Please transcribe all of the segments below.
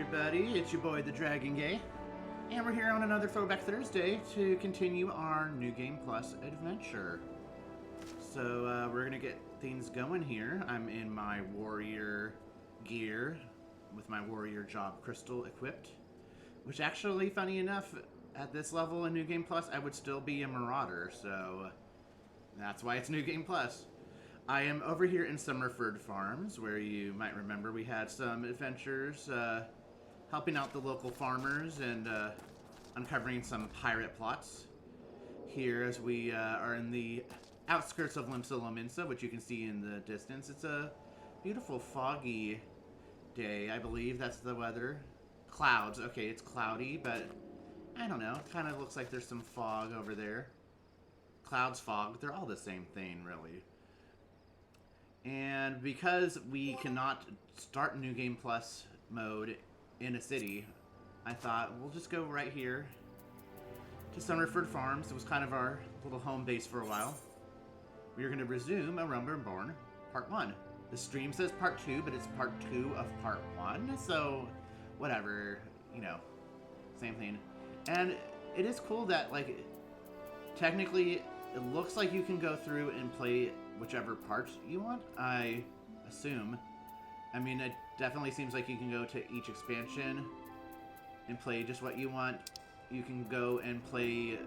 everybody, it's your boy the Dragon Gay, and we're here on another Throwback Thursday to continue our New Game Plus adventure. So we're gonna get things going here. I'm in my warrior gear with my warrior job crystal equipped, which actually, funny enough, at this level in New Game Plus, I would still be a marauder, so that's why it's New Game Plus. I am over here in Summerford Farms, where you might remember we had some adventures helping out the local farmers and uncovering some pirate plots. Here, as we are in the outskirts of Limsa, which you can see in the distance. It's a beautiful foggy day, I believe that's the weather. Clouds, okay, it's cloudy, but I don't know, kind of looks like there's some fog over there. Clouds, fog, they're all the same thing, really. And because we cannot start New Game Plus mode in a city, I thought we'll just go right here to Summerford Farms. It was kind of our little home base for a while. We are going to resume a Reborn Part 1. The stream says Part 2, but it's Part 2 of Part 1, so whatever, you know, same thing. And it is cool that, like, technically it looks like you can go through and play whichever parts you want, I assume. I mean, it definitely seems like you can go to each expansion and play just what you want. You can go and play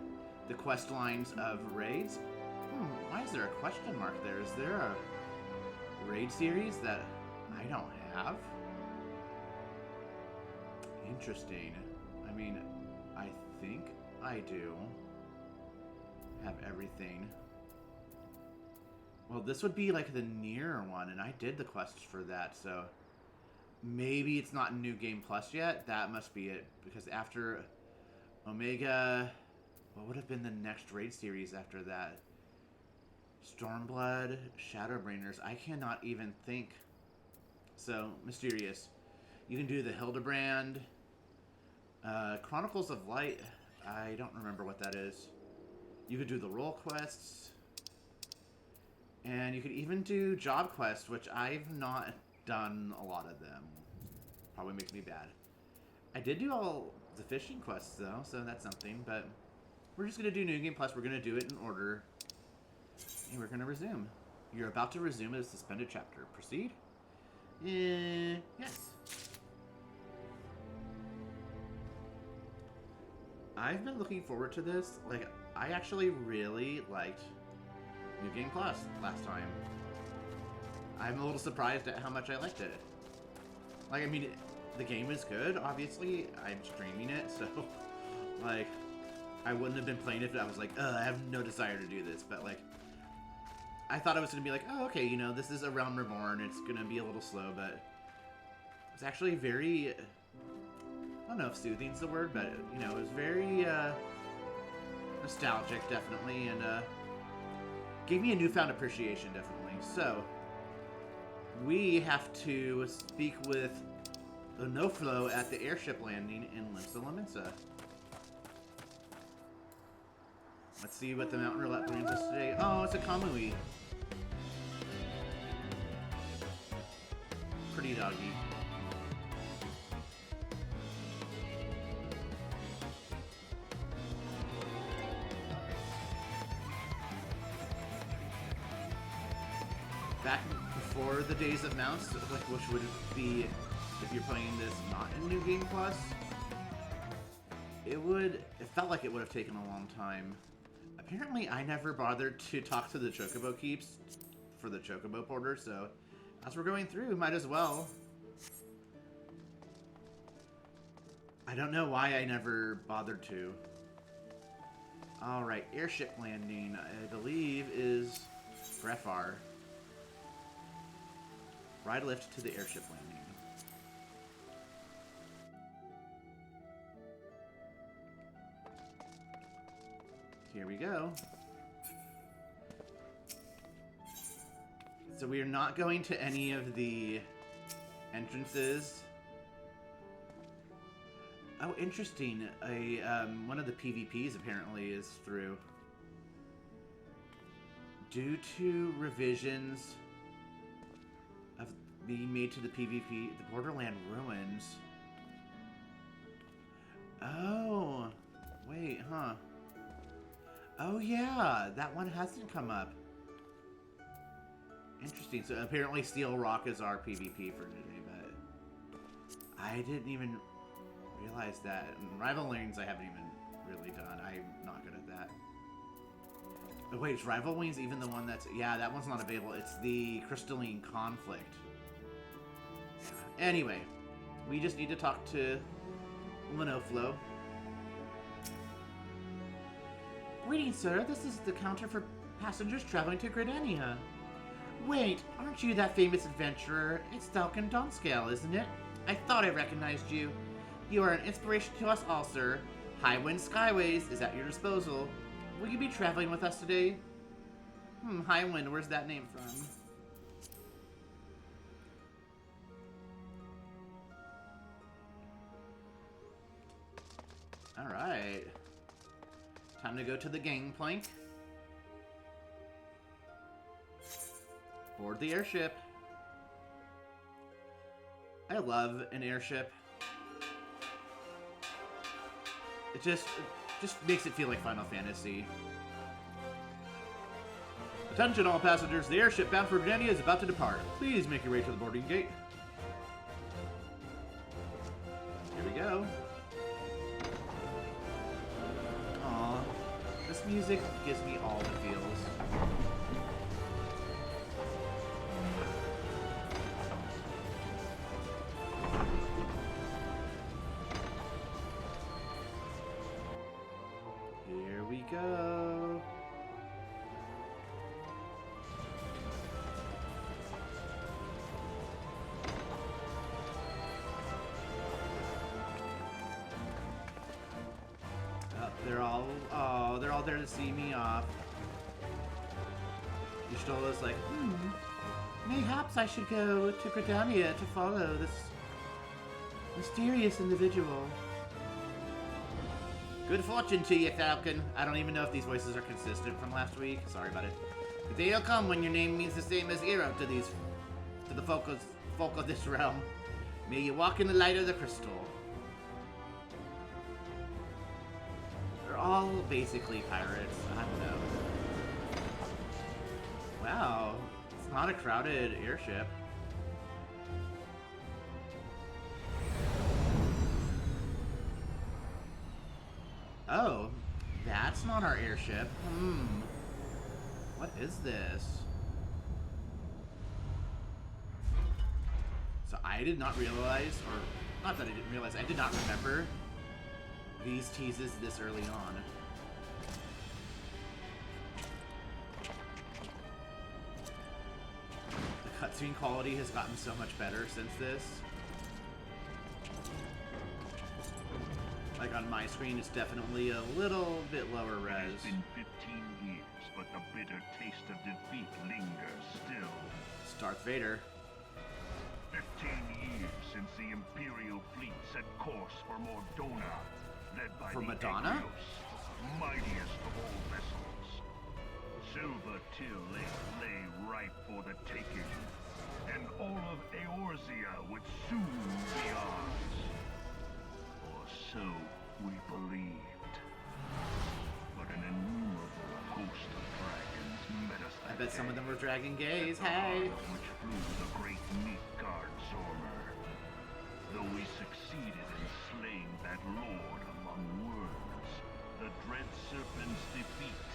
the quest lines of raids. Why is there a question mark there? Is there a raid series that I don't have? Interesting. I mean, I think I do have everything. Well, this would be like the nearer one, and I did the quests for that, so maybe it's not New Game Plus yet. That must be it, because after Omega, what would have been the next raid series after that? Stormblood, Shadowbringers, I cannot even think. So, mysterious. You can do the Hildebrand, Chronicles of Light, I don't remember what that is. You could do the role quests. And you could even do job quests, which I've not done a lot of them. Probably make me bad. I did do all the fishing quests, though, so that's something. But we're just going to do New Game Plus. We're going to do it in order. And we're going to resume. You're about to resume a suspended chapter. Proceed? Yes. I've been looking forward to this. Like, I actually really liked New Game Plus last time. I'm a little surprised at how much I liked it. Like, I mean, the game is good, obviously. I'm streaming it, so, like, I wouldn't have been playing it if I was like, I have no desire to do this. But, like, I thought I was going to be like, oh, okay, you know, this is a Realm Reborn. It's going to be a little slow, but it's actually very, I don't know if soothing's the word, but, you know, it was very nostalgic, definitely, and, gave me a newfound appreciation, definitely. So, we have to speak with Onoflo at the airship landing in Limsa. Let's see what the mountain roulette brings us today. Oh, it's a Kamui. Pretty doggy. Back before the days of mounts, like, which would be if you're playing this not in New Game Plus, it felt like it would have taken a long time. Apparently, I never bothered to talk to the Chocobo Keeps for the Chocobo Porter, so as we're going through, might as well. I don't know why I never bothered to. Alright, airship landing, I believe, is Grefar. Ride lift to the airship landing. Here we go. So we are not going to any of the entrances. Oh, interesting. One of the PvPs apparently is through. Due to revisions of being made to the PvP, the Borderland Ruins right, huh? Oh yeah, that one hasn't come up. Interesting. So apparently Steel Rock is our PvP for today, but I didn't even realize that. And Rival Lanes I haven't even really done. I'm not good at that. Oh, wait, is Rival Wings even the one that's... Yeah, that one's not available. It's the Crystalline Conflict. Yeah. Anyway, we just need to talk to Lenoflo. Greetings, sir. This is the counter for passengers traveling to Gridania. Wait, aren't you that famous adventurer? It's Falcon Donscale, isn't it? I thought I recognized you. You are an inspiration to us all, sir. Highwind Skyways is at your disposal. Will you be traveling with us today? Highwind, where's that name from? Alright. Time to go to the gangplank. Board the airship. I love an airship. It just makes it feel like Final Fantasy. Attention all passengers, the airship bound for Gridania is about to depart. Please make your way to the boarding gate. Here we go. Aw, this music gives me all the feels. Here we go. They're all there to see me off. Yshtola's like, mayhaps I should go to Gridania to follow this mysterious individual. Good fortune to you, Falcon. I don't even know if these voices are consistent from last week. Sorry about it. The day will come when your name means the same as hero to the folk of this realm. May you walk in the light of the crystal. They're all basically pirates. I don't know. Wow, it's not a crowded airship. Oh, that's not our airship. What is this? So I did not realize, or not that I didn't realize, I did not remember these teases this early on. The cutscene quality has gotten so much better since this. Like on my screen, it's definitely a little bit lower res. It's been 15 years, but the bitter taste of defeat lingers still. It's Darth Vader. 15 years since the Imperial fleet set course for Mordona, led by For the Madonna? Agrios, mightiest of all vessels. Silver Till lay ripe for the taking, and all of Eorzea would soon be ours. Or so we believed. But an innumerable host of dragons met us that I bet some of day, them were Dragon Gays. at the Hey! heart of which flew the great Midgard Zormer. Though we succeeded in slaying that lord among worlds, the dread serpent's defeat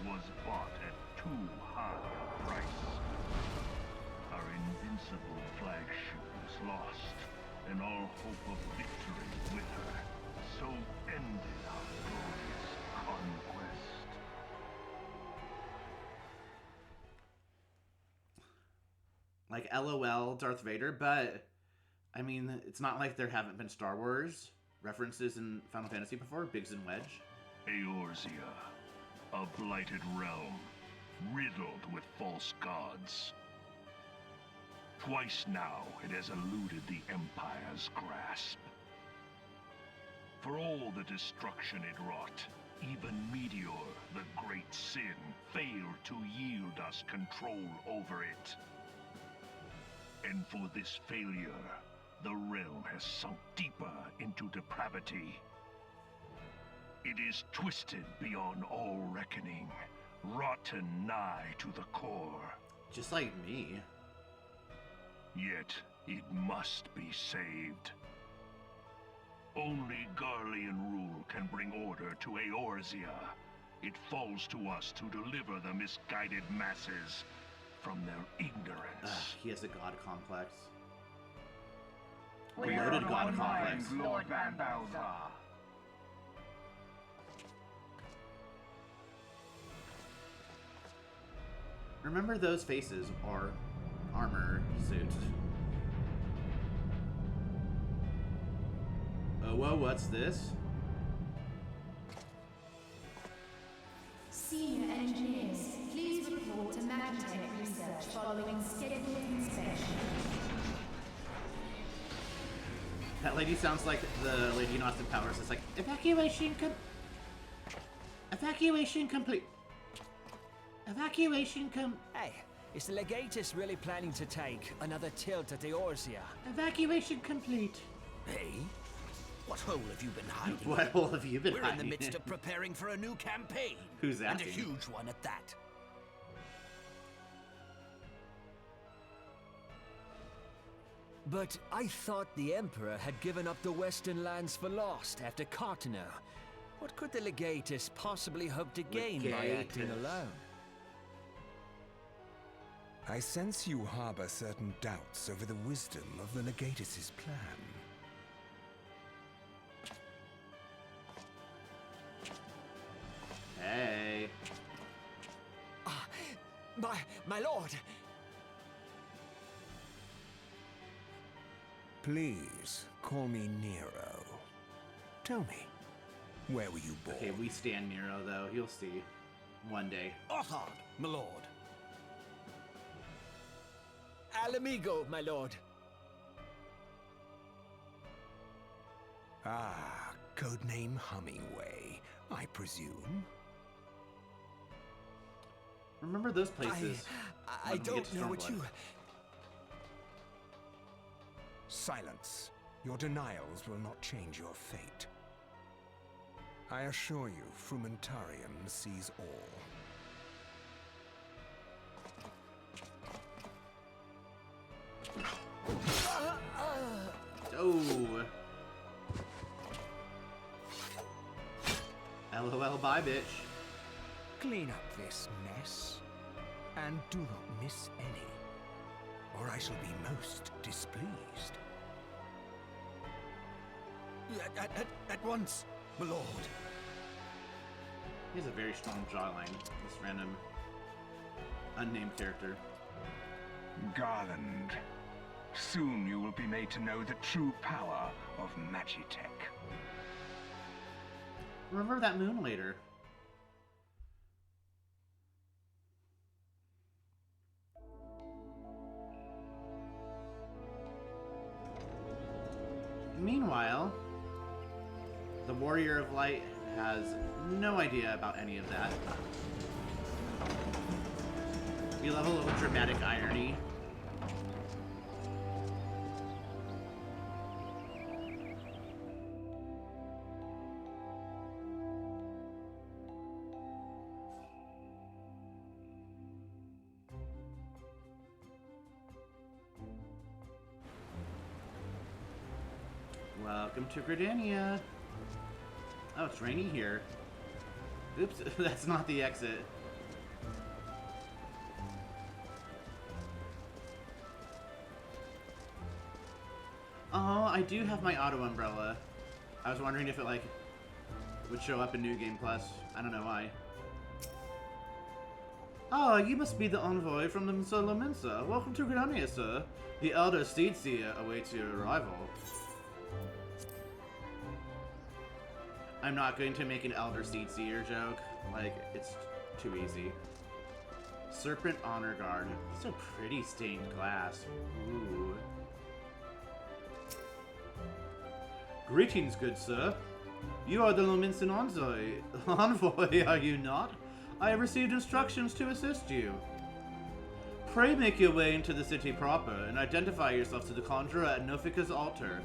was bought at too high a price. Our invincible flagship was lost, and all hope of victory with her. So ended our glorious conquest. Like, LOL, Darth Vader, but, I mean, it's not like there haven't been Star Wars references in Final Fantasy before, Biggs and Wedge. Eorzea, a blighted realm, riddled with false gods. Twice now it has eluded the Empire's grasp. For all the destruction it wrought, even Meteor, the great sin, failed to yield us control over it. And for this failure, the realm has sunk deeper into depravity. It is twisted beyond all reckoning, rotten nigh to the core. Just like me. Yet it must be saved. Only Garlean rule can bring order to Eorzea. It falls to us to deliver the misguided masses from their ignorance. He has a god complex. We are loaded on god one complex, mind, Lord Van Balzar. Remember, those faces are armor suits. Oh, whoa, what's this? Senior engineers, please report to Magitech research following scheduled inspection. That lady sounds like the lady in Austin Powers. It's like, evacuation complete. Hey, is the Legatus really planning to take another tilt at Eorzea? Evacuation complete. Hey? What hole have you been hiding? What hole have you been We're hiding in the midst of preparing for a new campaign. Who's And a asking? huge one at that. But I thought the Emperor had given up the Western lands for lost after Carteneau. What could the Legatus possibly hope to gain by acting Legatus. alone? I sense you harbor certain doubts over the wisdom of the Legatus's plan. Hey. My lord! Please, call me Nero. Tell me, where were you born? Okay, we stand Nero, though. You'll see. One day. Othard, my lord. Alamigo, my lord. Ah, codename Hummingway, I presume. Remember those places? I when we get don't to know what Stormblood. you... Silence. Your denials will not change your fate. I assure you, Frumentarium sees all. Oh. LOL, bye, bitch. Clean up this mess, and do not miss any, or I shall be most displeased. At once, my lord. He has a very strong jawline, this random unnamed character. Garland, soon you will be made to know the true power of Magitech. Remember that moon later. Meanwhile, the Warrior of Light has no idea about any of that. You love a little dramatic irony. Welcome to Gridania. Oh, it's rainy here. Oops, that's not the exit. Oh, I do have my auto umbrella. I was wondering if it, like, would show up in New Game Plus. I don't know why. Ah, you must be the envoy from the Mensa. Welcome to Gridania, sir. The Elder Seedseer awaits your arrival. I'm not going to make an Elder Seedseer joke. Like, it's too easy. Serpent Honor Guard. These are pretty stained glass. Ooh. Greetings, good sir. You are the Lominsan envoy, are you not? I have received instructions to assist you. Pray make your way into the city proper and identify yourself to the conjurer at Nofika's altar.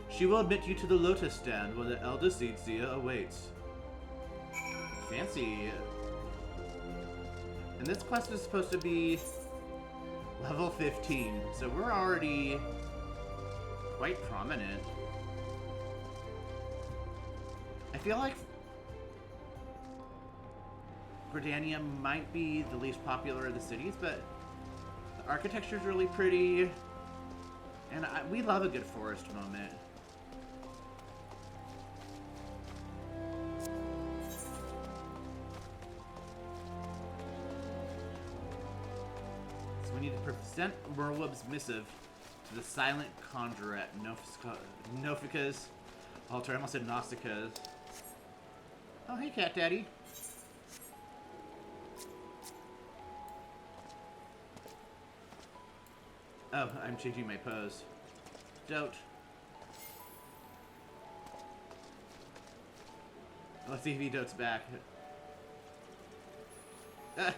She will admit you to the lotus stand where the Elder Seedseer awaits. Fancy. And this quest is supposed to be level 15, so we're already quite prominent. I feel like Gridania might be the least popular of the cities, but the architecture is really pretty, and we love a good forest moment. So we need to present Merweb's missive to the silent conjurer at Nofika's altar. I almost said Nausicaa's. Oh, hey, Cat Daddy. Oh, I'm changing my pose. Don't. Let's see if he dotes back. Ah.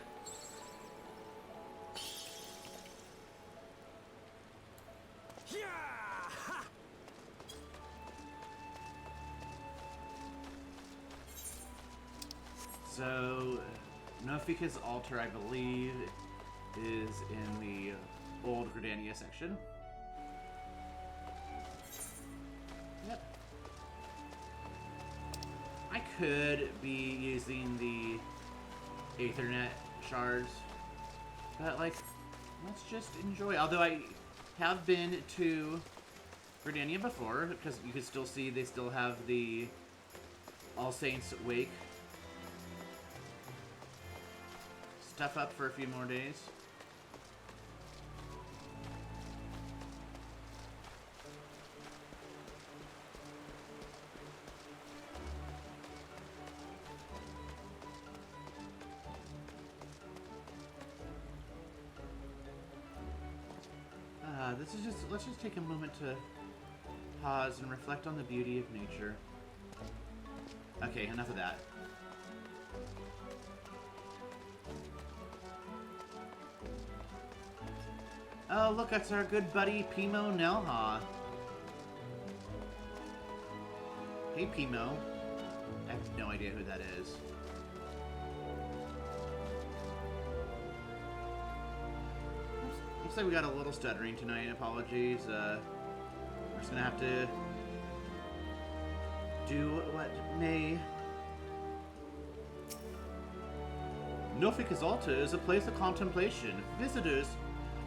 So, Nofika's altar, I believe, is in the old Gridania section. Yep. I could be using the Aethernet shards, but like, let's just enjoy. Although I have been to Gridania before, because you can still see they still have the All Saints Wake stuff up for a few more days. Let's just take a moment to pause and reflect on the beauty of nature. Okay, enough of that. Oh, look, that's our good buddy Pimo Nelha. Hey, Pimo. I have no idea who that is. Looks like we got a little stuttering tonight. Apologies. We're just gonna have to do what may. Nofika's Altar is a place of contemplation. Visitors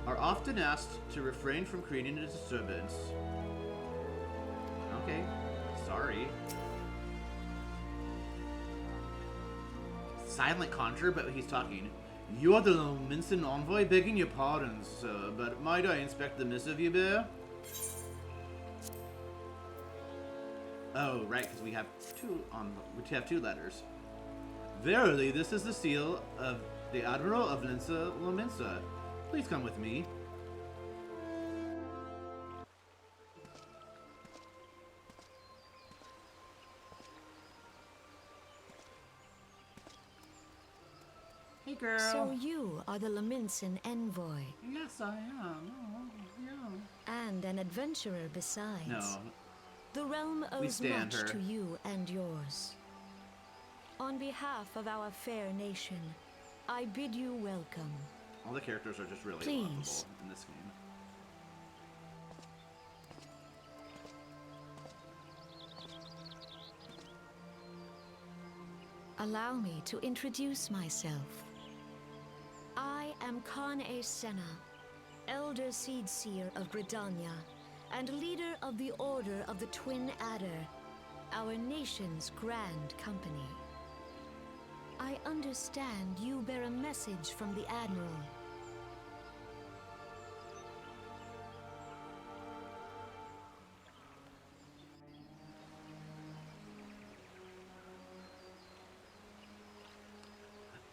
are often asked to refrain from creating a disturbance. Okay, sorry. Silent conjurer, but he's talking. You are the Lominson envoy, begging your pardon, sir, but might I inspect the missive you bear? Oh, right, because we have two letters. Verily, this is the seal of the Admiral of Linsa Lominsa. Please come with me. Hey, girl. So you are the Lominsan envoy. Yes, I am. Oh, yeah. And an adventurer besides. No. The realm owes much her. to you and yours. On behalf of our fair nation, I bid you welcome. All the characters are just really Please. lovable in this game. Allow me to introduce myself. I am Khan-e Senna, Elder Seedseer of Gridania, and leader of the Order of the Twin Adder, our nation's grand company. I understand you bear a message from the Admiral.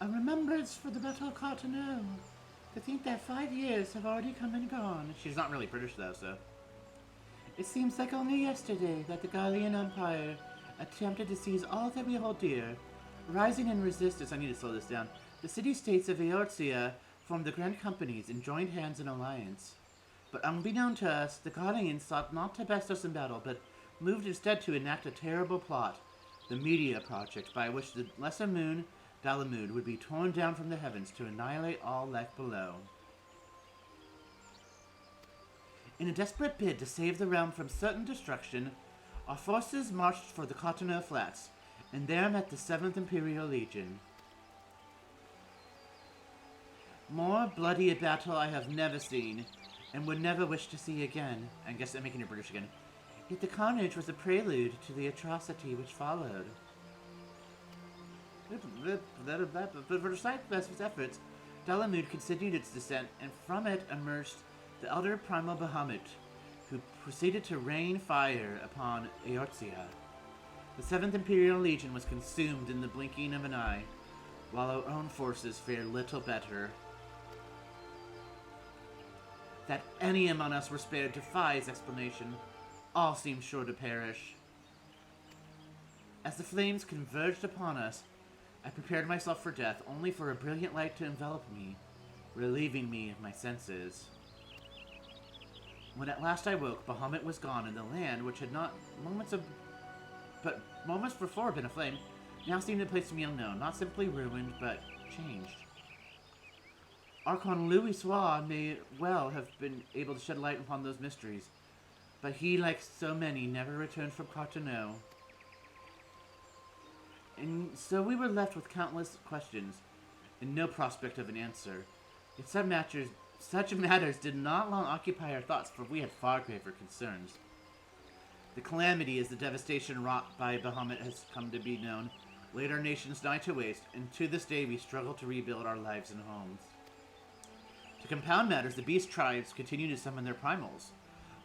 A remembrance for the Battle of Carteneau. To think that 5 years have already come and gone. She's not really British though, so. It seems like only yesterday that the Gallian Empire attempted to seize all that we hold dear. Rising in resistance, I need to slow this down. The city-states of Eorzea formed the Grand Companies and joined hands in alliance. But unbeknown to us, the Gallians sought not to best us in battle, but moved instead to enact a terrible plot. the media project by which the lesser moon, Dalamud, would be torn down from the heavens to annihilate all life below. In a desperate bid to save the realm from certain destruction, our forces marched for the Cotonou Flats, and there met the 7th Imperial Legion. More bloody a battle I have never seen, and would never wish to see again. I guess I'm making it British again. Yet the carnage was a prelude to the atrocity which followed. But despite best efforts, Dalamud continued its descent, and from it emerged the elder Primal Bahamut, who proceeded to rain fire upon Eorzea. The 7th Imperial Legion was consumed in the blinking of an eye, while our own forces fared little better. That any among us were spared defies explanation. All seemed sure to perish. As the flames converged upon us, I prepared myself for death, only for a brilliant light to envelop me, relieving me of my senses. When at last I woke, Bahamut was gone, and the land, which had not moments before been aflame, now seemed a place to me unknown, not simply ruined, but changed. Archon Louis Soir may well have been able to shed light upon those mysteries, but he, like so many, never returned from Cotonou. And so we were left with countless questions, and no prospect of an answer. Yet such matters did not long occupy our thoughts, for we had far graver concerns. The calamity, as the devastation wrought by Bahamut has come to be known, laid our nations nigh to waste, and to this day we struggle to rebuild our lives and homes. To compound matters, the beast tribes continue to summon their primals,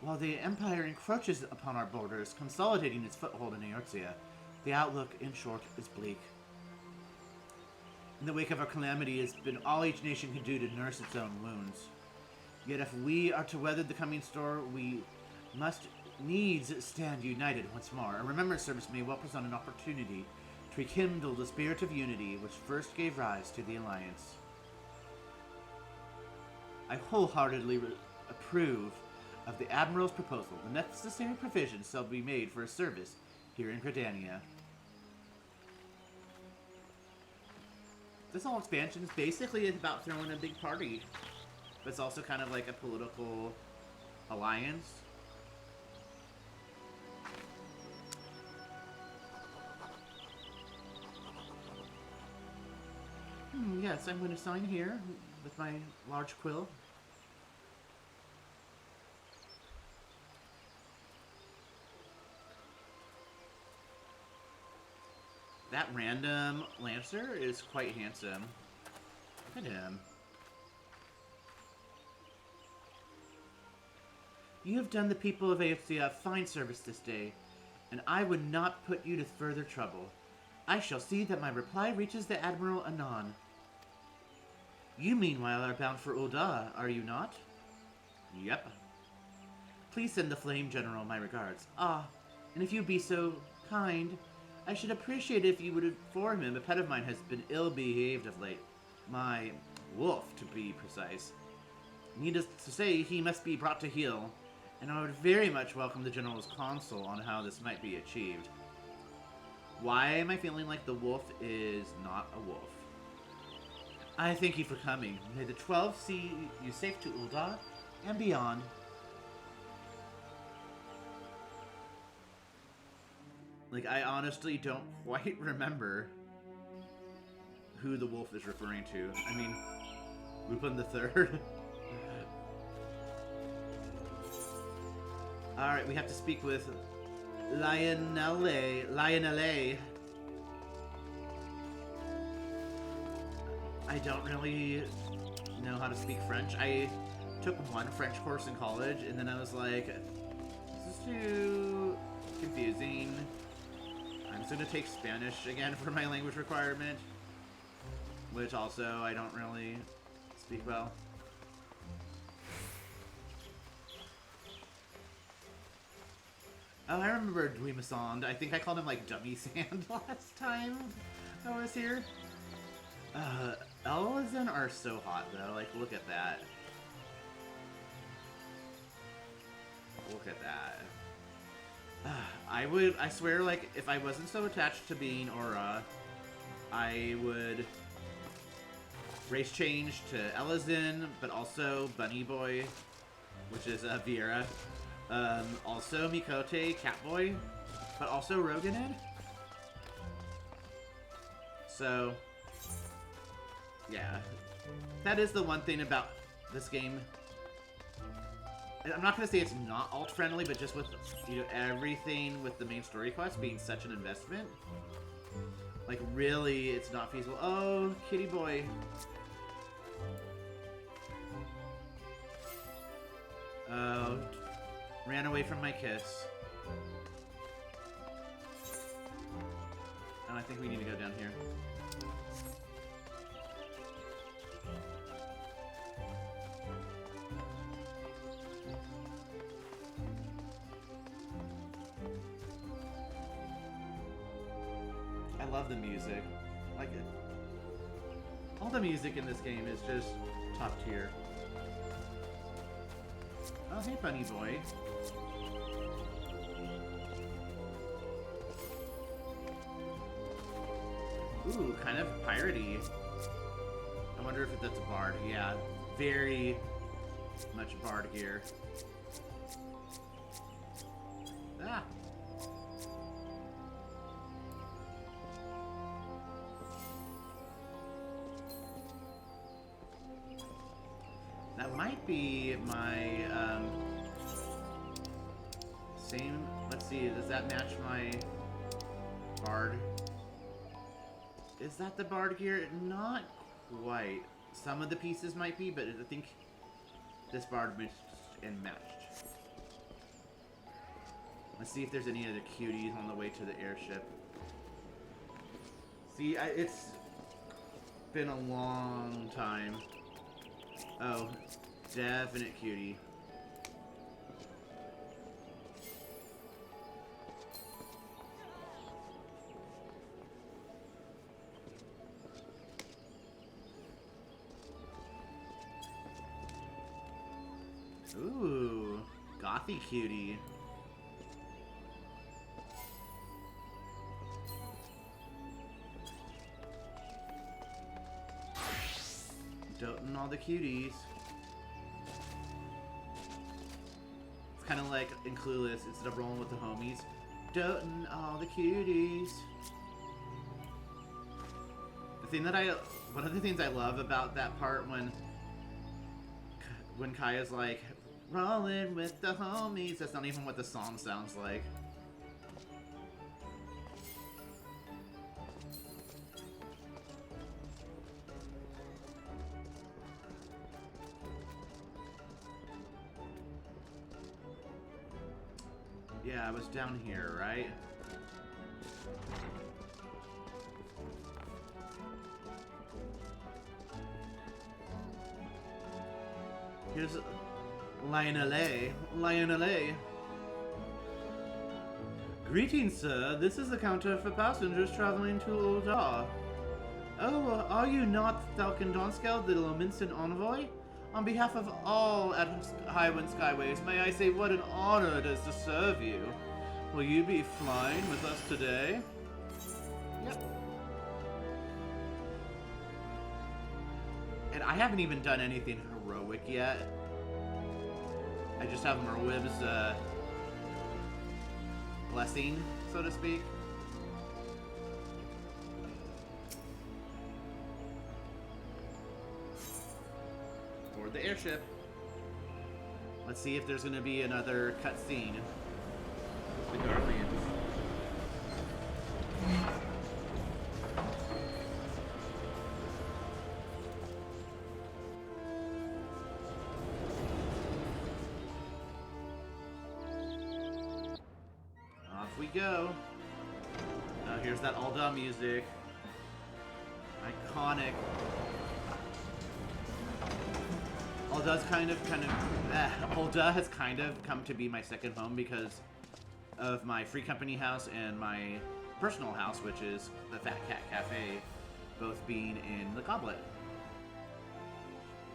while the Empire encroaches upon our borders, consolidating its foothold in Eorzea. The outlook, in short, is bleak. In the wake of our calamity has been all each nation can do to nurse its own wounds. Yet if we are to weather the coming storm, we must needs stand united once more. A remembrance service may well present an opportunity to rekindle the spirit of unity which first gave rise to the Alliance. I wholeheartedly approve of the Admiral's proposal. The necessary provisions shall be made for a service here in Gridania. This whole expansion is basically about throwing a big party, but it's also kind of like a political alliance. Yes, I'm going to sign here with my large quill. That random Lancer is quite handsome. Look at him. You have done the people of Eorzea a fine service this day, and I would not put you to further trouble. I shall see that my reply reaches the Admiral anon. You, meanwhile, are bound for Ul'dah, are you not? Yep. Please send the Flame General my regards. Ah, and if you'd be so kind, I should appreciate it if you would inform him a pet of mine has been ill-behaved of late. My wolf, to be precise. Needless to say, he must be brought to heel, and I would very much welcome the General's counsel on how this might be achieved. Why am I feeling like the wolf is not a wolf? I thank you for coming. May the 12 see you safe to Ul'dah and beyond. Like, I honestly don't quite remember who the wolf is referring to. I mean, Lupin the Third. Alright, we have to speak with Lionele. I don't really know how to speak French. I took one French course in college, and then I was like, this is too confusing. I'm just going to take Spanish again for my language requirement, which also I don't really speak well. Oh, I remember Duimasand. I think I called him like Dummy Sand last time I was here. Elwazin are so hot though. Like, look at that. Look at that. I swear, like, if I wasn't so attached to being Aura, I would race change to Elizin, but also Bunny Boy, which is Viera. Also Mikote, Catboy, but also Roganid. So, yeah. That is the one thing about this game. I'm not going to say it's not alt-friendly, but just with, you know, everything with the main story quest being such an investment. Like, really, it's not feasible. Oh, kitty boy. Oh, ran away from my kiss. And I think we need to go down here. I love the music. Like it. All the music in this game is just top tier. Oh, hey, Bunny Boy. Ooh, kind of piratey. I wonder if that's a bard. Yeah, very much bard gear. Ah. That might be my, same, let's see, does that match my bard? Is that the bard gear? Not quite. Some of the pieces might be, but I think this bard mixed and matched. Let's see if there's any other cuties on the way to the airship. See, it's been a long time. Oh, definite cutie. Ooh, gothy cutie. Doting all the cuties. It's kind of like in Clueless, instead of rolling with the homies, doting all the cuties. The thing that one of the things I love about that part when Kaya's like, rolling with the homies, that's not even what the song sounds like. Yeah, I was down here, right? Here's Lionel. Greetings, sir. This is the counter for passengers traveling to Uldar. Oh, are you not Falcon Dawnscale, the Lamented envoy? On behalf of all at Highwind Skyways, may I say what an honor it is to serve you. Will you be flying with us today? Yep. And I haven't even done anything heroic yet. I just have Merwib's blessing, so to speak. Or the airship. Let's see if there's going to be another cutscene. The Guardians. Off we go. Here's that Alda music. Iconic. Alda has kind of come to be my second home because of my free company house and my personal house, which is the Fat Cat Cafe, both being in the Goblet,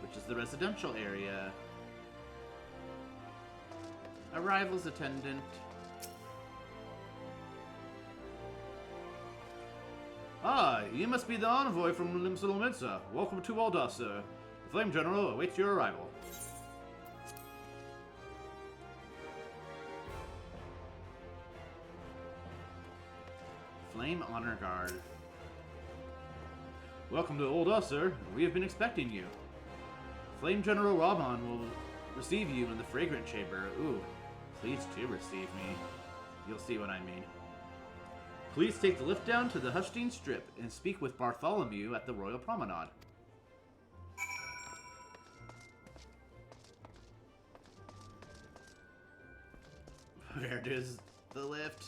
which is the residential area. Arrivals attendant. Ah, you must be the envoy from Limsa. Welcome to Alda, sir. The Flame General awaits your arrival. Flame Honor Guard. Welcome to Alda, sir. We have been expecting you. Flame General Raban will receive you in the Fragrant Chamber. Ooh, please do receive me. You'll see what I mean. Please take the lift down to the Hustine Strip and speak with Bartholomew at the Royal Promenade. Where does the lift?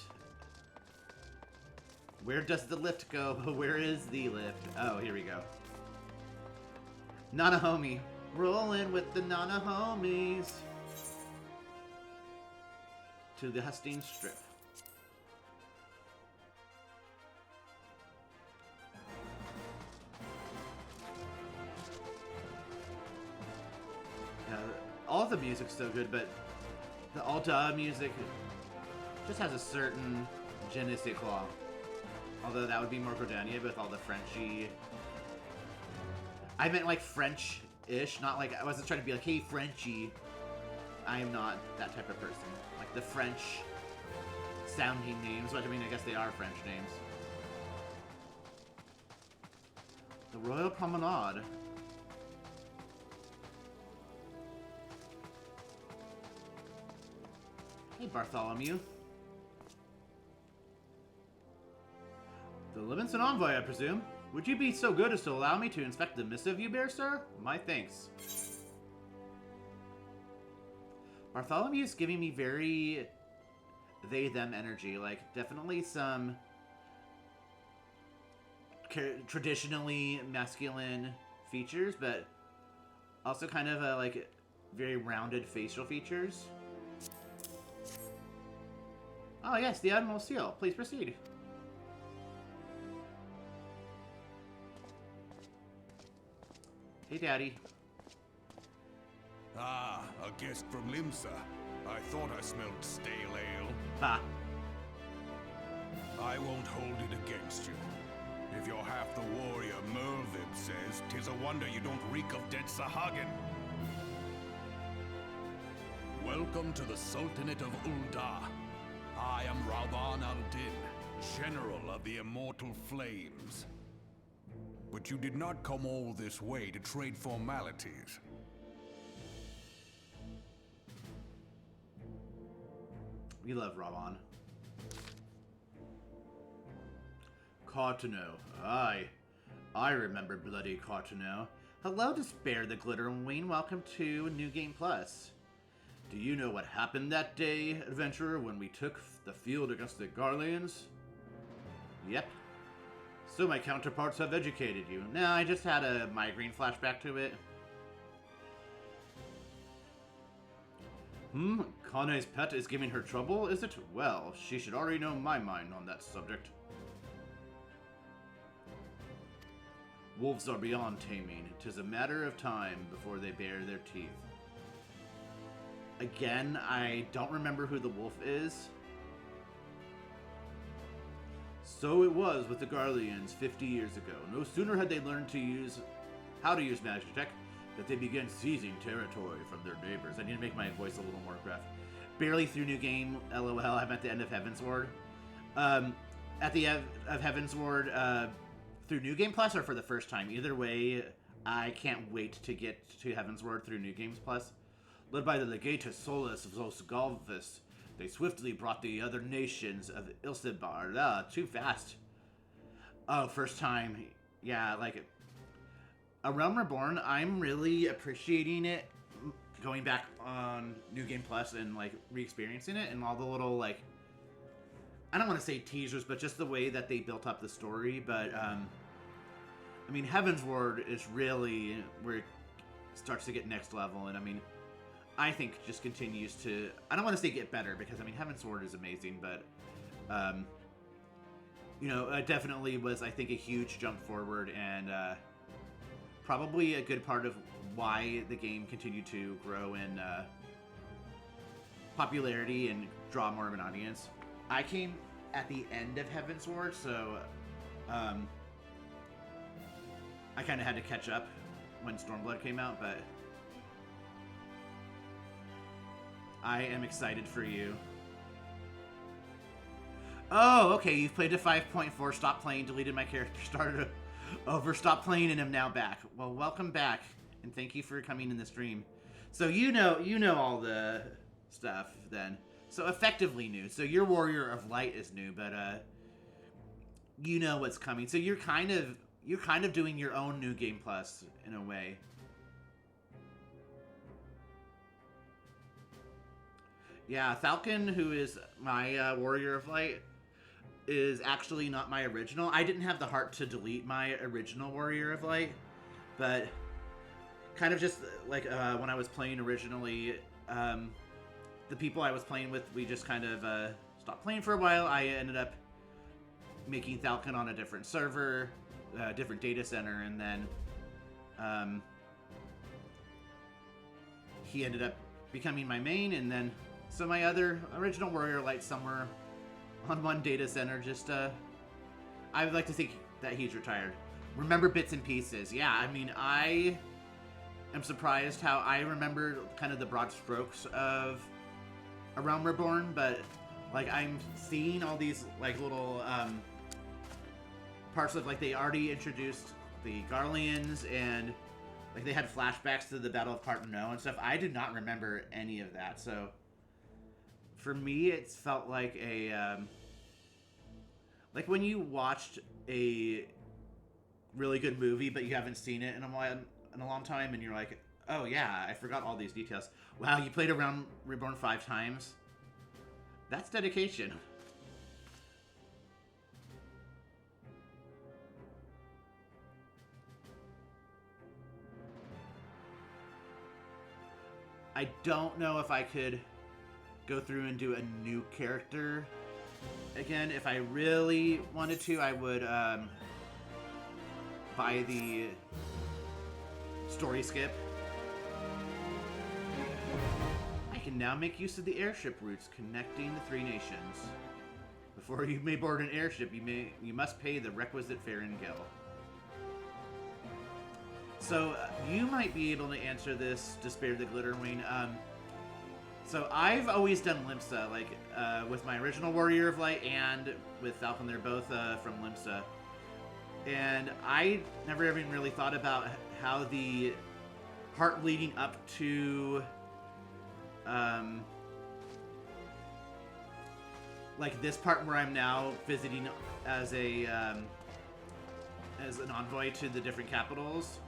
Where does the lift go? Where is the lift? Oh, here we go. Nana homie. Rolling with the Nana homies. To the Hustine Strip. Yeah, all the music's so good, but the Alta music just has a certain je ne sais quoi. Although that would be more Gordania with all the Frenchy. I meant like French-ish, not like, I wasn't trying to be like, hey, Frenchy. I am not that type of person. Like the French sounding names, which I mean, I guess they are French names. The Royal Promenade. Hey, Bartholomew. The Livingston Envoy, I presume. Would you be so good as to allow me to inspect the missive you bear, sir? My thanks. Bartholomew is giving me very they-them energy. Like, definitely some traditionally masculine features, but also kind of like very rounded facial features. Oh yes, the Admiral's seal. Please proceed. Hey, Daddy. Ah, a guest from Limsa. I thought I smelled stale ale. Ha. I won't hold it against you. If you're half the warrior Merlvib says, 'tis a wonder you don't reek of dead Sahagin. Welcome to the Sultanate of Ul'dah. I am Raban al-Din, General of the Immortal Flames. But you did not come all this way to trade formalities. We love Raban. Cartoneau. Aye. I remember bloody Cartoneau. Hello, Despair the Glitter and Wayne. Welcome to New Game Plus. Do you know what happened that day, adventurer, when we took the field against the Garleans? Yep. So my counterparts have educated you. Nah, I just had a migraine flashback to it. Kane's pet is giving her trouble, is it? Well, she should already know my mind on that subject. Wolves are beyond taming. 'Tis a matter of time before they bare their teeth. Again, I don't remember who the wolf is. So it was with the Garleans 50 years ago. No sooner had they learned how to use magic tech that they began seizing territory from their neighbors. I need to make my voice a little more gruff. Barely through New Game, LOL. I'm at the end of Heavensward. At the end of Heavensward, through New Game Plus or for the first time. Either way, I can't wait to get to Heavensward through New Games Plus. Led by the Legatus Solus Vos Galvis, they swiftly brought the other nations of Ilsibar. Too fast. Oh, first time. Yeah, like A Realm Reborn, I'm really appreciating it going back on New Game Plus and like re-experiencing it and all the little like, I don't want to say teasers, but just the way that they built up the story. But I mean, Heavensward is really where it starts to get next level, and I mean, I think just continues to, I don't want to say get better, because I mean, Heavensward is amazing, but you know, it definitely was, I think, a huge jump forward, and probably a good part of why the game continued to grow in popularity and draw more of an audience. I came at the end of Heavensward, so I kind of had to catch up when Stormblood came out, but I am excited for you. Oh, okay, you've played to 5.4, stopped playing, deleted my character, started over, stopped playing, and am now back. Well, welcome back, and thank you for coming in the stream. So you know all the stuff then. So effectively new. So your Warrior of Light is new, but you know what's coming. So you're kind of doing your own New Game Plus in a way. Yeah, Falcon, who is my Warrior of Light, is actually not my original. I didn't have the heart to delete my original Warrior of Light, but kind of just like when I was playing originally, the people I was playing with, we just kind of stopped playing for a while. I ended up making Falcon on a different server, different data center, and then he ended up becoming my main, and then so my other original Warrior Light somewhere on one data center, just I would like to think that he's retired. Remember bits and pieces. Yeah, I mean, I am surprised how I remember kind of the broad strokes of A Realm Reborn, but like I'm seeing all these like little parts of, like, they already introduced the Garleans, and like they had flashbacks to the Battle of Carteneau and stuff. I did not remember any of that, so for me it's felt like a like when you watched a really good movie but you haven't seen it in a long time, and you're like, oh yeah, I forgot all these details. Wow, you played A Realm Reborn 5 times? That's dedication. I don't know if I could go through and do a new character again. If I really wanted to, I would buy the story skip. I can now make use of the airship routes connecting the three nations. Before you may board an airship, you must pay the requisite fare in Gil. So you might be able to answer this, Despair the Glitterwing. So I've always done Limsa, like with my original Warrior of Light and with Falcon. They're both from Limsa. And I never even really thought about how the part leading up to like this part where I'm now visiting as a as an envoy to the different capitals.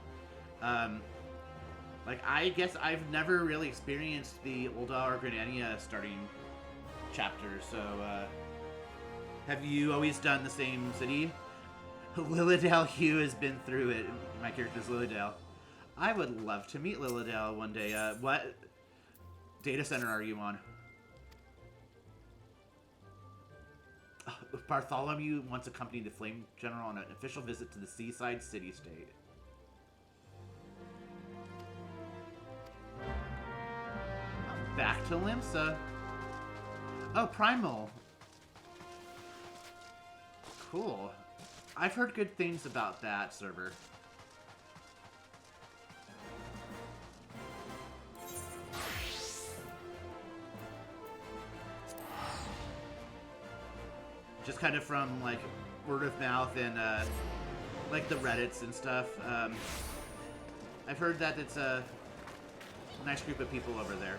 Like, I guess I've never really experienced the Ul'dah or Grenania starting chapter, so, have you always done the same city? Lilydale Hugh has been through it. My character's Lilydale. I would love to meet Lilydale one day. What data center are you on? Bartholomew wants to accompany the Flame General on an official visit to the seaside city-state. Back to Limsa. Oh, Primal. Cool. I've heard good things about that server. Just kind of from, like, word of mouth and, like, the Reddits and stuff. I've heard that it's a nice group of people over there.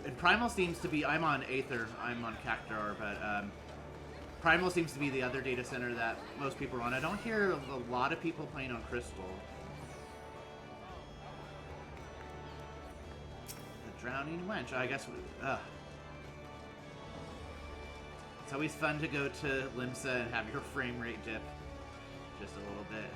And Primal seems to be, I'm on Aether, I'm on Cactuar, but Primal seems to be the other data center that most people are on. I don't hear a lot of people playing on Crystal. The Drowning Wench, I guess, it's always fun to go to Limsa and have your frame rate dip just a little bit.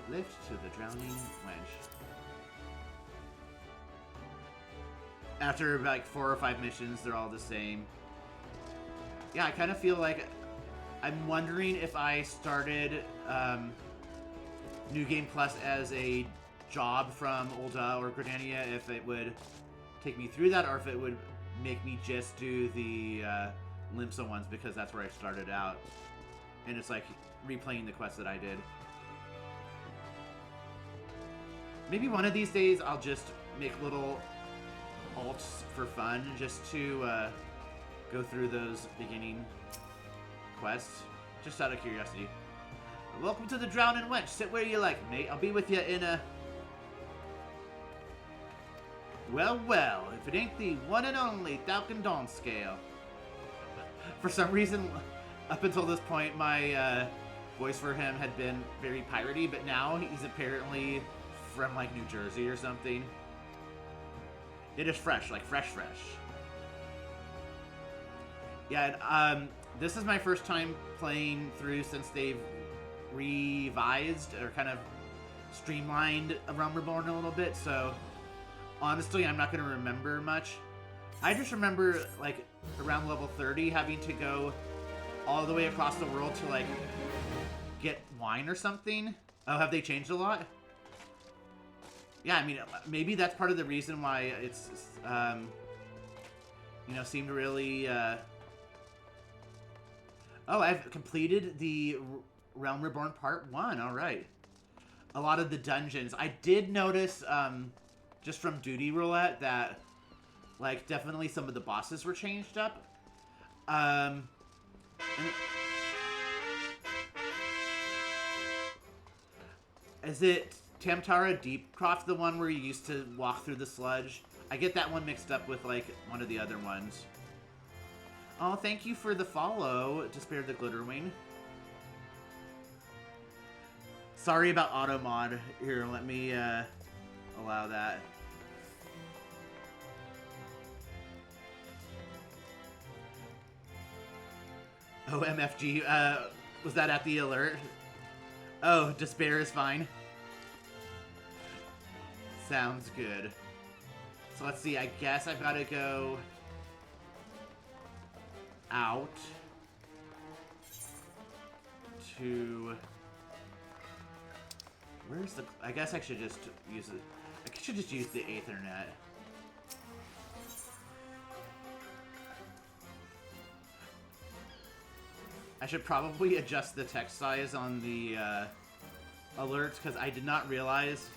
Lift to the Drowning Wench. After like 4 or 5 missions, they're all the same. Yeah, I kind of feel like I'm wondering if I started New Game Plus as a job from Ul'dah or Gridania, if it would take me through that, or if it would make me just do the Limsa ones, because that's where I started out. And it's like replaying the quests that I did. Maybe one of these days I'll just make little alts for fun, just to go through those beginning quests, just out of curiosity. Welcome to the Drowning Wench. Sit where you like, mate. I'll be with you in a... Well, well, if it ain't the one and only Falcon Dawn scale. For some reason, up until this point, my voice for him had been very piratey, but now he's apparently from, like, New Jersey or something. It is fresh, like fresh. Yeah, and, this is my first time playing through since they've revised or kind of streamlined Realm Reborn a little bit, so honestly, I'm not going to remember much. I just remember, like, around level 30 having to go all the way across the world to, like, get wine or something. Oh, have they changed a lot? Yeah, I mean, maybe that's part of the reason why it's, you know, seemed really, Oh, I've completed the Realm Reborn Part 1, alright. A lot of the dungeons. I did notice, just from Duty Roulette, that, like, definitely some of the bosses were changed up. Is it Tamtara Deepcroft, the one where you used to walk through the sludge? I get that one mixed up with, like, one of the other ones. Oh, thank you for the follow, Despair the Glitterwing. Sorry about automod. Here, let me allow that. Oh, MFG. Was that at the alert? Oh, Despair is fine. Sounds good. So let's see, I guess I've got to go out to... Where's the... I guess I should just use it. I should just use the Aethernet. I should probably adjust the text size on the alerts, because I did not realize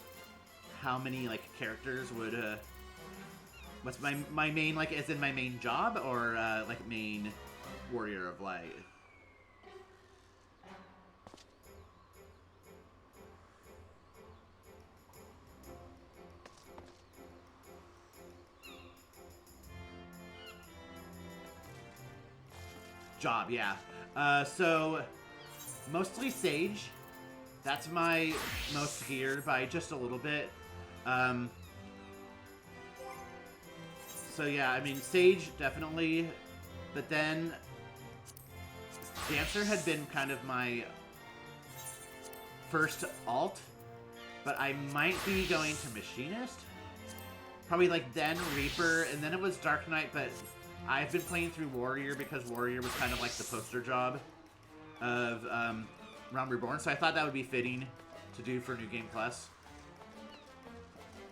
how many, like, characters would, what's my main, like, as in my main job, or, like, main Warrior of Light? Job, yeah. So, mostly Sage. That's my most geared by just a little bit. So yeah, I mean, Sage, definitely. But then, Dancer had been kind of my first alt. But I might be going to Machinist. Probably like then Reaper, and then it was Dark Knight, but I've been playing through Warrior because Warrior was kind of like the poster job of Realm Reborn, so I thought that would be fitting to do for New Game Plus.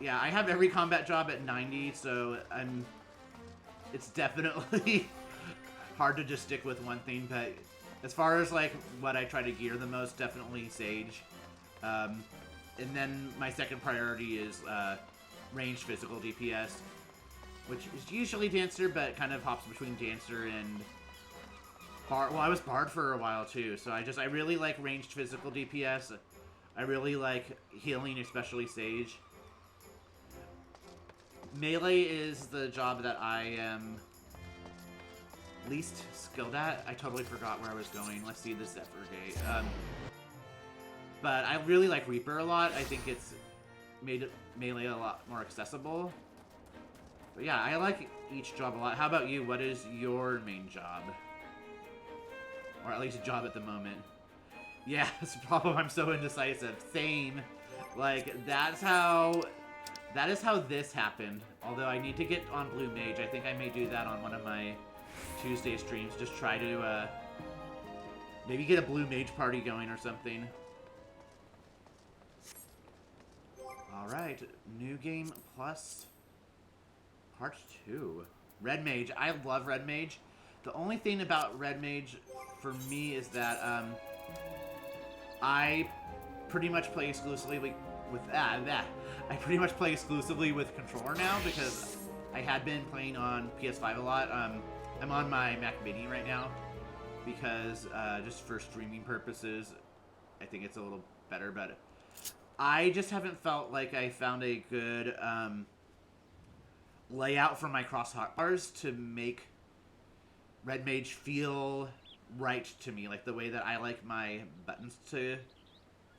Yeah, I have every combat job at 90, so it's definitely hard to just stick with one thing, but as far as like what I try to gear the most, definitely Sage. And then my second priority is ranged physical DPS, which is usually Dancer, but kind of hops between Dancer and Bard. Well, I was Bard for a while too, so I really like ranged physical DPS. I really like healing, especially Sage. Melee is the job that I am least skilled at. I totally forgot where I was going. Let's see the Zephyr Gate. But I really like Reaper a lot. I think it's made Melee a lot more accessible. But yeah, I like each job a lot. How about you? What is your main job? Or at least a job at the moment. Yeah, it's the problem. I'm so indecisive. Same. Like, that is how this happened. Although I need to get on Blue Mage. I think I may do that on one of my Tuesday streams. Just try to Maybe get a blue mage party going or something. Alright, New Game Plus Part 2. Red Mage. I love Red Mage. The only thing about Red Mage for me is that I pretty much play exclusively with I pretty much play exclusively with controller now because I had been playing on PS5 a lot. I'm on my Mac Mini right now because just for streaming purposes, I think it's a little better, but I just haven't felt like I found a good layout for my crossbars to make Red Mage feel right to me, like the way that I like my buttons to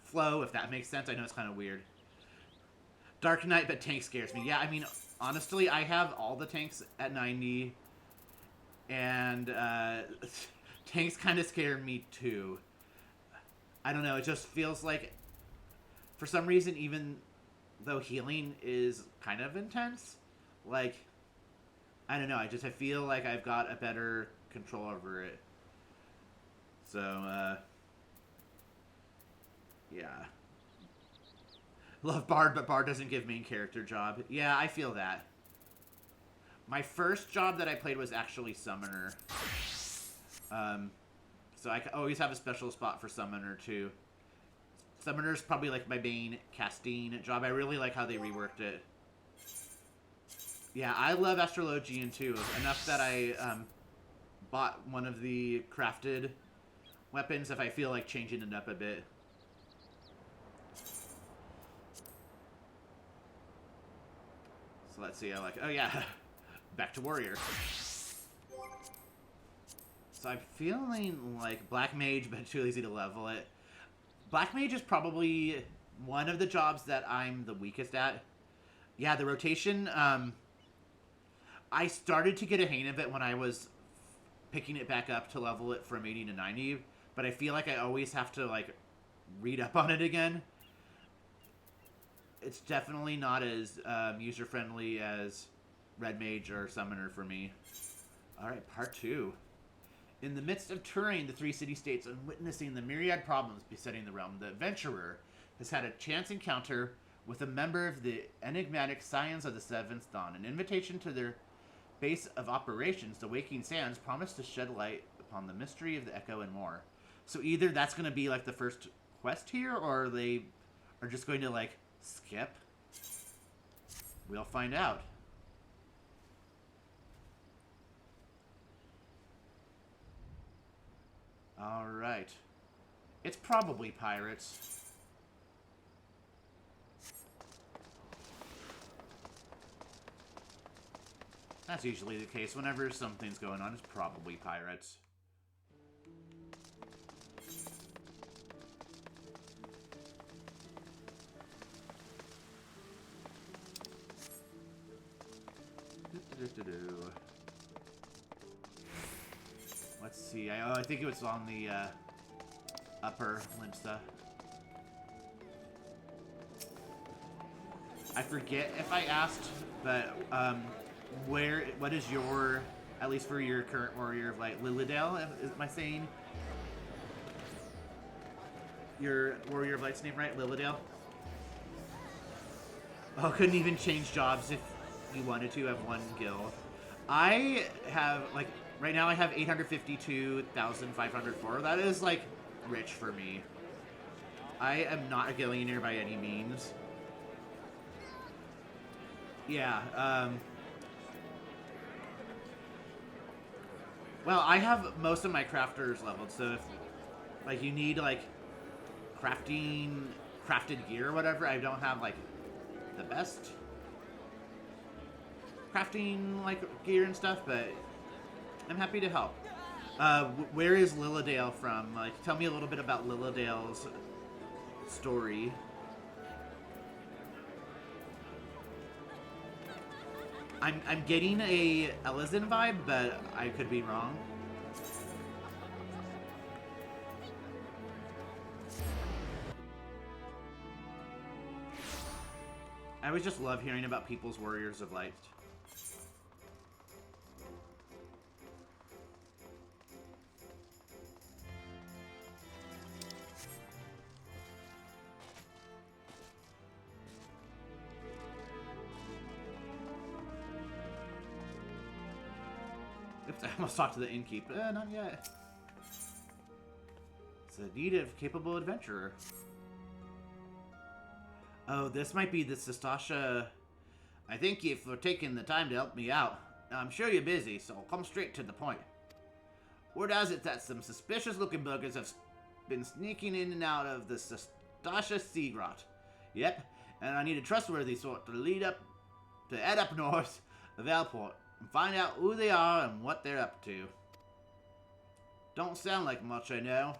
flow, if that makes sense. I know it's kind of weird. Dark Knight, but tank scares me. Yeah, I mean, honestly, I have all the tanks at 90, and tanks kind of scare me too. I don't know, it just feels like, for some reason, even though healing is kind of intense, like, I don't know, I feel like I've got a better control over it. So, yeah. Love Bard, but Bard doesn't give main character job. Yeah, I feel that. My first job that I played was actually Summoner. So I always have a special spot for Summoner, too. Summoner's probably, like, my main casting job. I really like how they reworked it. Yeah, I love Astrologian, too. Enough that I bought one of the crafted weapons if I feel like changing it up a bit. So let's see, oh yeah, back to Warrior. So I'm feeling like Black Mage, but too lazy to level it. Black Mage is probably one of the jobs that I'm the weakest at. Yeah, the rotation, I started to get a hang of it when I was picking it back up to level it from 80 to 90, but I feel like I always have to, like, read up on it again. It's definitely not as user-friendly as Red Mage or Summoner for me. Alright, Part 2. In the midst of touring the 3 city-states and witnessing the myriad problems besetting the realm, the adventurer has had a chance encounter with a member of the enigmatic Scions of the Seventh Dawn. An invitation to their base of operations, the Waking Sands, promised to shed light upon the mystery of the Echo and more. So either that's going to be, like, the first quest here, or they are just going to, like, skip. We'll find out. Alright. It's probably pirates. That's usually the case. Whenever something's going on, it's probably pirates. Let's see. I think it was on the upper Limsa. I forget if I asked, but what is your, at least for your current Warrior of Light, Lilydale? Am I saying your Warrior of Light's name right? Lilydale? Oh, couldn't even change jobs if you wanted to have one guild. I have, like, right now I have 852,504. That is, like, rich for me. I am not a billionaire by any means. Yeah, well, I have most of my crafters leveled, so if, like, you need, like, crafted gear or whatever, I don't have, like, the best crafting, like, gear and stuff, but I'm happy to help. Where is Lilydale from? Like, tell me a little bit about Lilydale's story. I'm getting a Elysian vibe, but I could be wrong. I always just love hearing about people's Warriors of Light. I almost talked to the innkeep. Not yet. It's a need of capable adventurer. Oh, this might be the Sestasha. I thank you for taking the time to help me out. I'm sure you're busy, so I'll come straight to the point. Word has it that some suspicious-looking buggers have been sneaking in and out of the Sestasha Sea Grot. Yep, and I need a trustworthy sort to head up north of Alport and find out who they are and what they're up to. Don't sound like much, I know.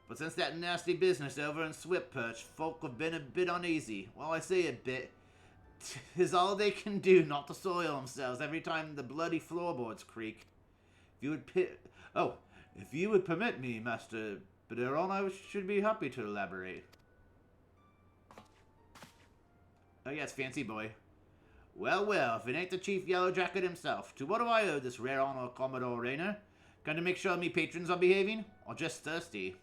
But since that nasty business over in Swiftperch, folk have been a bit uneasy. Well, I say a bit. 'Tis all they can do not to soil themselves every time the bloody floorboards creak. If you would permit me, Master Baderon, I should be happy to elaborate. Oh yes, fancy boy. Well, well, if it ain't the Chief Yellow Jacket himself, to what do I owe this rare honor, Commodore Raynor? Going to make sure me patrons are behaving, or just thirsty?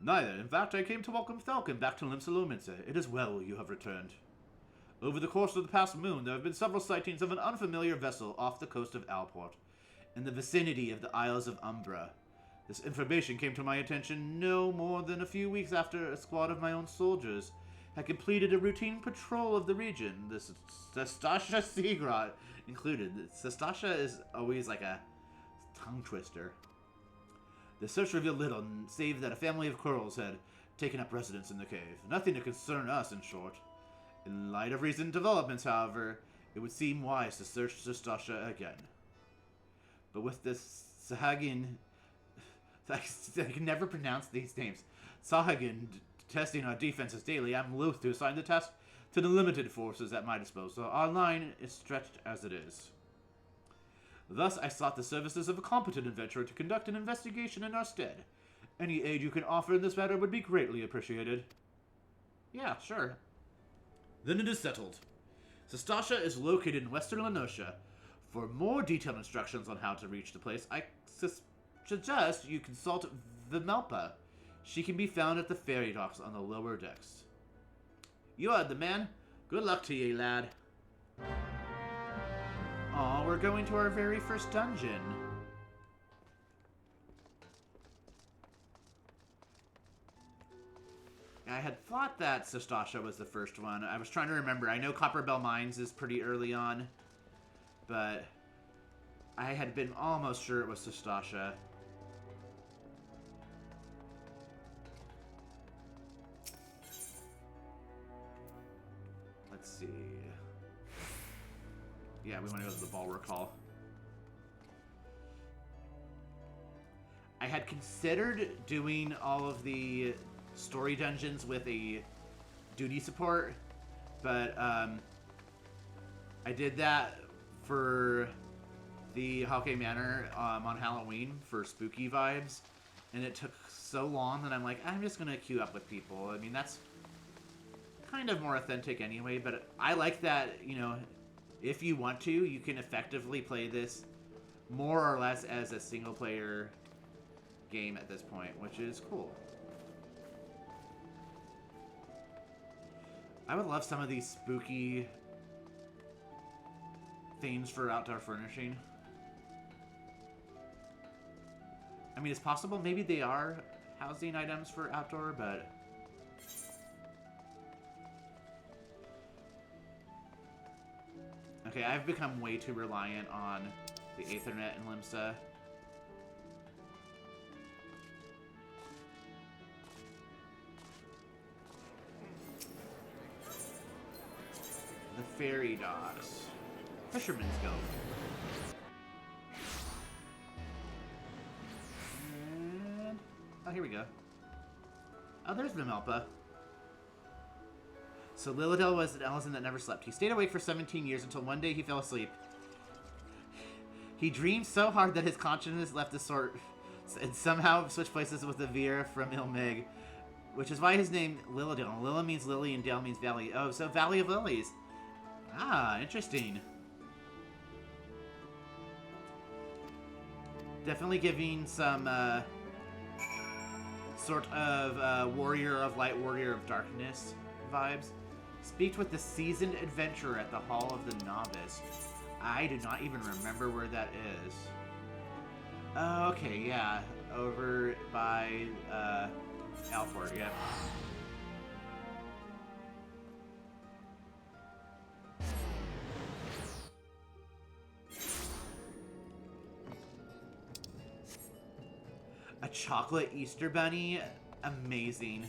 Neither. In fact, I came to welcome Falcon back to Limsa. It is well you have returned. Over the course of the past moon, there have been several sightings of an unfamiliar vessel off the coast of Alport, in the vicinity of the Isles of Umbra. This information came to my attention no more than a few weeks after a squad of my own soldiers had completed a routine patrol of the region. The Sestasha Sea Grot included. Sestasha is always like a tongue twister. The search revealed little, save that a family of Quirrells had taken up residence in the cave. Nothing to concern us, in short. In light of recent developments, however, it would seem wise to search Sestasha again. But with this Sahagin... I can never pronounce these names. Sahagin testing our defenses daily, I'm loath to assign the task to the limited forces at my disposal. Our line is stretched as it is. Thus, I sought the services of a competent adventurer to conduct an investigation in our stead. Any aid you can offer in this matter would be greatly appreciated. Yeah, sure. Then it is settled. Sestasha is located in western Lenosha. For more detailed instructions on how to reach the place, I suggest you consult Vimelpa. She can be found at the ferry docks on the lower decks. You are the man. Good luck to ye, lad. Aw, we're going to our very first dungeon. I had thought that Sestasha was the first one. I was trying to remember. I know Copperbell Mines is pretty early on, but I had been almost sure it was Sestasha. Let's see. Yeah, we want to go to the Bulwark Hall. I had considered doing all of the story dungeons with a duty support, but I did that for the Hawkeye Manor on Halloween for spooky vibes, and it took so long that I'm like, I'm just gonna queue up with people. I mean, that's kind of more authentic anyway, but I like that, you know, if you want to, you can effectively play this more or less as a single player game at this point, which is cool. I would love some of these spooky themes for outdoor furnishing. I mean, it's possible maybe they are housing items for outdoor, but okay, I've become way too reliant on the Aethernet in Limsa. The ferry docks. Fisherman's Cove. And... oh, here we go. Oh, there's Vimelpa. So Lilidel was an Ellison that never slept. He stayed awake for 17 years until one day he fell asleep. He dreamed so hard that his consciousness left the sort and somehow switched places with the Veer from Ilmeg, which is why his name Lilidel. Lila means lily and Dale means valley. Oh, so Valley of Lilies. Ah, interesting. Definitely giving some sort of warrior of light, warrior of darkness vibes. Speak with the seasoned adventurer at the Hall of the Novice. I do not even remember where that is. Oh, okay, yeah. Over by, Alfort, yeah. A chocolate Easter bunny? Amazing.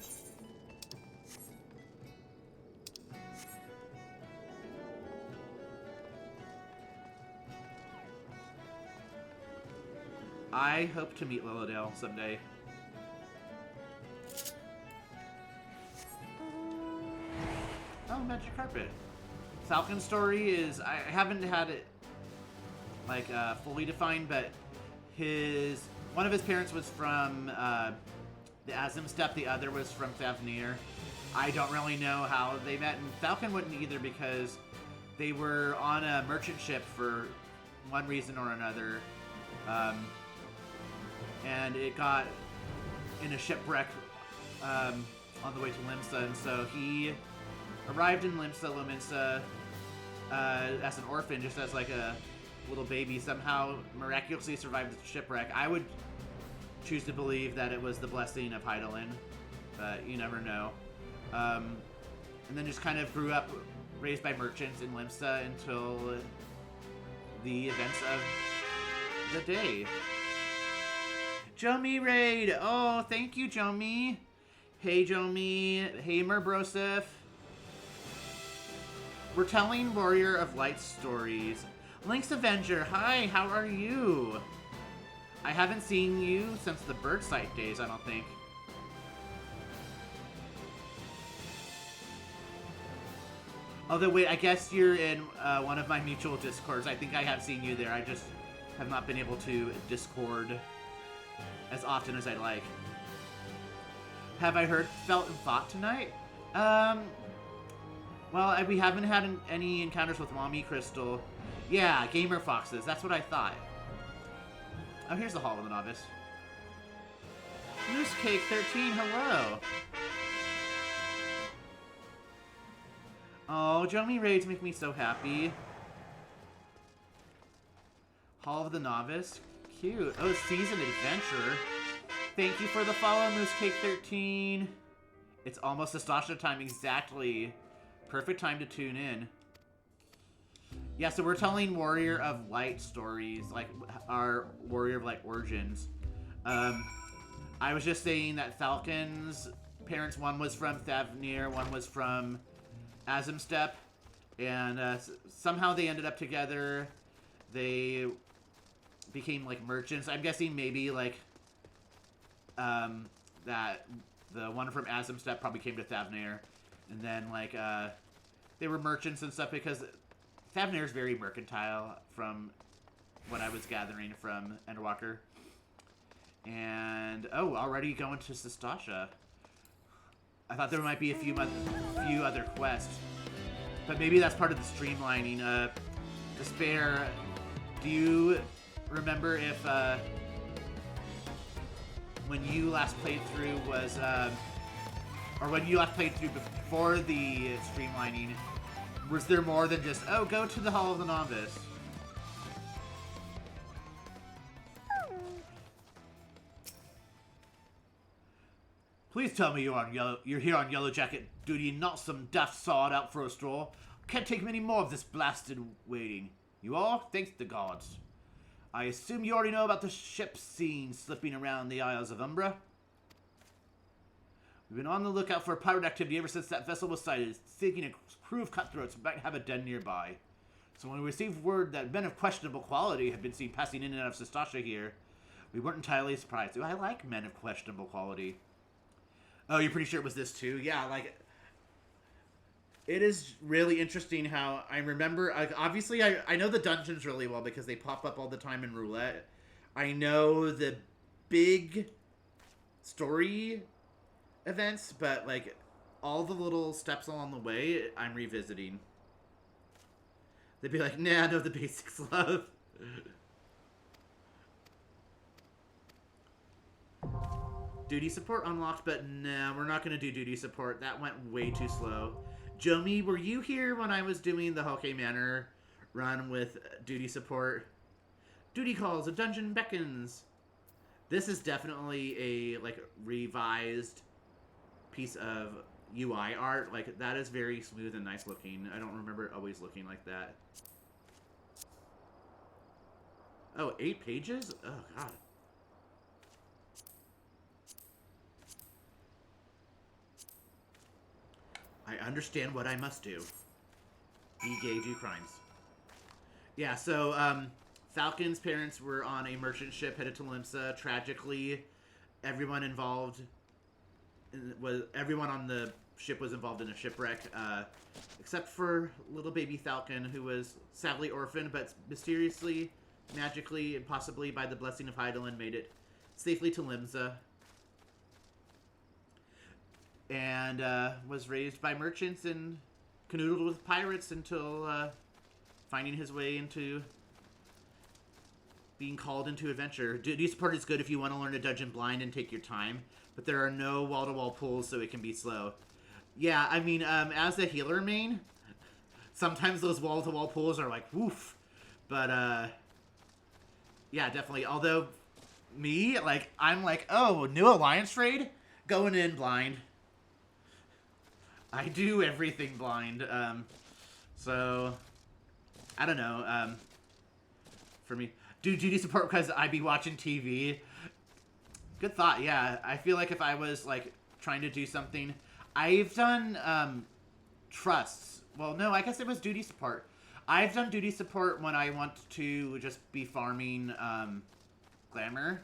I hope to meet Lilydale someday. Oh, magic carpet. Falcon's story is, I haven't had it like fully defined, but one of his parents was from the Azim Steppe, the other was from Thavnir. I don't really know how they met, and Falcon wouldn't either because they were on a merchant ship for one reason or another. And it got in a shipwreck on the way to Limsa, and so he arrived in Lominsa as an orphan, just as like a little baby, somehow miraculously survived the shipwreck. I would choose to believe that it was the blessing of Hydaelyn, but you never know. And then just kind of grew up raised by merchants in Limsa until the events of the day. Jomi raid! Oh, thank you, Jomi. Hey, Jomi. Hey, Merbrosif. We're telling Warrior of Light stories. Link's Avenger, hi, how are you? I haven't seen you since the Birdsite days, I don't think. Although, wait, I guess you're in one of my mutual Discords. I think I have seen you there. I just have not been able to Discord as often as I'd like. Have I felt and fought tonight? Well, we haven't had any encounters with Mommy Crystal. Yeah, Gamer Foxes, that's what I thought. Oh, here's the Hall of the Novice. Moose Cake 13, hello! Oh, Jomi raids make me so happy. Hall of the Novice, cute. Oh, Seasoned Adventurer. Thank you for the follow, Moose Cake 13. It's almost Astasha time, exactly. Perfect time to tune in. Yeah, so we're telling Warrior of Light stories, like our Warrior of Light origins. I was just saying that Falcon's parents, one was from Thavnir, one was from Azim Steppe, and somehow they ended up together. They became like merchants. I'm guessing maybe like that the one from Azim Steppe probably came to Thavnir, and then like they were merchants and stuff because Thavnir is very mercantile from what I was gathering from Endwalker. And oh, already going to Sistasha. I thought there might be a few other quests, but maybe that's part of the streamlining. Despair, do you remember if when you last played through was or when you last played through before the streamlining, was there more than just, oh, go to the Hall of the Novice? Please tell me you're here on Yellow Jacket duty and not some daft sod out for a stroll. Can't take many more of this blasted waiting. You are? Thanks to the gods. I assume you already know about the ship scene slipping around the Isles of Umbra? We've been on the lookout for pirate activity ever since that vessel was sighted, seeking a crew of cutthroats who might have a den nearby. So when we received word that men of questionable quality had been seen passing in and out of Sistasha here, we weren't entirely surprised. I like men of questionable quality. Oh, you're pretty sure it was this too? Yeah, like, it is really interesting how I remember, obviously I know the dungeons really well because they pop up all the time in Roulette. I know the big story events, but like all the little steps along the way, I'm revisiting. They'd be like, nah, I know the basics, love. Duty support unlocked, but nah, we're not going to do duty support. That went way too slow. Jomi, were you here when I was doing the Hoke Manor run with duty support? Duty calls, a dungeon beckons. This is definitely a like revised piece of UI art. Like that is very smooth and nice looking. I don't remember it always looking like that. Oh, 8 pages? Oh god. I understand what I must do. Be gay, do crimes. Yeah, so, Falcon's parents were on a merchant ship headed to Limsa. Tragically, everyone on the ship was involved in a shipwreck, except for little baby Falcon, who was sadly orphaned, but mysteriously, magically, and possibly by the blessing of Hydaelyn, made it safely to Limsa. And was raised by merchants and canoodled with pirates until finding his way into being called into adventure. Duty support is good if you want to learn a dungeon blind and take your time, but there are no wall-to-wall pulls, so it can be slow. Yeah, I mean, as a healer main, sometimes those wall-to-wall pulls are like, woof. But, yeah, definitely. Although, me, like, I'm like, oh, new alliance raid? Going in blind. I do everything blind, so, I don't know, for me, do duty support because I be watching TV, good thought, yeah, I feel like if I was, like, trying to do something, I've done, trusts, well, no, I guess it was duty support, I've done duty support when I want to just be farming, glamour.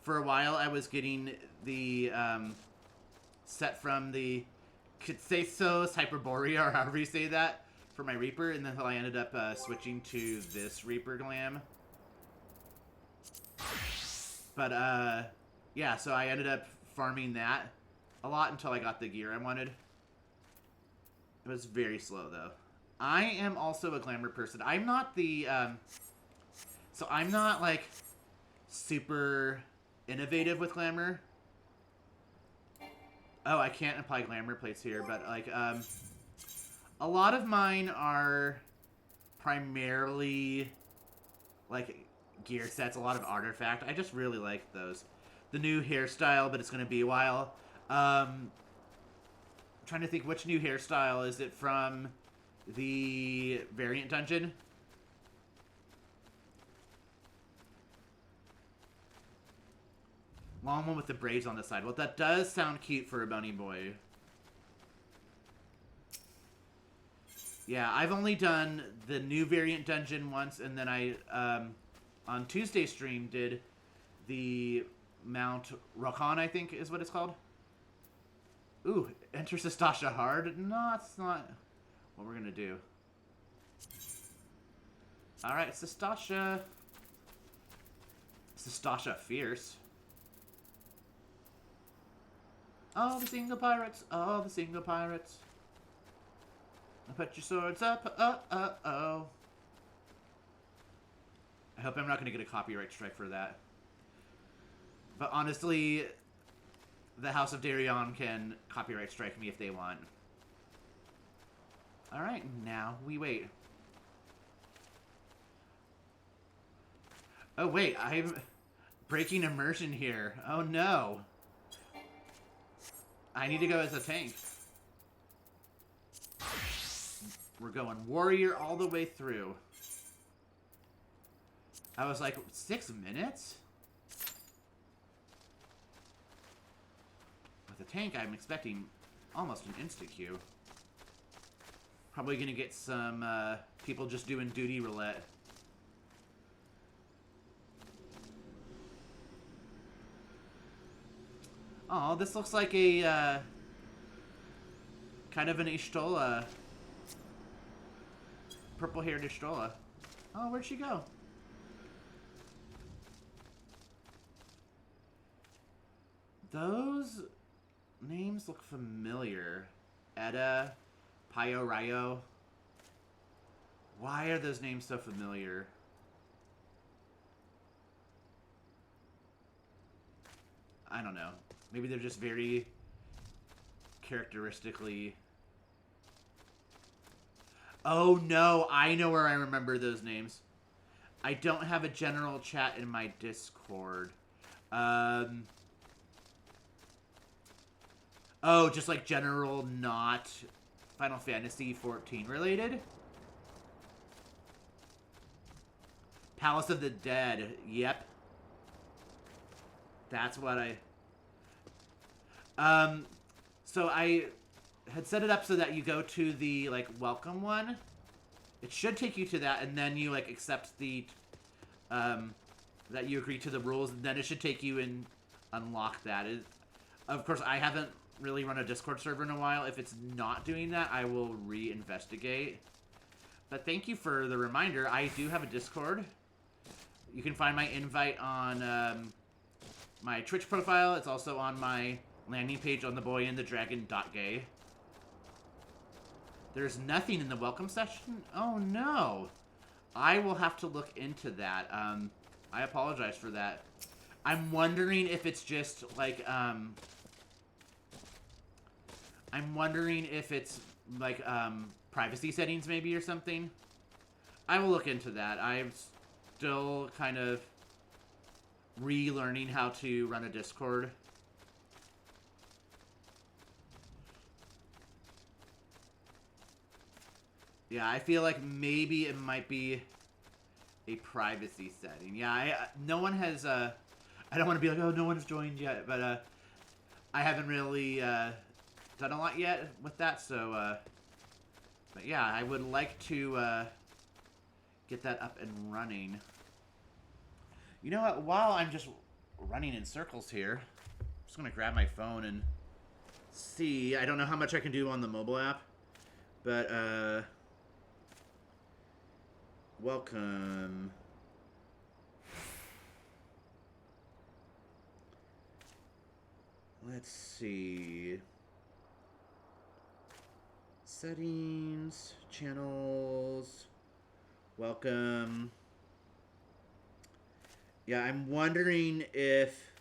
For a while, I was getting the, set from the Kitsesos Hyperborea, or however you say that, for my Reaper, and then I ended up switching to this Reaper glam. But, yeah, so I ended up farming that a lot until I got the gear I wanted. It was very slow, though. I am also a glamour person. I'm not the, so I'm not, like, super innovative with glamour. Oh, I can't apply glamour plates here, but, like, a lot of mine are primarily, like, gear sets, a lot of artifact. I just really like those. The new hairstyle, but it's going to be a while. I'm trying to think which new hairstyle. Is it from the variant dungeon? Long one with the braids on the side. Well, that does sound cute for a bunny boy. Yeah, I've only done the new variant dungeon once, and then I, on Tuesday stream, did the Mount Rokan, I think is what it's called. Ooh, enter Sestasha hard? No, it's not what we're gonna do. Alright, Sestasha. Sestasha fierce. All the single pirates, all the single pirates. Put your swords up, oh. I hope I'm not going to get a copyright strike for that. But honestly, the House of Darion can copyright strike me if they want. Alright, now we wait. Oh wait, I'm breaking immersion here. Oh no. I need to go as a tank. We're going warrior all the way through. I was like, 6 minutes? With a tank, I'm expecting almost an insta-queue. Probably gonna get some people just doing duty roulette. Oh, this looks like a, kind of an Ishtola. Purple-haired Ishtola. Oh, where'd she go? Those names look familiar. Edda, Payo Rayo. Why are those names so familiar? I don't know. Maybe they're just very characteristically Oh no, I know where I remember those names. I don't have a general chat in my Discord. Oh, just like general, not Final Fantasy 14 related? Palace of the Dead. Yep. That's what so I had set it up so that you go to the, like, welcome one. It should take you to that, and then you, like, accept the, that you agree to the rules, and then it should take you and unlock that. Of course, I haven't really run a Discord server in a while. If it's not doing that, I will re-investigate. But thank you for the reminder. I do have a Discord. You can find my invite on my Twitch profile. It's also on my landing page on theboyandthedragon.gay. There's nothing in the welcome session? Oh no. I will have to look into that. I apologize for that. I'm wondering if it's just like privacy settings maybe or something. I will look into that. I'm still kind of relearning how to run a Discord. Yeah, I feel like maybe it might be a privacy setting. Yeah, no one has, I don't want to be like, oh, no one's joined yet, but, I haven't really, done a lot yet with that, so, but yeah, I would like to, get that up and running. You know what, while I'm just running in circles here, I'm just gonna grab my phone and see. I don't know how much I can do on the mobile app, but, welcome. Let's see. Settings, channels, welcome. Yeah, I'm wondering if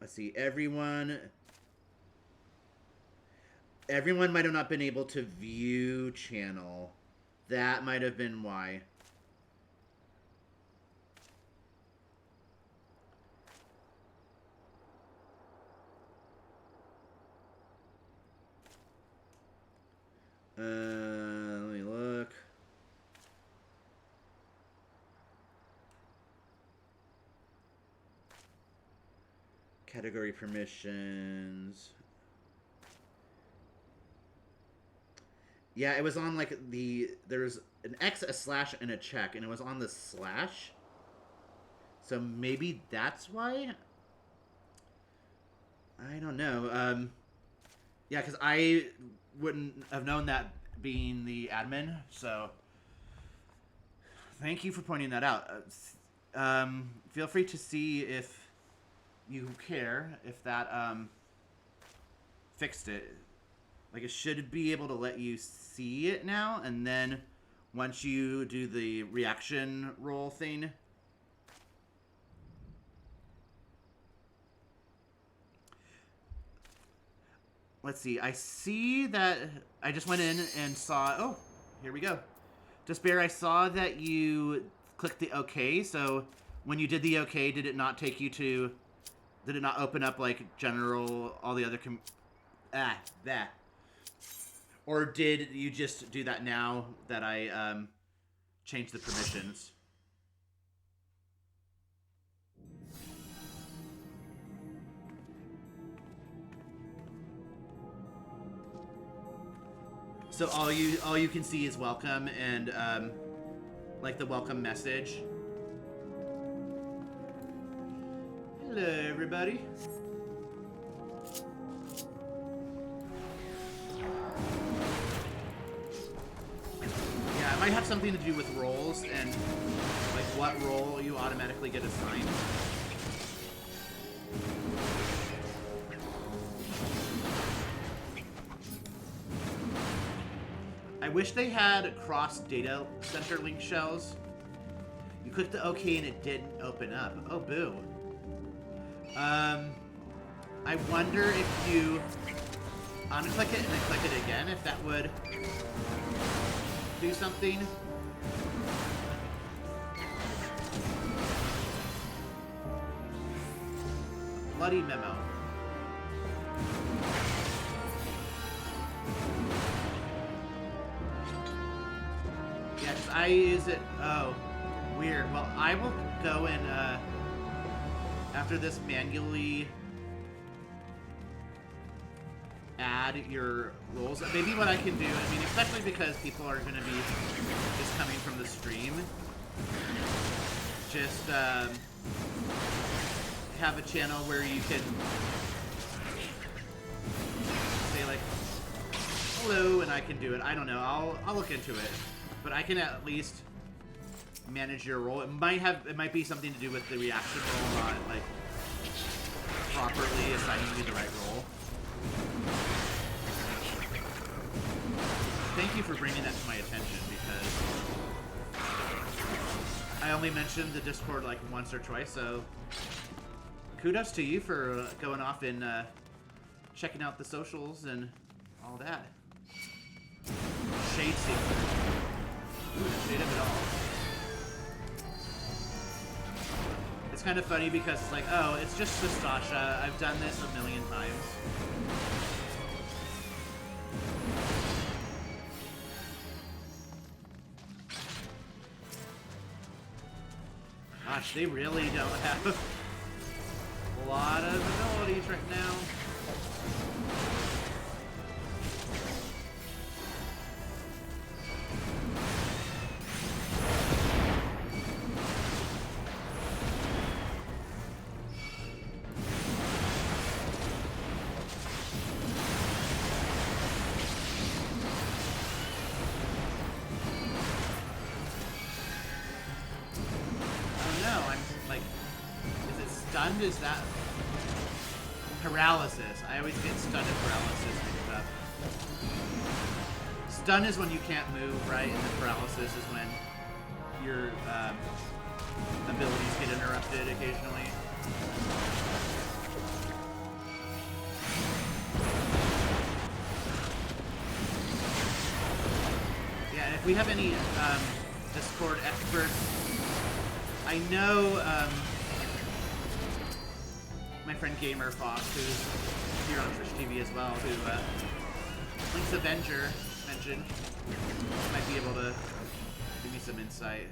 let's see, everyone might have not been able to view channel. That might have been why. Let me look. Category permissions. Yeah, it was on like there was an X, a slash, and a check, and it was on the slash. So maybe that's why? I don't know. Yeah, because I wouldn't have known that being the admin, so thank you for pointing that out. Feel free to see if you care, if that fixed it. Like, it should be able to let you see it now, and then once you do the reaction roll thing, let's see. I see that I just went in and saw, oh, here we go. Despair, I saw that you clicked the OK, so when you did the OK, did it not take you to, did it not open up, like, general, all the other, that. Or did you just do that now that I changed the permissions? So all you can see is welcome and like the welcome message. Hello, everybody. Yeah, it might have something to do with roles and like what role you automatically get assigned. I wish they had cross data center link shells. You clicked the OK and it didn't open up. Oh, boo. I wonder if you unclick it and then click it again, if that would do something. Bloody memo. Yeah, 'cause I use it. Oh, weird. Well, I will go and after this manually add your roles. Maybe what I can do, I mean, especially because people are going to be just coming from the stream, just have a channel where you can say like hello and I can do it. I don't know. I'll look into it, but I can at least manage your role. It might be something to do with the reaction role, not like properly assigning you the right role. Thank you for bringing that to my attention, because I only mentioned the Discord like once or twice, so kudos to you for going off and checking out the socials and all that. Shade secret. Ooh, the shade of it all. It's kind of funny because it's like, oh, it's just Sasha. I've done this a million times. Gosh, they really don't have a lot of abilities right now. Is that paralysis? I always get stunned and paralysis mixed up. Stun is when you can't move, right? And the paralysis is when your abilities get interrupted occasionally. Yeah, and if we have any Discord experts, I know my friend Gamer Fox, who's here on Twitch TV as well, who Link's Avenger mentioned, might be able to give me some insight.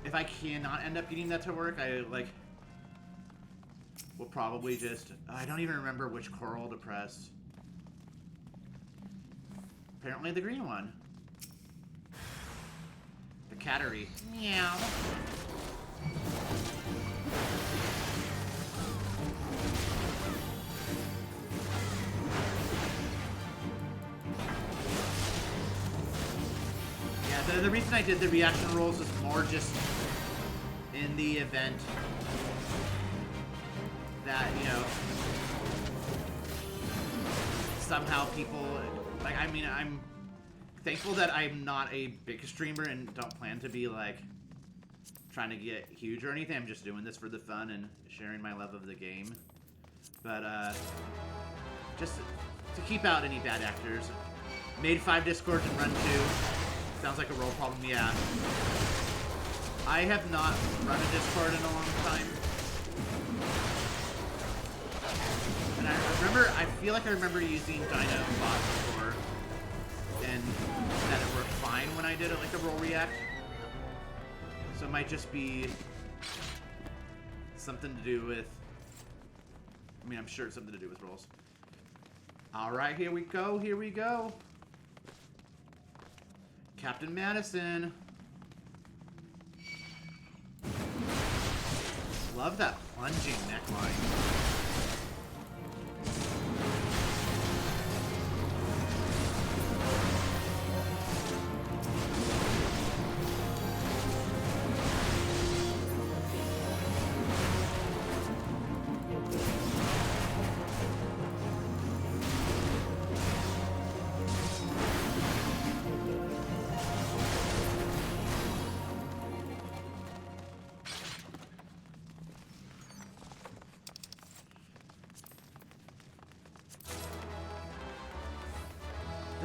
If I cannot end up getting that to work, we'll probably just... I don't even remember which coral to press. Apparently the green one. The cattery. Meow. Yeah, the reason I did the reaction rolls is more just in the event that, you know, somehow people, like, I mean, I'm thankful that I'm not a big streamer and don't plan to be, like, trying to get huge or anything. I'm just doing this for the fun and sharing my love of the game. But, just to keep out any bad actors. Made 5 Discords and run 2. Sounds like a role problem, yeah. I have not run a Discord in a long time. And I feel like I remember using Dino Bot before, and that it worked fine when I did it, like a roll react. So it might just be something to do with, I mean, I'm sure it's something to do with rolls. Alright, here we go, here we go. Captain Madison. Love that plunging neckline.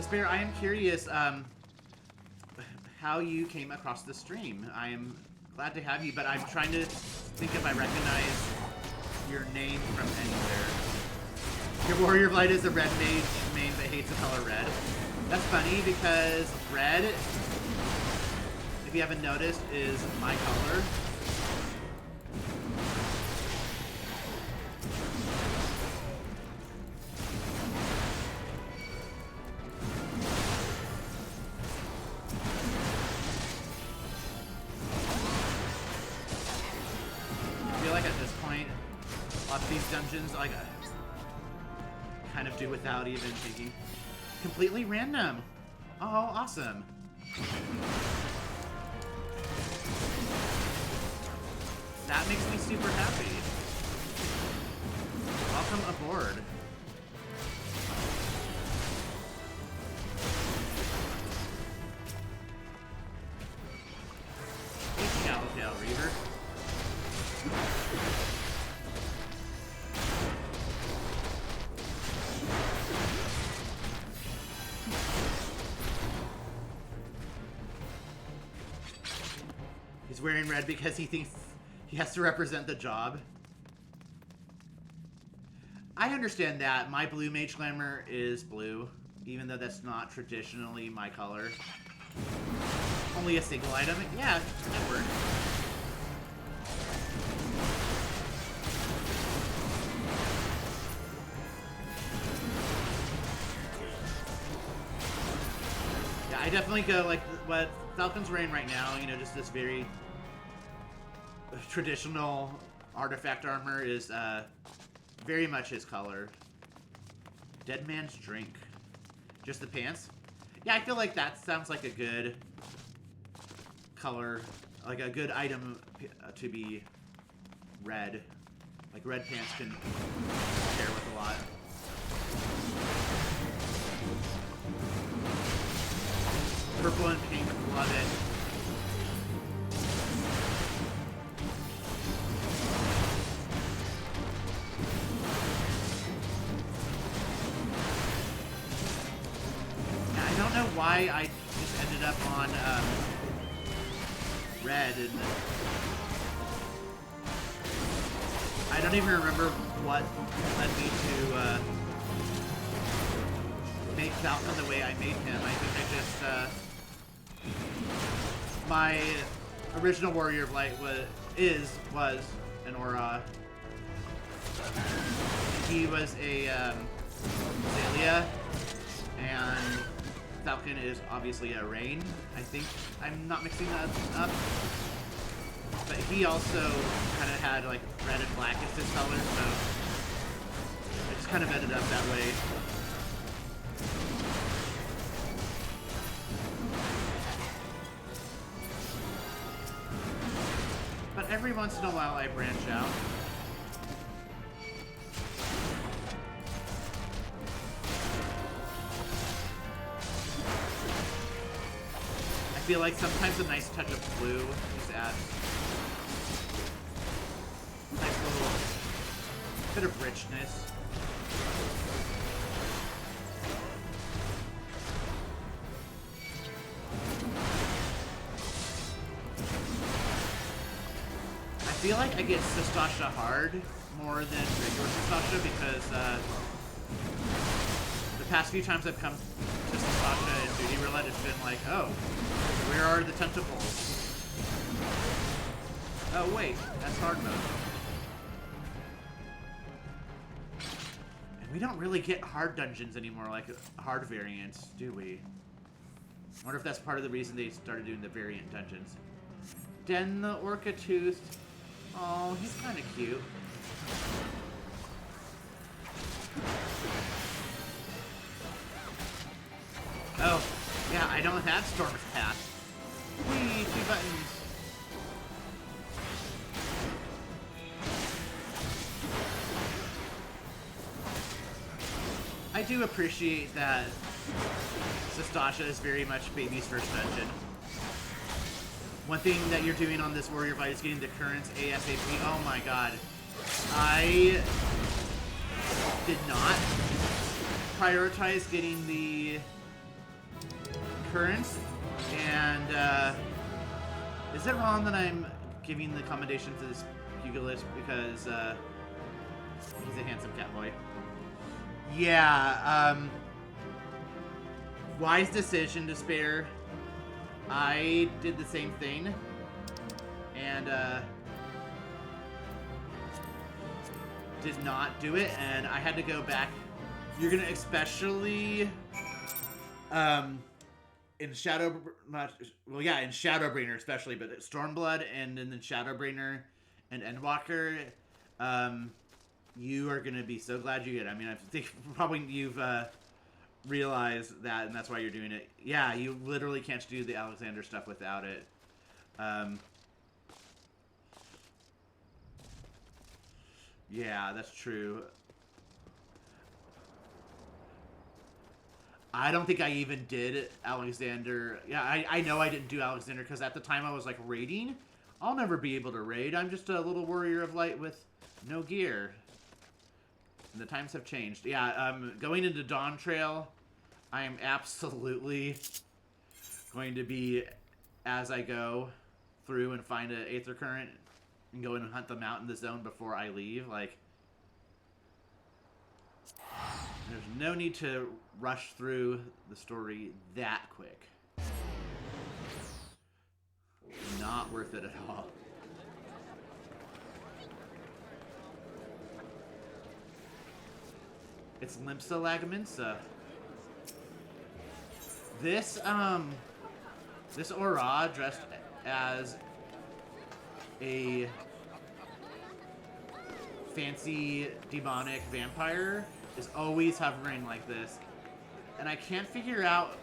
Despair, I am curious how you came across the stream. I am glad to have you, but I'm trying to think if I recognize your name from anywhere. Your Warrior of Light is a red mage main but hates the color red. That's funny because red, if you haven't noticed, is my color. I feel like at this point, lots of these dungeons, like, kind of do without even thinking. Completely random. Oh, awesome. That makes me super happy. Welcome aboard. Hey, Shallowtail Reaver. He's wearing red because he thinks he has to represent the job. I understand that. My blue mage glamour is blue, even though that's not traditionally my color. Only a single item. Yeah, that works. Yeah, I definitely go like what Falcon's wearing right now, you know, just this very traditional artifact armor is very much his color. Dead Man's Drink. Just the pants? Yeah, I feel like that sounds like a good color, like a good item to be red. Like red pants can pair with a lot. Purple and pink, love it. I don't know why I just ended up on red, and I don't even remember what led me to make Falcon the way I made him. I think I just my original Warrior of Light was an Aura. He was a Azalea, and Falcon is obviously a Rain. I think I'm not mixing that up. But he also kind of had like red and black as his color, so I just kind of ended up that way. But every once in a while I branch out. I feel like sometimes a nice touch of blue just adds a nice little bit of richness. I feel like I get Sastasha hard more than regular Sastasha because the past few times I've come to Sastasha and Duty Roulette, it's been like, oh, where are the tentacles? Oh wait, that's hard mode. And we don't really get hard dungeons anymore, like hard variants, do we? I wonder if that's part of the reason they started doing the variant dungeons. Den the Orca Toothed. Oh, he's kind of cute. Oh, yeah, I don't have Storm's Path. Whee, 2 buttons. I do appreciate that Sastasha is very much baby's first dungeon. One thing that you're doing on this Warrior fight is getting the currents ASAP. Oh my god. I did not prioritize getting the currents, and is it wrong that I'm giving the commendation to this pugilist because he's a handsome cat boy? Yeah, wise decision to spare. I did the same thing, and did not do it, and I had to go back. You're gonna especially in Shadow, well, yeah, in Shadowbringer especially, but Stormblood and in the Shadowbringer and Endwalker, you are gonna be so glad you did. I mean, I think probably you've realized that, and that's why you're doing it. Yeah, you literally can't do the Alexander stuff without it. Yeah, that's true. I don't think I even did Alexander. Yeah, I know I didn't do Alexander because at the time I was like raiding. I'll never be able to raid. I'm just a little warrior of light with no gear. And the times have changed. Yeah, going into Dawn Trail, I am absolutely going to be, as I go through and find an Aether Current and go in and hunt them out in the zone before I leave. Like, there's no need to rush through the story that quick. Not worth it at all. It's Limsa Lagaminsa. This Aura dressed as a fancy demonic vampire is always hovering like this. And I can't figure out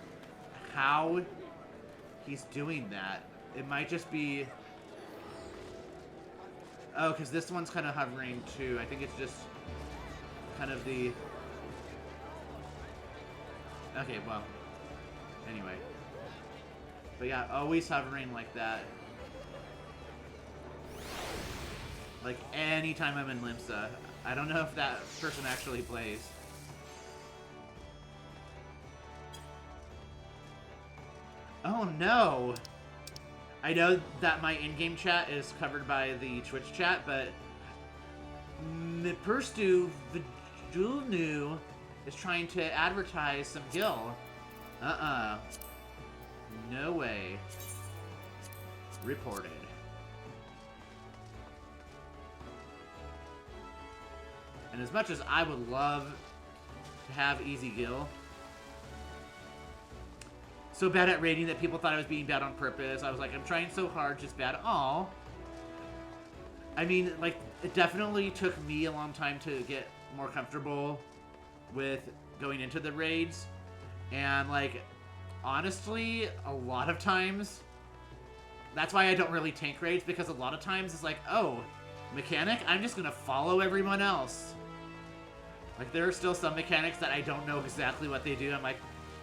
how he's doing that. It might just be... Oh, because this one's kind of hovering too. I think it's just kind of the... Okay, well, anyway. But yeah, always hovering like that. Like, anytime I'm in Limsa. I don't know if that person actually plays. Oh no! I know that my in-game chat is covered by the Twitch chat, but Mipurstu Vajulnu is trying to advertise some gil. No way. Reported. And as much as I would love to have easy gil, so bad at raiding that people thought I was being bad on purpose. I was like, I'm trying so hard, just bad. Aw. I mean, like, it definitely took me a long time to get more comfortable with going into the raids. And, like, honestly, a lot of times, that's why I don't really tank raids, because a lot of times it's like, oh, mechanic? I'm just gonna follow everyone else. Like, there are still some mechanics that I don't know exactly what they do. I'm like,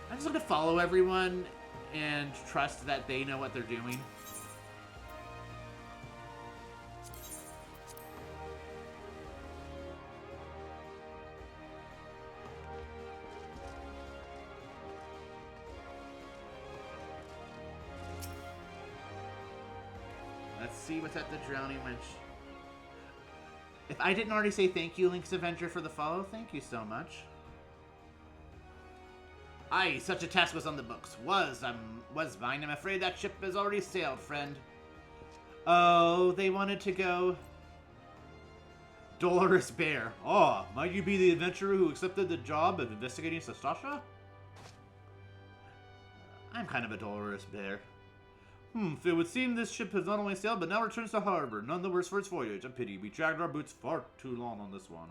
I'm just gonna follow everyone and trust that they know what they're doing. Let's see what's at the Drowning Wench. If I didn't already say thank you, Link's Avenger, for the follow, thank you so much. Aye, such a task was on the books. Was mine. I'm afraid that ship has already sailed, friend. Oh, they wanted to go... Dolorous Bear. Oh, might you be the adventurer who accepted the job of investigating Sastasha? I'm kind of a Dolorous Bear. It would seem this ship has not only sailed, but now returns to harbor. None the worse for its voyage. A pity. We dragged our boots far too long on this one.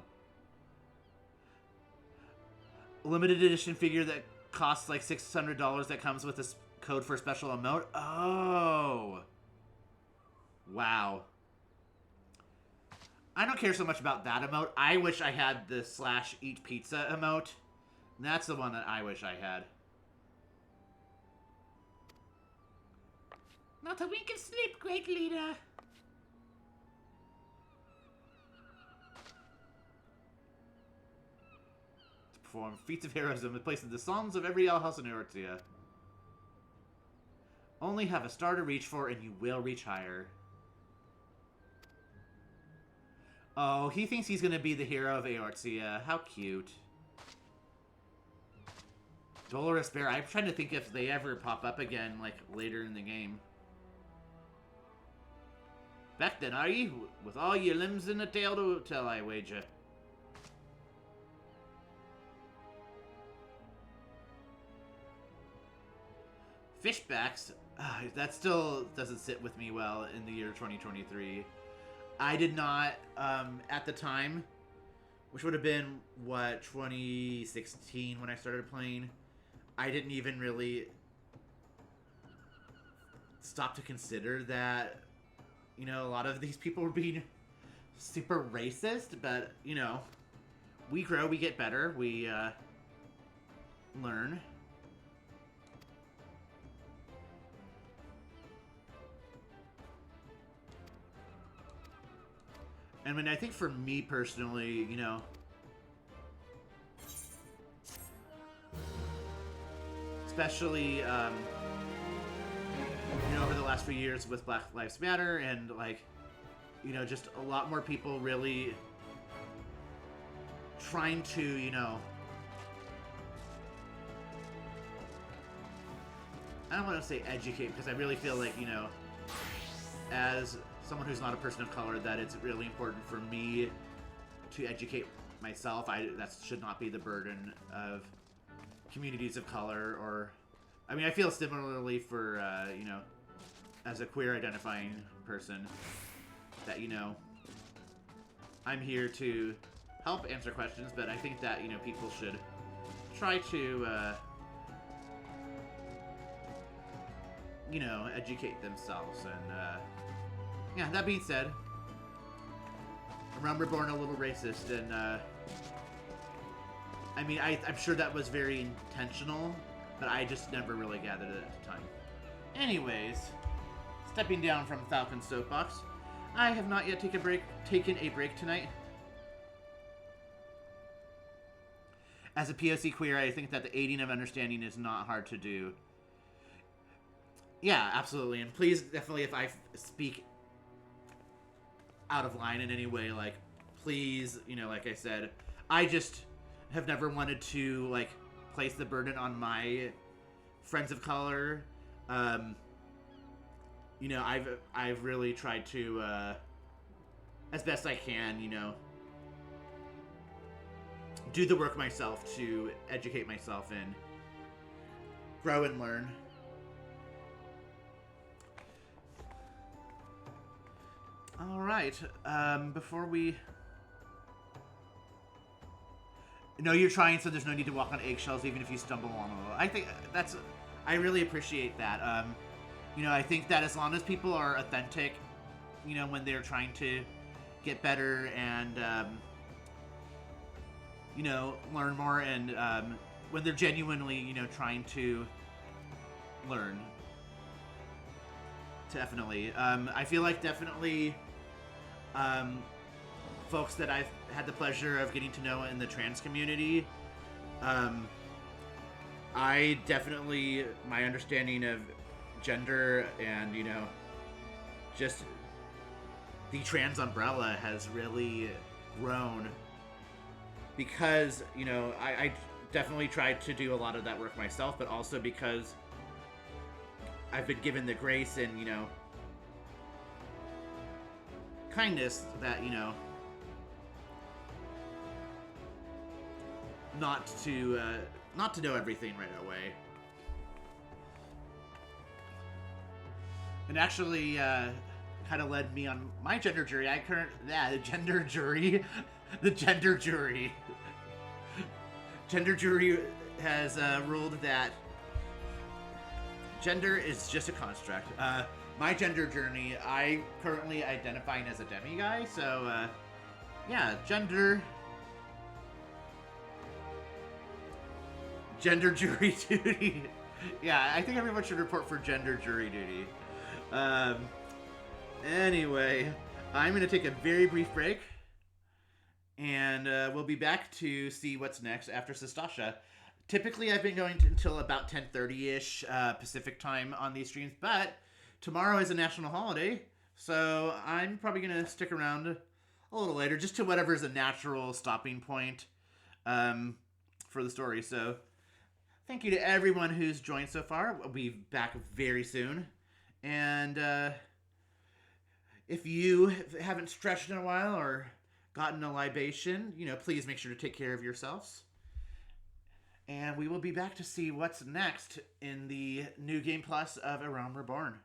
Limited edition figure that costs like $600 that comes with this code for a special emote. Oh. Wow. I don't care so much about that emote. I wish I had the /eat pizza emote. That's the one that I wish I had. Not a wink of sleep, great leader. To perform feats of heroism in place of the songs of every alehouse in Eritrea. Only have a star to reach for, and you will reach higher. Oh, he thinks he's gonna be the hero of Eorzea. How cute. Dolorous Bear. I'm trying to think if they ever pop up again, like, later in the game. Back then, are you? With all your limbs and a tail to tell, I wager. Fishbacks. That still doesn't sit with me well in the year 2023. I did not, at the time, which would have been, what, 2016 when I started playing, I didn't even really stop to consider that, you know, a lot of these people were being super racist, but, you know, we grow, we get better, we, learn. I mean, I think for me personally, you know, especially, you know, over the last few years with Black Lives Matter and, like, you know, just a lot more people really trying to, you know, I don't want to say educate, because I really feel like, you know, as someone who's not a person of color, that it's really important for me to educate myself. That should not be the burden of communities of color, or, I mean, I feel similarly for, you know, as a queer identifying person, that, you know, I'm here to help answer questions, but I think that, you know, people should try to, you know, educate themselves, and, yeah, that being said, I'm Reborn a little racist, and, I mean, I'm sure that was very intentional, but I just never really gathered it at the time. Anyways, stepping down from Falcon's soapbox, I have not yet taken a break tonight. As a POC queer, I think that the aiding of understanding is not hard to do. Yeah, absolutely, and please, definitely, if I speak out of line in any way, like, please, you know, like I said, I just have never wanted to, like, place the burden on my friends of color. You know, I've really tried to, as best I can, you know, do the work myself to educate myself and grow and learn. All right. Before we... No, you're trying, so there's no need to walk on eggshells even if you stumble along a little. I think that's... I really appreciate that. You know, I think that as long as people are authentic, you know, when they're trying to get better and, you know, learn more, and when they're genuinely, you know, trying to learn. Definitely. I feel like definitely folks that I've had the pleasure of getting to know in the trans community, I definitely, my understanding of gender and, you know, just the trans umbrella has really grown because, you know, I definitely tried to do a lot of that work myself, but also because I've been given the grace and, you know, kindness that, you know, not to know everything right away. And actually, kind of led me on my gender jury. The gender jury. The gender jury. Gender jury has ruled that gender is just a construct. My gender journey, I currently identifying as a demi-guy, so, yeah, gender jury duty. Yeah, I think everyone should report for gender jury duty. Anyway, I'm going to take a very brief break, and we'll be back to see what's next after Sistasha. Typically, I've been going until about 10:30-ish Pacific time on these streams, but tomorrow is a national holiday, so I'm probably going to stick around a little later, just to whatever is a natural stopping point for the story. So thank you to everyone who's joined so far. We'll be back very soon. And if you haven't stretched in a while or gotten a libation, please make sure to take care of yourselves. And we will be back to see what's next in the New Game Plus of A Realm Reborn.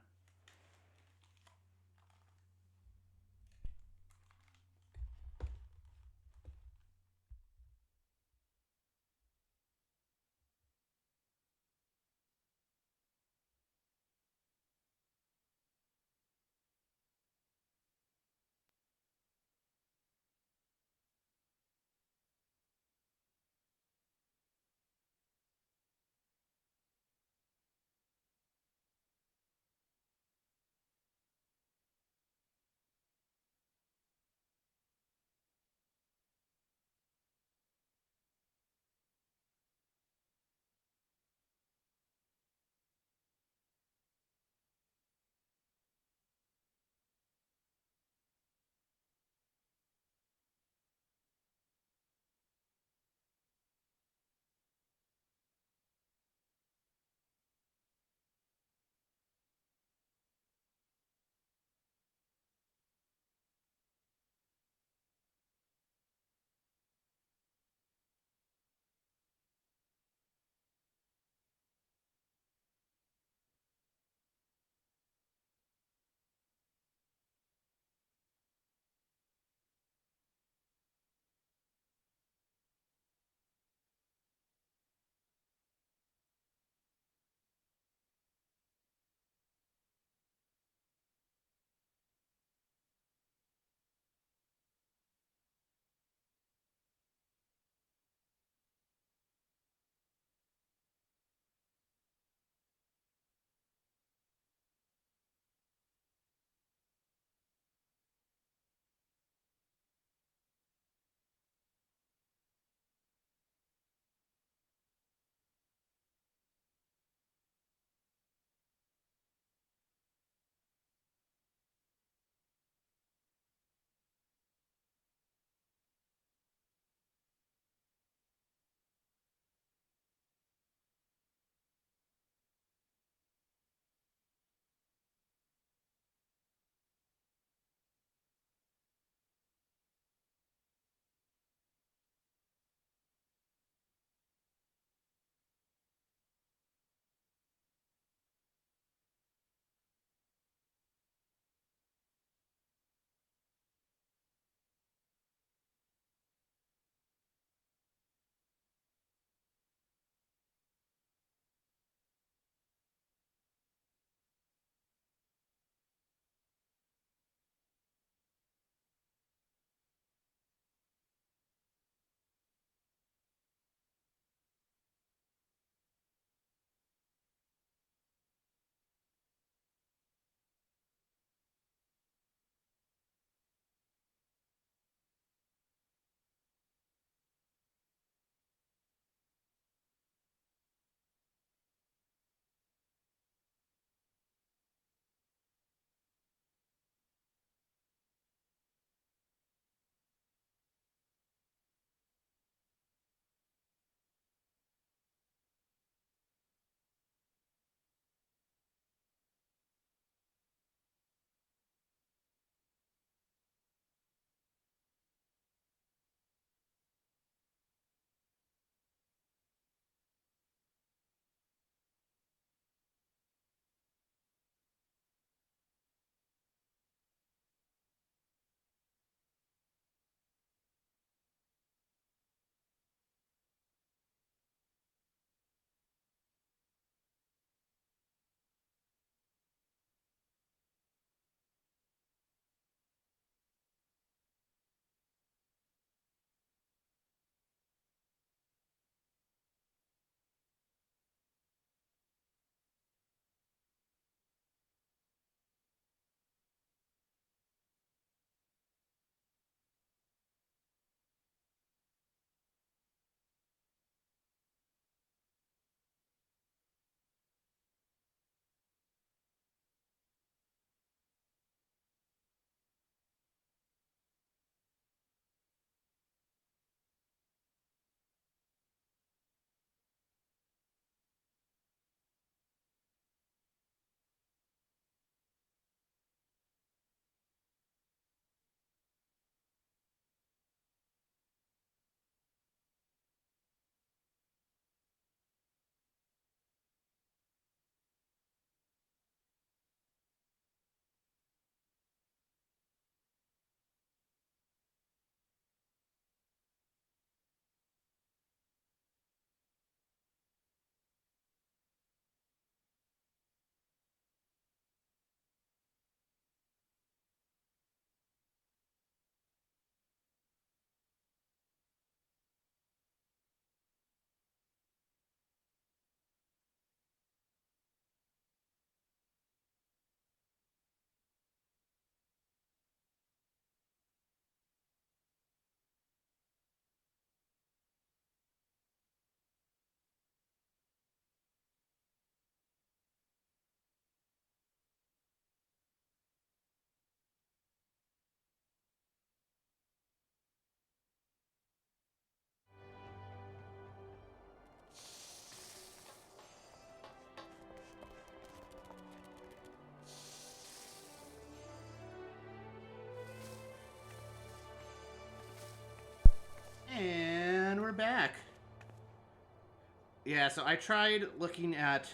Yeah, so I tried looking at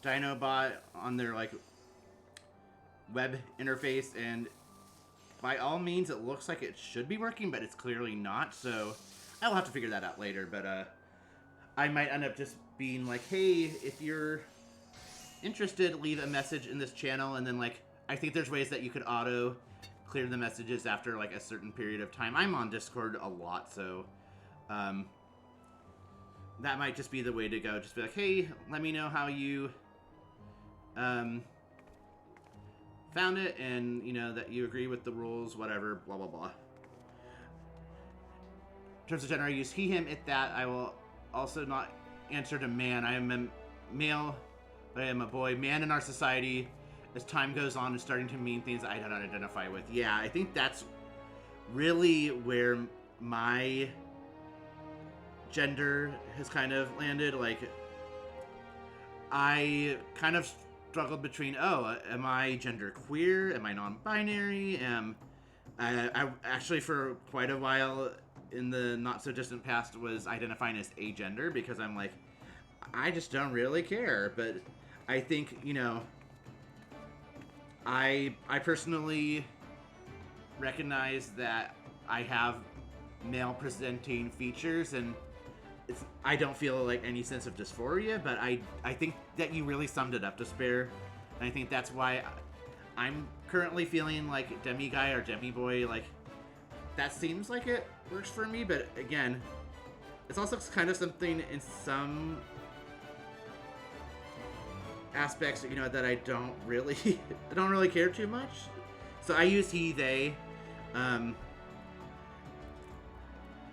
Dinobot on their, like, web interface, and by all means, it looks like it should be working, but it's clearly not, so I'll have to figure that out later, but, I might end up just being like, hey, if you're interested, leave a message in this channel, and then, like, I think there's ways that you could auto clear the messages after, like, a certain period of time. I'm on Discord a lot, so, that might just be the way to go. Just be like, hey, let me know how you, found it, and, you know, that you agree with the rules, whatever, blah, blah, blah. In terms of gender, I use he, him, it, that. I will also not answer to man. I am a male, but I am a boy. Man in our society, as time goes on, is starting to mean things I don't identify with. Yeah, I think that's really where my gender has kind of landed. Like, I kind of struggled between, oh, am I gender queer? Am I non-binary? I actually, for quite a while in the not-so-distant past, was identifying as agender, because I'm like, I just don't really care. But I think, you know, I personally recognize that I have male-presenting features, and I don't feel like any sense of dysphoria, but I think that you really summed it up, Despair. And I think that's why I'm currently feeling like demi-guy or demi-boy. Like, that seems like it works for me, but again, it's also kind of something in some aspects, you know, that I don't really care too much. So I use he, they, and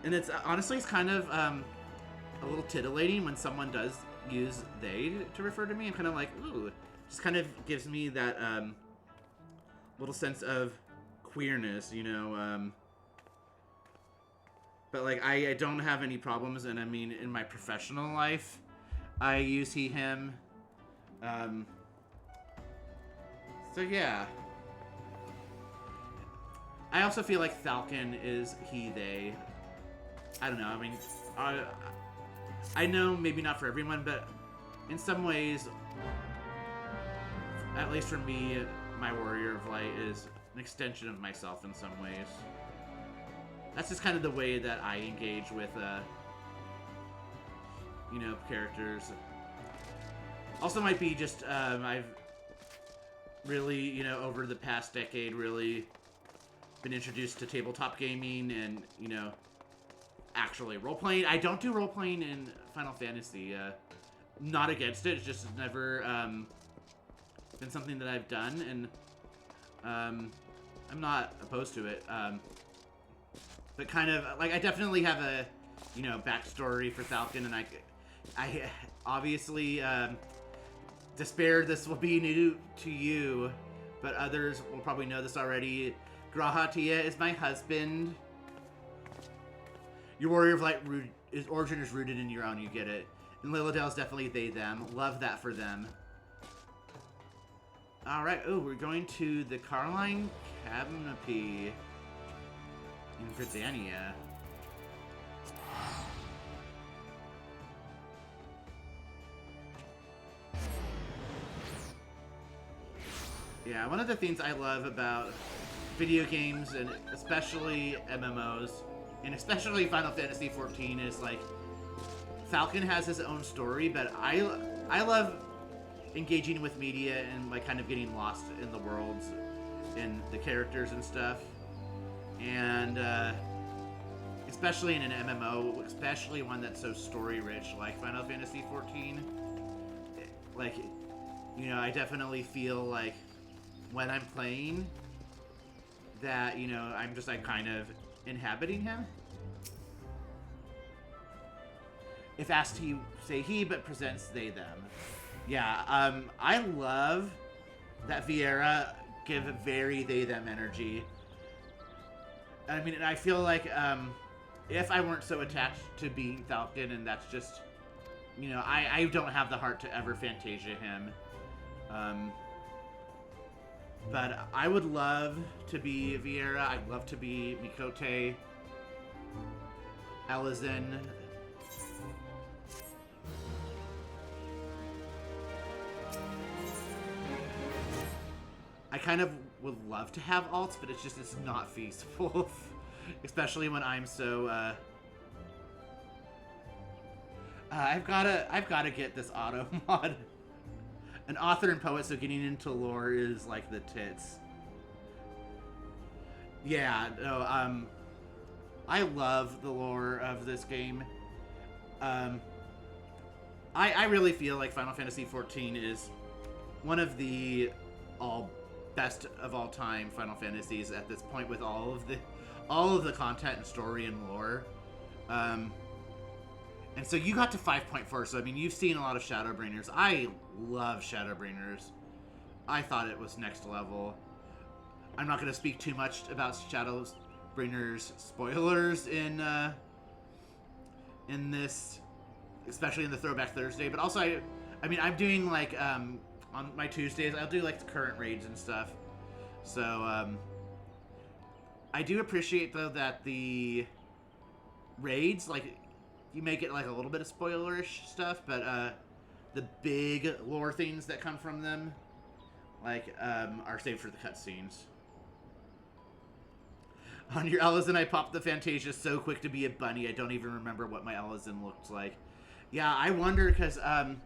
it's honestly, it's kind of a little titillating when someone does use they to refer to me. I'm kind of like, ooh, just kind of gives me that little sense of queerness, you know. But like, I don't have any problems, and I mean, in my professional life, I use he, him. So yeah. I also feel like Falcon is he, they. I don't know, I mean, I know maybe not for everyone, but in some ways, at least for me, my Warrior of Light is an extension of myself in some ways. That's just kind of the way that I engage with, you know, characters. Also might be just, I've really, you know, over the past decade, really been introduced to tabletop gaming and, you know, actually role-playing. I don't do role-playing in Final Fantasy. Not against it, it's just never been something that I've done, and I'm not opposed to it. But kind of, like, I definitely have a, you know, backstory for Falcon, and I obviously, Despair, this will be new to you, but others will probably know this already. Grahatia is my husband. Your Warrior of Light origin is rooted in your own, you get it. And Lilydale is definitely they, them. Love that for them. Alright, oh, we're going to the Carline Canopy in Gridania. Yeah, one of the things I love about video games, and especially MMOs, and especially Final Fantasy XIV, is like, Falcon has his own story, but I love engaging with media and like kind of getting lost in the worlds and the characters and stuff. And especially in an MMO, especially one that's so story rich like Final Fantasy XIV, like, you know, I definitely feel like when I'm playing that, you know, I'm just like kind of inhabiting him. If asked, he say he, but presents they, them. Yeah, I love that Viera give very they, them energy. I mean, I feel like, if I weren't so attached to being Falcon, and that's just, you know, I don't have the heart to ever Fantasia him. But I would love to be Viera. I'd love to be Mikote, Elizin. kind of would love to have alts, but it's not feasible. Especially when I'm so, I've gotta get this auto mod. An author and poet, so getting into lore is like the tits. Yeah, no, I love the lore of this game. I really feel like Final Fantasy XIV is one of the best of all time Final Fantasies at this point, with all of the content and story and lore. And so you got to 5.4, so I mean, you've seen a lot of Shadowbringers. I love Shadowbringers. I thought it was next level. I'm not going to speak too much about Shadowbringers spoilers in this, especially in the Throwback Thursday, but also I mean, I'm doing like, on my Tuesdays, I'll do like the current raids and stuff. So, I do appreciate though that the raids, like, you may get like a little bit of spoilerish stuff, but the big lore things that come from them, like, are saved for the cutscenes. On your Elezen, I popped the Fantasia so quick to be a bunny, I don't even remember what my Elezen looked like. Yeah, I wonder, because, I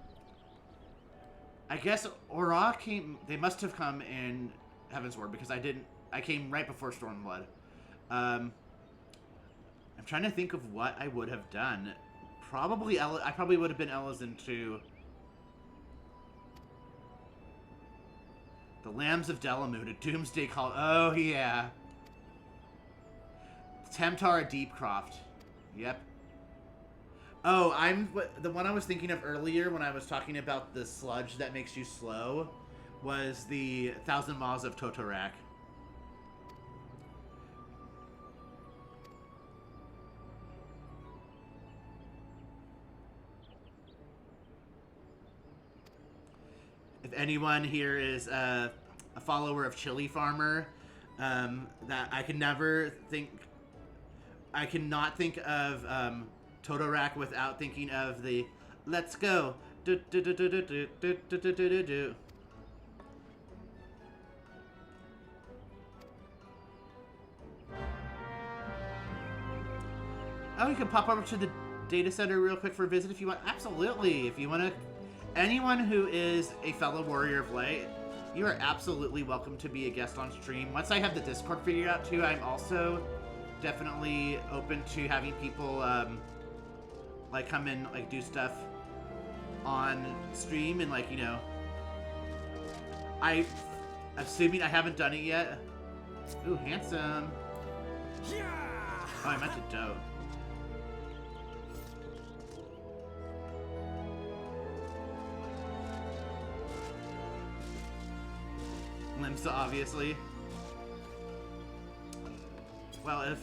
guess Aura came, they must have come in Heavensward, because I came right before Stormblood. I'm trying to think of what I would have done. I probably would have been Elezen too. The Lambs of Delamoot, a Doomsday Call. Oh, yeah. Temtara Deepcroft. Yep. Oh, the one I was thinking of earlier when I was talking about the sludge that makes you slow was the 1,000 Maws of Totorak. If anyone here is a follower of Chili Farmer, that I cannot think of Totorak without thinking of the "Let's go." Do, do, do, do, do, do, do, do, do, do. Oh, you can pop over to the data center real quick for a visit if you want. Absolutely, if you want to. Anyone who is a fellow Warrior of Light, you are absolutely welcome to be a guest on stream. Once I have the Discord figured out too, I'm also definitely open to having people like come in, like do stuff on stream, and like, you know, assuming I haven't done it yet. Ooh, handsome. Oh, I meant to dote. Limsa, obviously. Well, if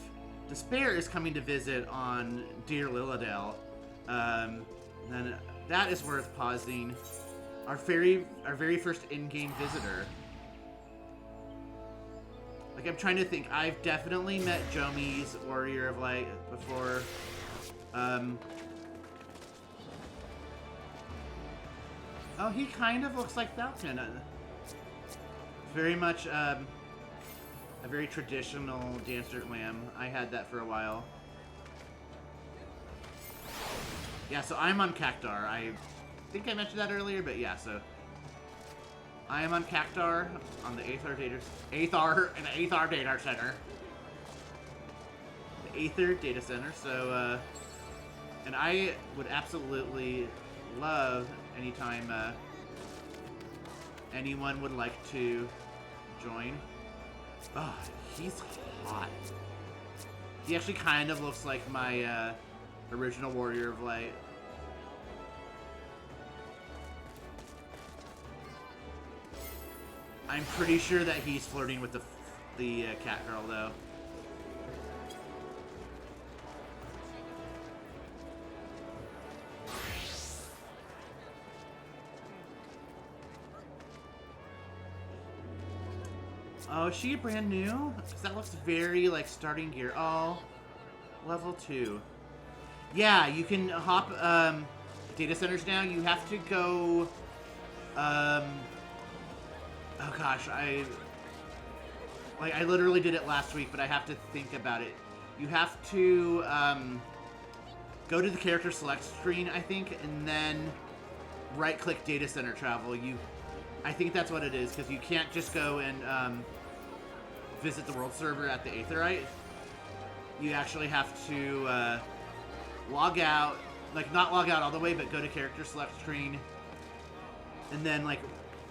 Despair is coming to visit on Dear Lilydale, then that is worth pausing. Our very first in-game visitor. Like, I'm trying to think. I've definitely met Jomi's Warrior of Light before. Oh, he kind of looks like Falcon. Very much a very traditional Dancer Lamb. I had that for a while. Yeah, so I'm on Cactar. I think I mentioned that earlier, but yeah, so I am on Cactar on the Aether Data Center. The Aether Data Center. So, and I would absolutely love anytime anyone would like to join. Oh, he's hot. He actually kind of looks like my original Warrior of Light. I'm pretty sure that he's flirting with the cat girl, though. Oh, is she brand new? Because that looks very, like, starting gear. Oh, level 2. Yeah, you can hop data centers now. You have to go... oh, gosh, Like, I literally did it last week, but I have to think about it. You have to go to the character select screen, I think, and then right-click data center travel. I think that's what it is, because you can't just go and visit the world server at the Aetheryte. You actually have to log out, like not log out all the way, but go to character select screen, and then like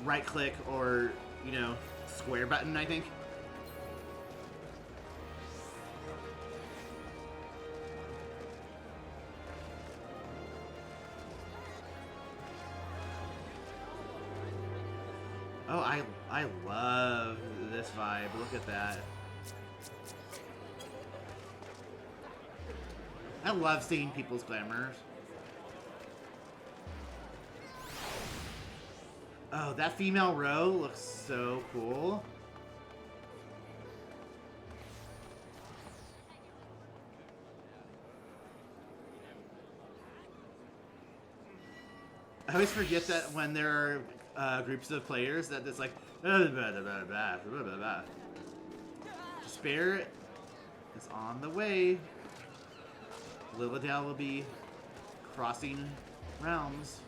right-click or, you know, square button, I think. Oh, I love this vibe. Look at that. I love seeing people's glamours. Oh, that female row looks so cool. I always forget that when there are groups of players that it's like Despair is on the way. Lilydale will be crossing realms.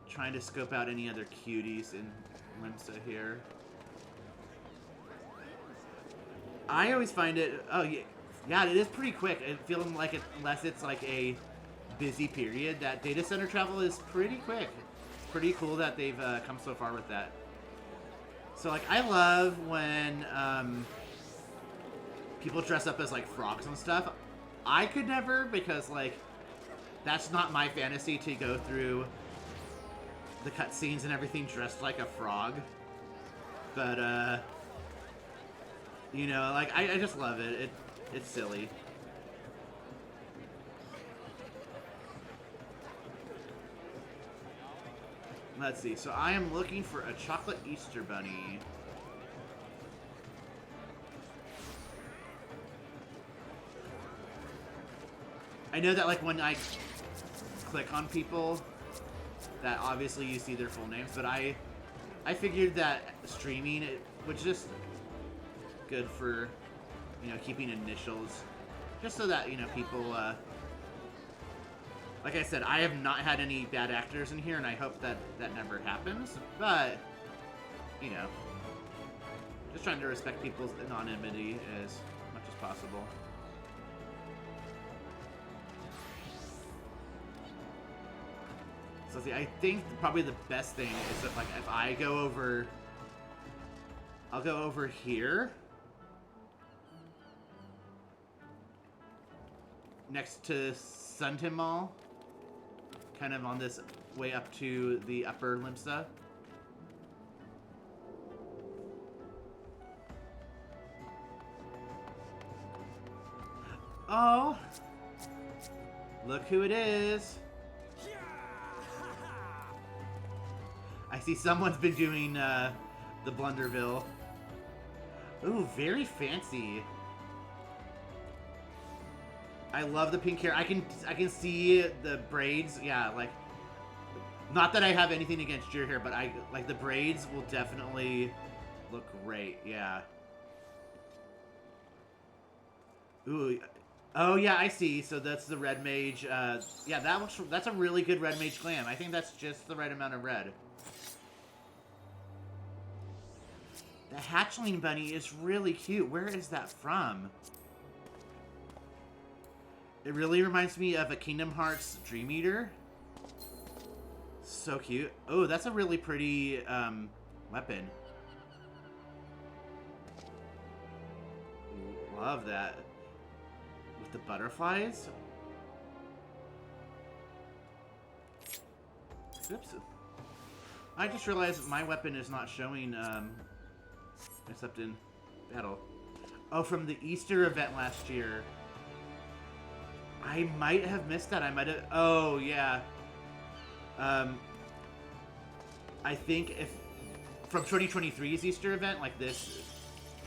Trying to scope out any other cuties in Limsa here. I always find it, oh yeah, it is pretty quick. It feeling like unless it's like a busy period, that data center travel is pretty quick. It's pretty cool that they've come so far with that. So like, I love when people dress up as like frogs and stuff. I could never, because like, that's not my fantasy to go through the cutscenes and everything dressed like a frog. But you know, like, I just love it. It's silly. Let's see. So I am looking for a chocolate Easter bunny. I know that, like, when I click on people, that obviously you see their full names, but I figured that streaming, it was just good for, you know, keeping initials, just so that, you know, people, like I said, I have not had any bad actors in here, and I hope that that never happens, but, you know, just trying to respect people's anonymity as much as possible. So see, I think probably the best thing is if, like, if I go over, I'll go over here, next to Suntim Mall, kind of on this way up to the upper Limsa. Oh! Look who it is! I see someone's been doing the Blunderville. Ooh, very fancy. I love the pink hair. I can see the braids. Yeah, like, not that I have anything against your hair, but I like the braids will definitely look great. Yeah. Ooh. Oh yeah, I see. So that's the red mage. Yeah, that's a really good red mage glam. I think that's just the right amount of red. The hatchling bunny is really cute. Where is that from? It really reminds me of a Kingdom Hearts Dream Eater. So cute. Oh, that's a really pretty weapon. Love that. With the butterflies. Oops. I just realized my weapon is not showing except in battle. Oh, from the Easter event last year. I might have missed that. I might have... Oh, yeah. I think if... From 2023's Easter event, like this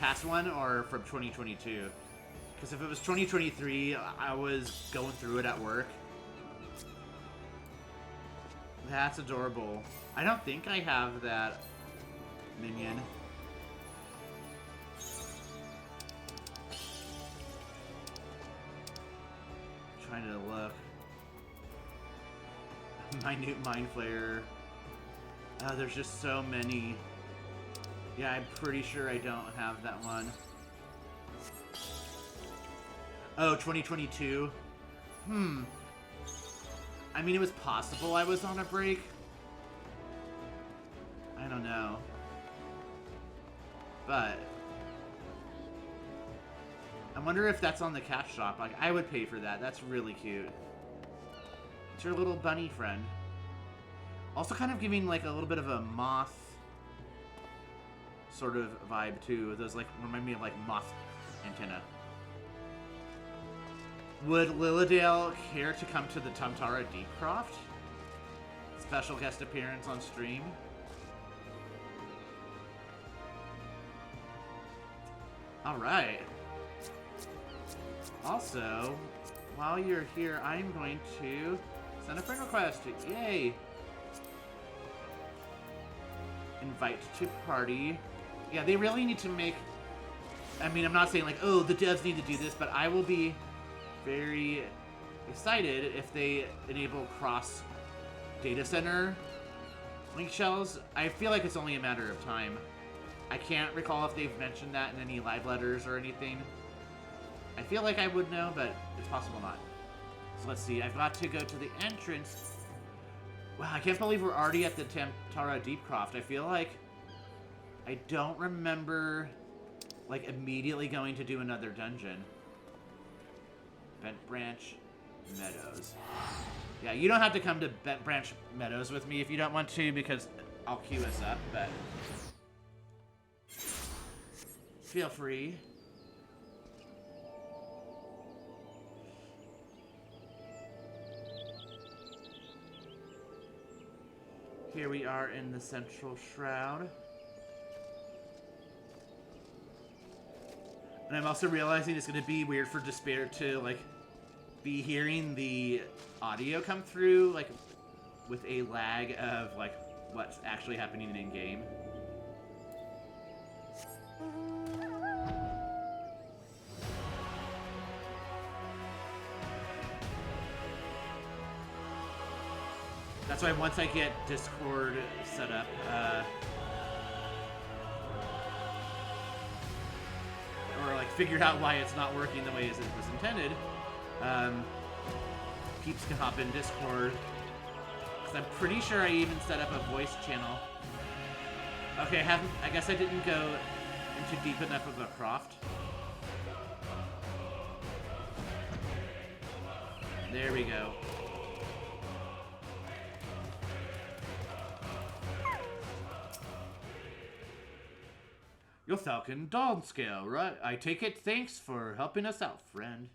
past one, or from 2022. Because if it was 2023, I was going through it at work. That's adorable. I don't think I have that minion. Trying to look. Minute Mind Flayer. Oh, there's just so many. Yeah, I'm pretty sure I don't have that one. Oh, 2022? I mean, it was possible I was on a break. I don't know. But I wonder if that's on the cat shop. Like, I would pay for that. That's really cute. It's your little bunny friend. Also kind of giving like a little bit of a moth sort of vibe too. Those like remind me of like moth antenna. Would Lilydale care to come to the Tamtara Deepcroft? Special guest appearance on stream? Alright. Also, while you're here, I'm going to send a friend request. Yay! Invite to party. Yeah, they really need to make... I mean, I'm not saying like, oh, the devs need to do this, but I will be very excited if they enable cross data center link shells. I feel like it's only a matter of time. I can't recall if they've mentioned that in any live letters or anything. I feel like I would know, but it's possible not. So let's see. I've got to go to the entrance. Wow, I can't believe we're already at the Tamtara Deepcroft. I feel like I don't remember like immediately going to do another dungeon. Bent Branch Meadows. Yeah, you don't have to come to Bent Branch Meadows with me if you don't want to, because I'll queue us up, but feel free. Here we are in the Central Shroud. And I'm also realizing it's going to be weird for Despair to, like, be hearing the audio come through, like, with a lag of, like, what's actually happening in-game. That's why once I get Discord set up, or like figured out why it's not working the way as it was intended, peeps can hop in Discord. Because I'm pretty sure I even set up a voice channel. Okay, I guess I didn't go into deep enough of a croft. There we go. Your Falcon Dawn Scale, right? I take it thanks for helping us out, friend.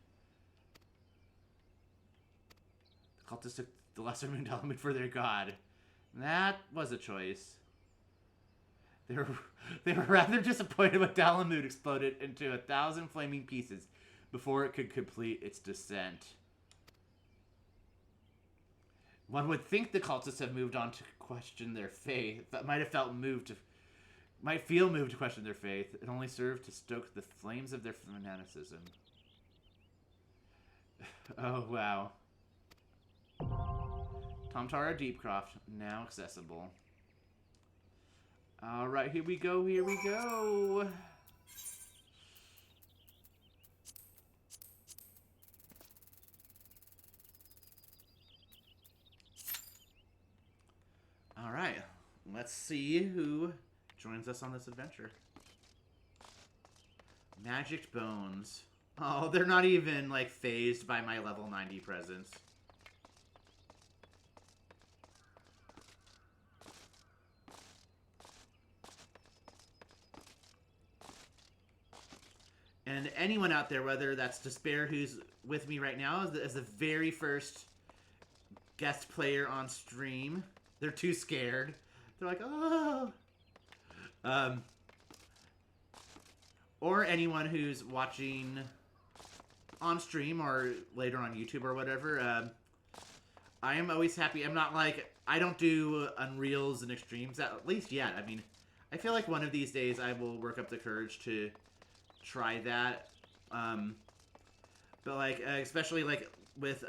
The cultists took the Lesser Moon Element for their god. That was a choice. They were rather disappointed when Dalamud exploded into 1,000 flaming pieces before it could complete its descent. One would think the cultists have moved on to question their faith, but might feel moved to question their faith. It only served to stoke the flames of their fanaticism. Oh, wow. Tamtara Deepcroft, now accessible. Alright, here we go, here we go! Alright, let's see who joins us on this adventure. Magic Bones. Oh, they're not even, like, phased by my level 90 presence. And anyone out there, whether that's Despair, who's with me right now as the very first guest player on stream, they're too scared. They're like, oh. Or anyone who's watching on stream or later on YouTube or whatever. I am always happy. I'm not like I don't do Unreals and Extremes, at least yet. I mean, I feel like one of these days I will work up the courage to try that. But, like, especially, like, with,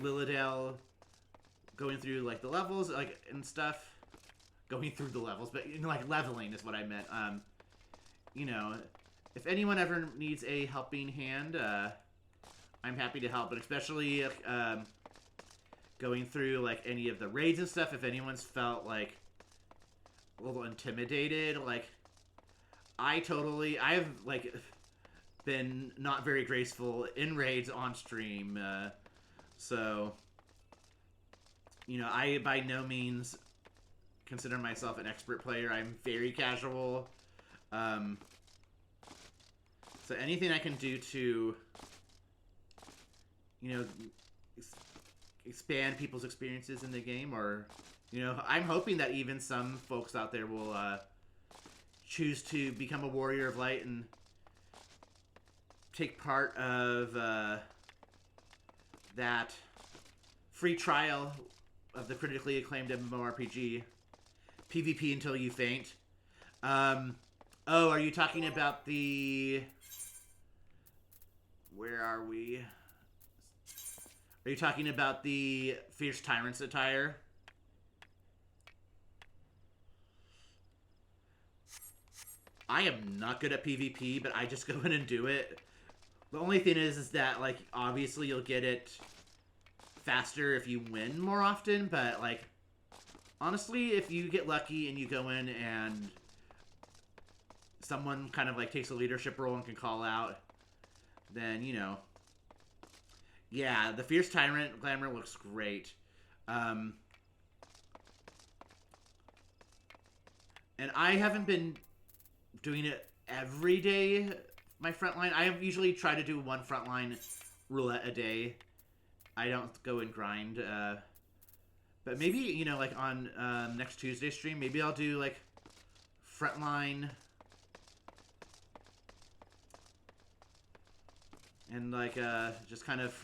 Lilydale going through, like, the levels, like, and stuff. Going through the levels, but, you know, like, leveling is what I meant. You know, if anyone ever needs a helping hand, I'm happy to help, but especially, going through, like, any of the raids and stuff, if anyone's felt, like, a little intimidated, like, I've, like, been not very graceful in raids on stream, so, you know, I by no means consider myself an expert player. I'm very casual, so anything I can do to, you know, expand people's experiences in the game, or, you know, I'm hoping that even some folks out there will choose to become a Warrior of Light and take part of that free trial of the critically acclaimed MMORPG, PvP Until You Faint. Oh, are you talking about the... Where are we? Are you talking about the Fierce Tyrant's attire? I am not good at PvP, but I just go in and do it. The only thing is that, like, obviously you'll get it faster if you win more often, but, like, honestly, if you get lucky and you go in and someone kind of, like, takes a leadership role and can call out, then, you know. Yeah, the Fierce Tyrant glamour looks great. And I haven't been doing it every day, my frontline. I usually try to do one frontline roulette a day. I don't go and grind. But maybe, you know, like on next Tuesday stream, maybe I'll do like frontline and like just kind of...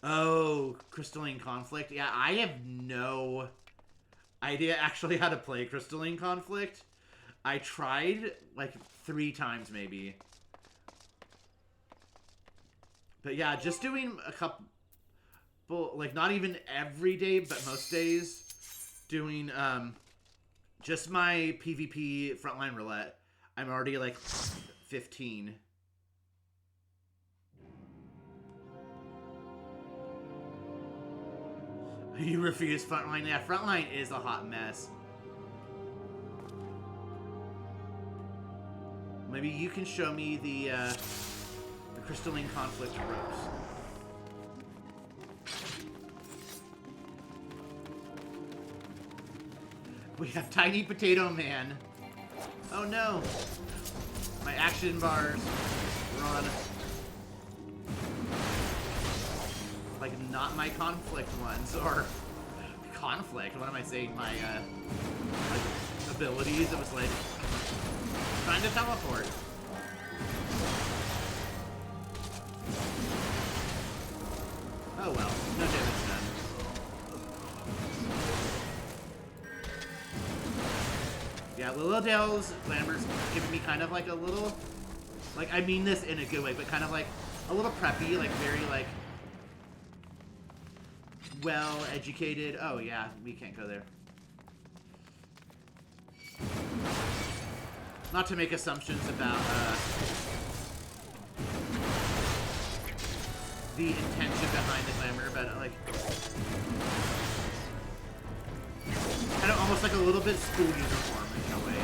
Oh, Crystalline Conflict. Yeah, I have no idea actually how to play Crystalline Conflict. I tried like 3 times maybe. But yeah, just doing a couple, like not even every day, but most days, doing just my PvP frontline roulette. I'm already like 15. You refuse frontline? Yeah, frontline is a hot mess. Maybe you can show me the Crystalline Conflict ropes. We have Tiny Potato Man. Oh no! My action bars run. Like, not my conflict ones, or conflict, what am I saying? My, like, abilities, it was like, trying to teleport. Oh well, no damage done. Yeah, Lilydale's glamour's giving me kind of like a little, like, I mean this in a good way, but kind of like a little preppy, like very like well-educated. Oh yeah, we can't go there. Not to make assumptions about the intention behind the glamour, but like kind of almost like a little bit school uniform in a way.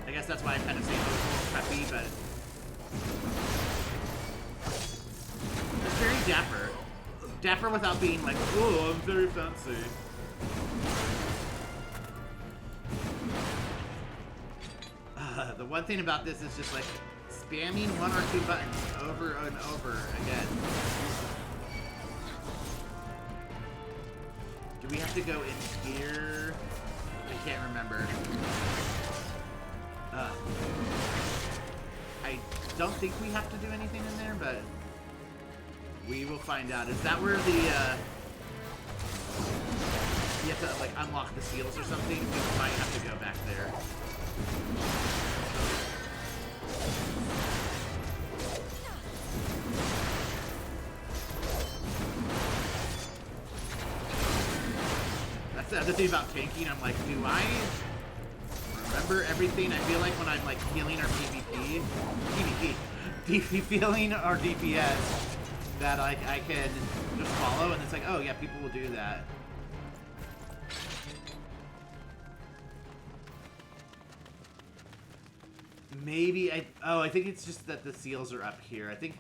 I guess that's why I kind of say it was a little preppy, but it's very dapper. Dapper without being like, oh, I'm very fancy. The one thing about this is just like spamming 1 or 2 buttons over and over again. Do we have to go in here? I can't remember. I don't think we have to do anything in there, but We will find out. Is that where the, you have to, like, unlock the seals or something? We might have to go back there. That's the other thing about tanking. I'm like, do I remember everything? I feel like when I'm, like, healing or PvP, healing or DPS, that I can just follow, and it's like, oh yeah, people will do that. Maybe I think it's just that the seals are up here. I think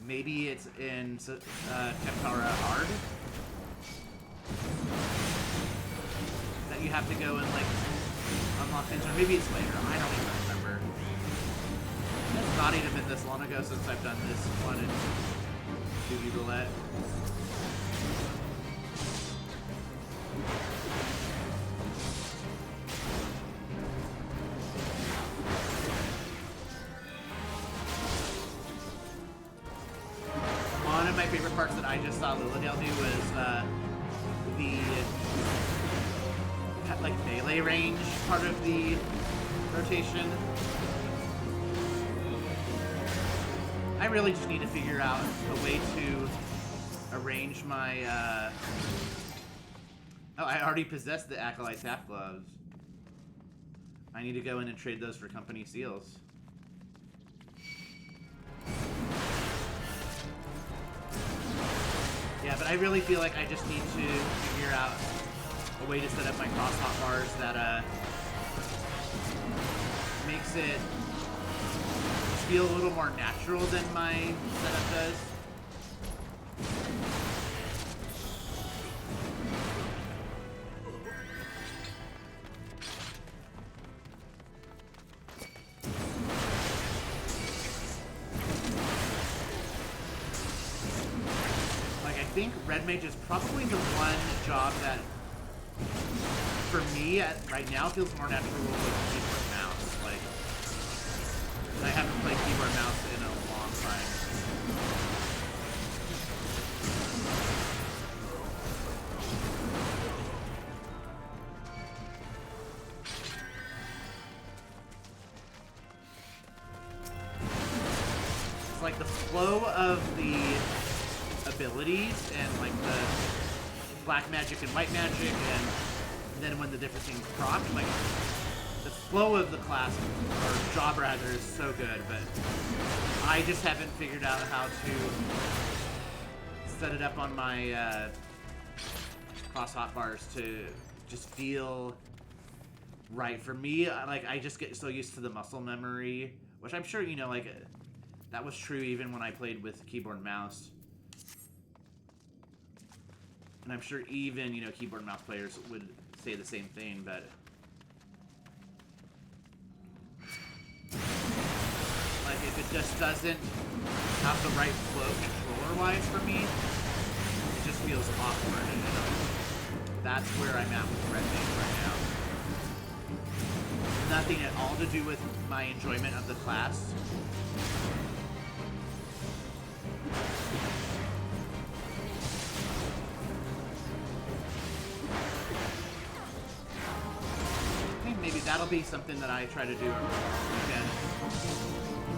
maybe it's in Tempara Hard that you have to go and like unlock things, or maybe it's later. I don't even remember. It's not even been this long ago since I've done this one in Duty Roulette. One of my favorite parts that I just saw Lilydale do was the like melee range part of the rotation. I really just need to figure out a way to arrange my, Oh, I already possess the Acolyte's half gloves. I need to go in and trade those for company seals. Yeah, but I really feel like I just need to figure out a way to set up my cross hotbars that, makes it feel a little more natural than my setup does. Like, I think Red Mage is probably the one job that, for me, right now, feels more natural with keyboard and mouse. Like, I haven't played keyboard and mouse in a long time. It's like the flow of the abilities and like the black magic and white magic, and then when the different things proc, like the flow of the class, or job rather, is so good, but I just haven't figured out how to set it up on my cross hotbars to just feel right. For me, like, I just get so used to the muscle memory, which I'm sure, you know, like, that was true even when I played with keyboard and mouse. And I'm sure even, you know, keyboard and mouse players would say the same thing, but like, if it just doesn't have the right flow controller-wise for me, it just feels awkward, and that's where I'm at with Red Mage right now. Nothing at all to do with my enjoyment of the class. Maybe that'll be something that I try to do again.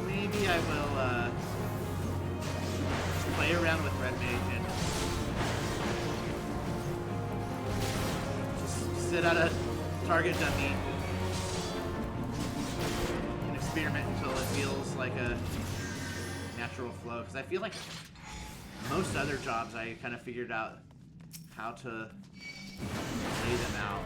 Maybe I will play around with Red Mage and just sit at a target dummy and experiment until it feels like a natural flow. Because I feel like most other jobs I kind of figured out how to lay them out.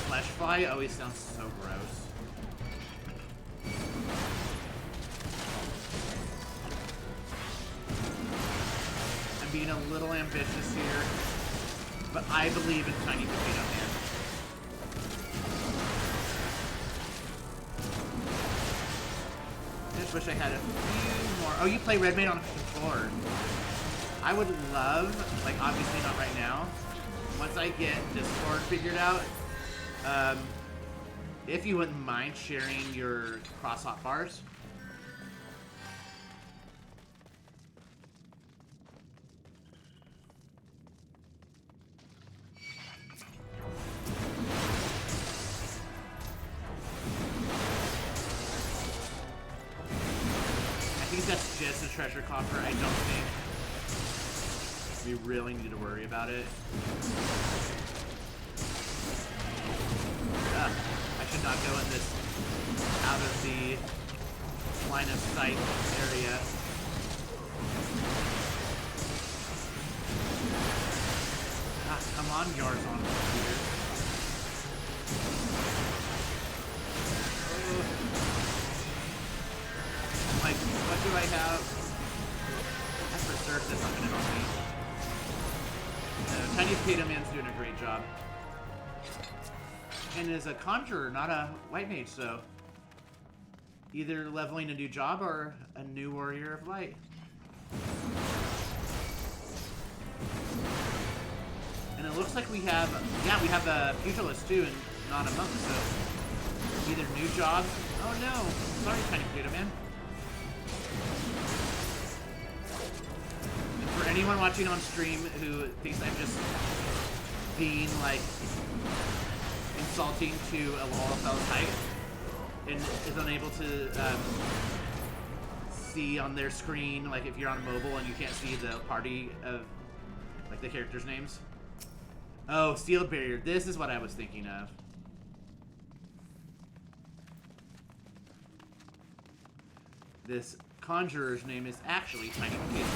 Fleshfly always sounds so gross. I'm being a little ambitious here, but I believe in Tiny Potato Man. I just wish I had a few more. Oh, you play Red Mage on a controller. I would love, like obviously not right now, once I get Discord figured out, if you wouldn't mind sharing your cross hotbars. I think that's just a treasure coffer. I don't think we really need to worry about it. I should not go in this out of the line of sight area. Come on, Yarzon computer. Like, what do I have? That's research that's not gonna help me. Tiny Potato Man's doing a great job. And is a conjurer, not a white mage, so either leveling a new job or a new warrior of light. And it looks like we have, yeah, we have a pugilist too, and not a monk, so either new job. Oh no, sorry, Tiny Potato Man. And for anyone watching on stream who thinks I'm just being like insulting to a Lolafell's height and is unable to see on their screen, like if you're on mobile and you can't see the party of like the characters' names. Oh, Sealed Barrier. This is what I was thinking of. This conjurer's name is actually Tiny Potato.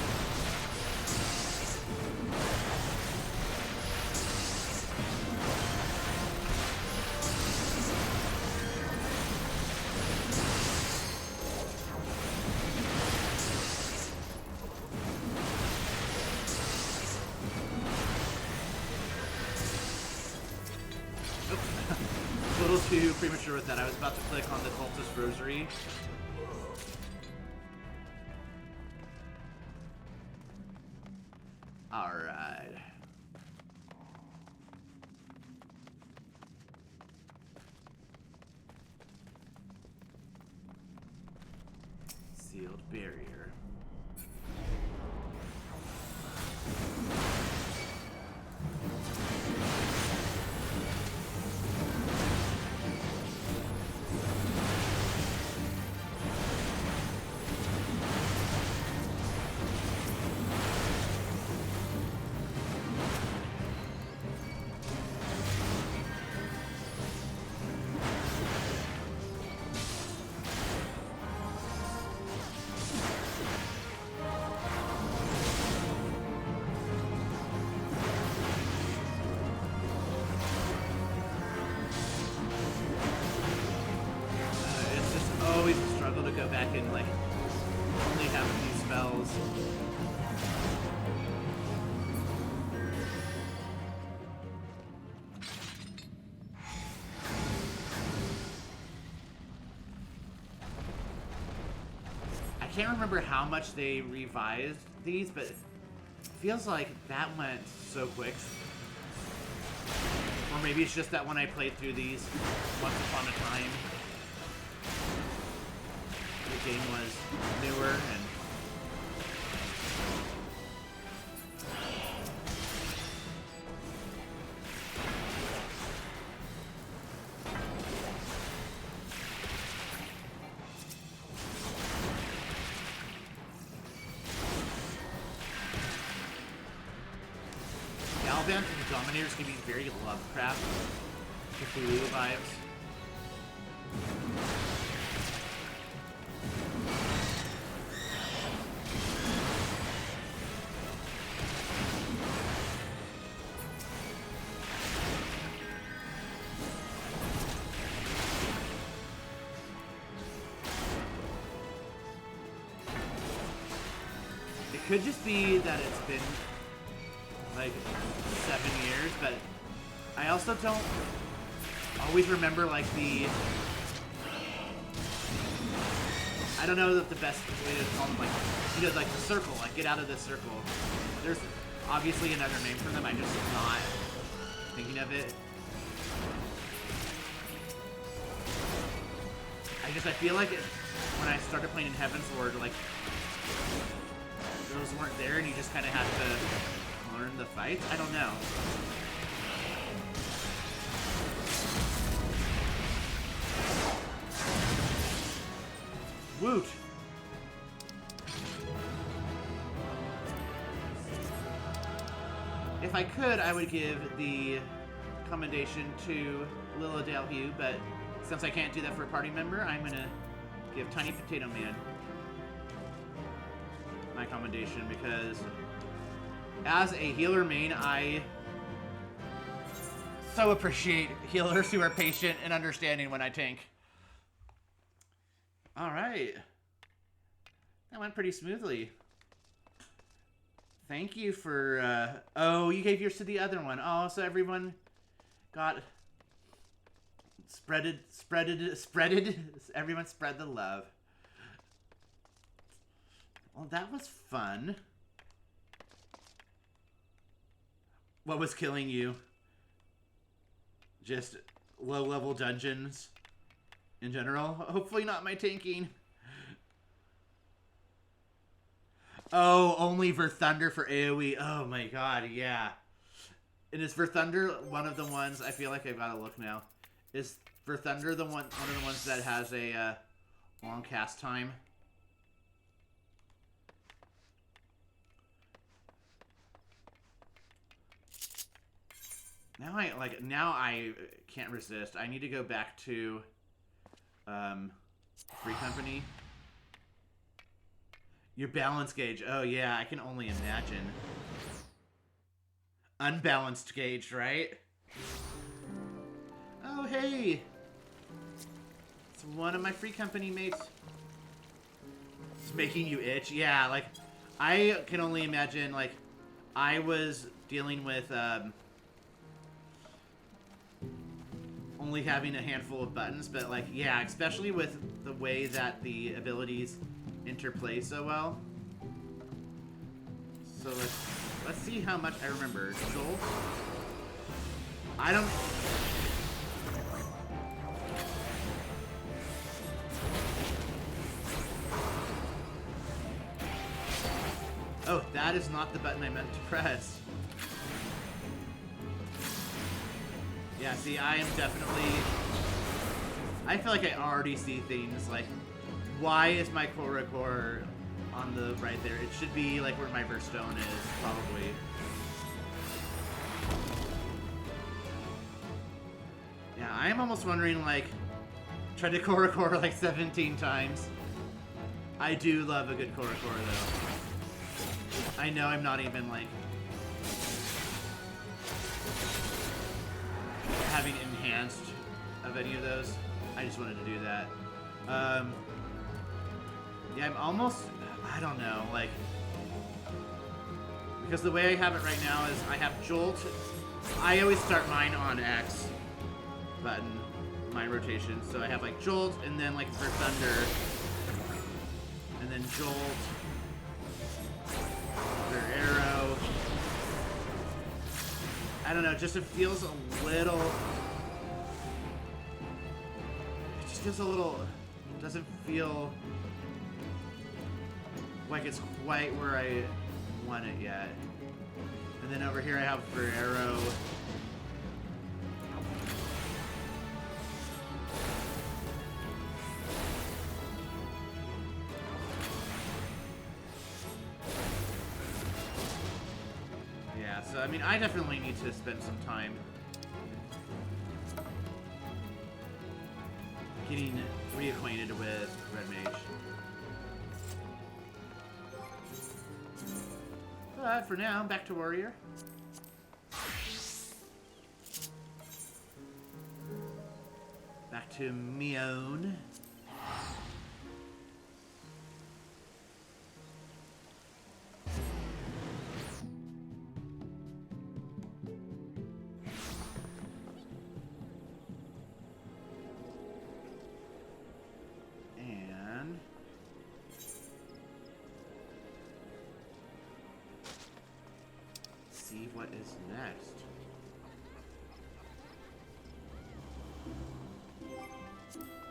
A little too premature with that. I was about to click on the Cultist Rosary. Alright. Sealed Barrier. Always a struggle to go back and like only have a few spells. I can't remember how much they revised these, but it feels like that went so quick. Or maybe it's just that when I played through these once upon a time, the game was newer and Galvan and the Dominators can be very Lovecraft, Cthulhu vibes. It could just be that it's been like 7 years, but I also don't always remember like the, I don't know if the best way to call them, like, you know, like the circle, like get out of the circle. There's obviously another name for them, I'm just not thinking of it. I feel like when I started playing in Heaven's Ward, like, those weren't there and you just kind of had to learn the fights. I don't know. Woot! If I could, I would give the commendation to Lila Dalhue, but since I can't do that for a party member, I'm gonna give Tiny Potato Man my commendation, because as a healer main, I so appreciate healers who are patient and understanding when I tank. Alright. That went pretty smoothly. Thank you for, oh, you gave yours to the other one. Oh, so everyone got spreaded, everyone spread the love. Well, that was fun. What was killing you? Just low-level dungeons in general? Hopefully not my tanking. Oh, only Verthunder for AoE. Oh my god, yeah. And is Verthunder one of the ones, I feel like I've got to look now. Is Verthunder the one of the ones that has a long cast time? Now I can't resist. I need to go back to Free Company. Your balance gauge. Oh yeah, I can only imagine. Unbalanced gauge, right? Oh hey! It's one of my Free Company mates. It's making you itch. Yeah, like, I can only imagine, like, I was dealing with, only having a handful of buttons, but, like, yeah, especially with the way that the abilities interplay so well. So let's see how much I remember. Jolt? I don't... Oh, that is not the button I meant to press. Yeah, see, I am definitely... I feel like I already see things, like, why is my Korokor on the right there? It should be, like, where my Verstone is, probably. Yeah, I am almost wondering, like, tried to Korokor, like, 17 times. I do love a good Korokor, though. I know I'm not even, like, having enhanced of any of those. I just wanted to do that. Yeah, I'm almost, I don't know, like, because the way I have it right now is I have Jolt. I always start mine on X button, my rotation. So I have, like, Jolt, and then, like, for Thunder, and then Jolt, for Arrow. I don't know, just it feels a little, it just feels a little, it doesn't feel like it's quite where I want it yet. And then over here I have for Arrow. Yeah, so I mean, I definitely need to spend some time getting reacquainted with Red Mage. But for now, back to Warrior. Back to Mion. what is next.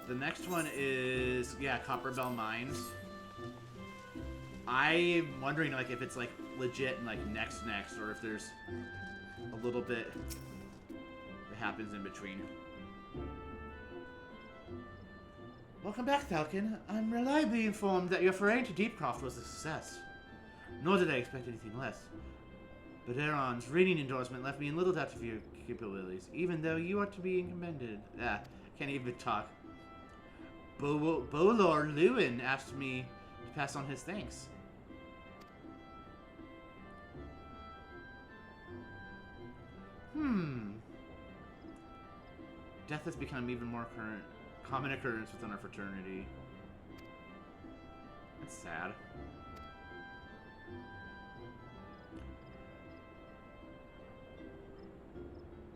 The next one is, yeah, Copperbell Mines. I'm wondering, like, if it's, like, legit and, like, next, or if there's a little bit that happens in between. Welcome back, Falcon. I'm reliably informed that your foray into Deepcroft was a success. Nor did I expect anything less. But Aaron's ringing endorsement left me in little doubt of your capabilities, even though you are to be commended. Can't even talk. Bolor Lewin asked me to pass on his thanks. Death has become even more common occurrence within our fraternity. That's sad.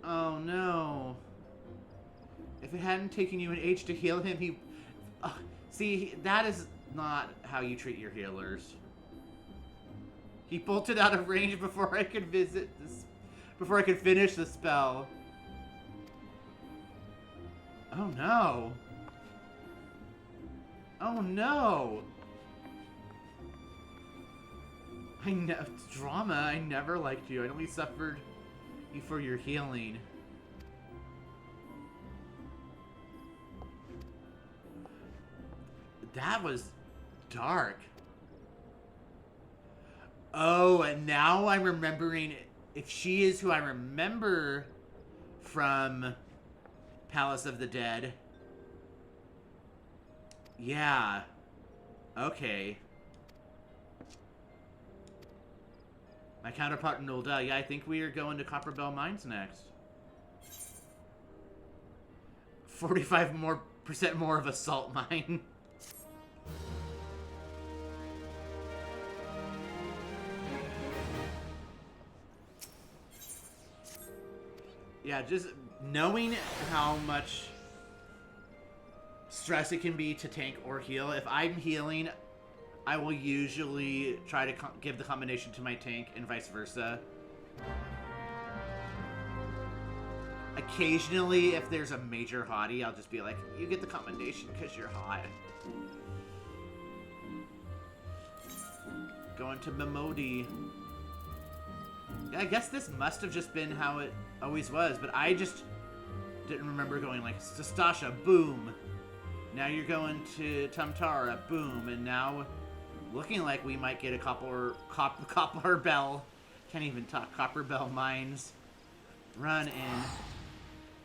Oh no. If it hadn't taken you an age to heal him, he... see, that is not how you treat your healers. He bolted out of range before I could before I could finish the spell. Oh no. Oh no. Drama, I never liked you. I only suffered you for your healing. That was dark. Oh, and now I'm remembering, if she is who I remember from Palace of the Dead. Yeah. Okay. My counterpart in Ulda. Yeah, I think we are going to Copperbell Mines next. 45% more of a salt mine. Yeah, just knowing how much stress it can be to tank or heal. If I'm healing, I will usually try to give the combination to my tank and vice versa. Occasionally, if there's a major hottie, I'll just be like, you get the combination because you're hot. Going to Mimodi. Yeah, I guess this must have just been how it always was, but I just didn't remember going like, Stastasha, boom. Now you're going to Tumtara, boom. And now, looking like we might get a Copperbell, can't even talk, Copperbell Mines run in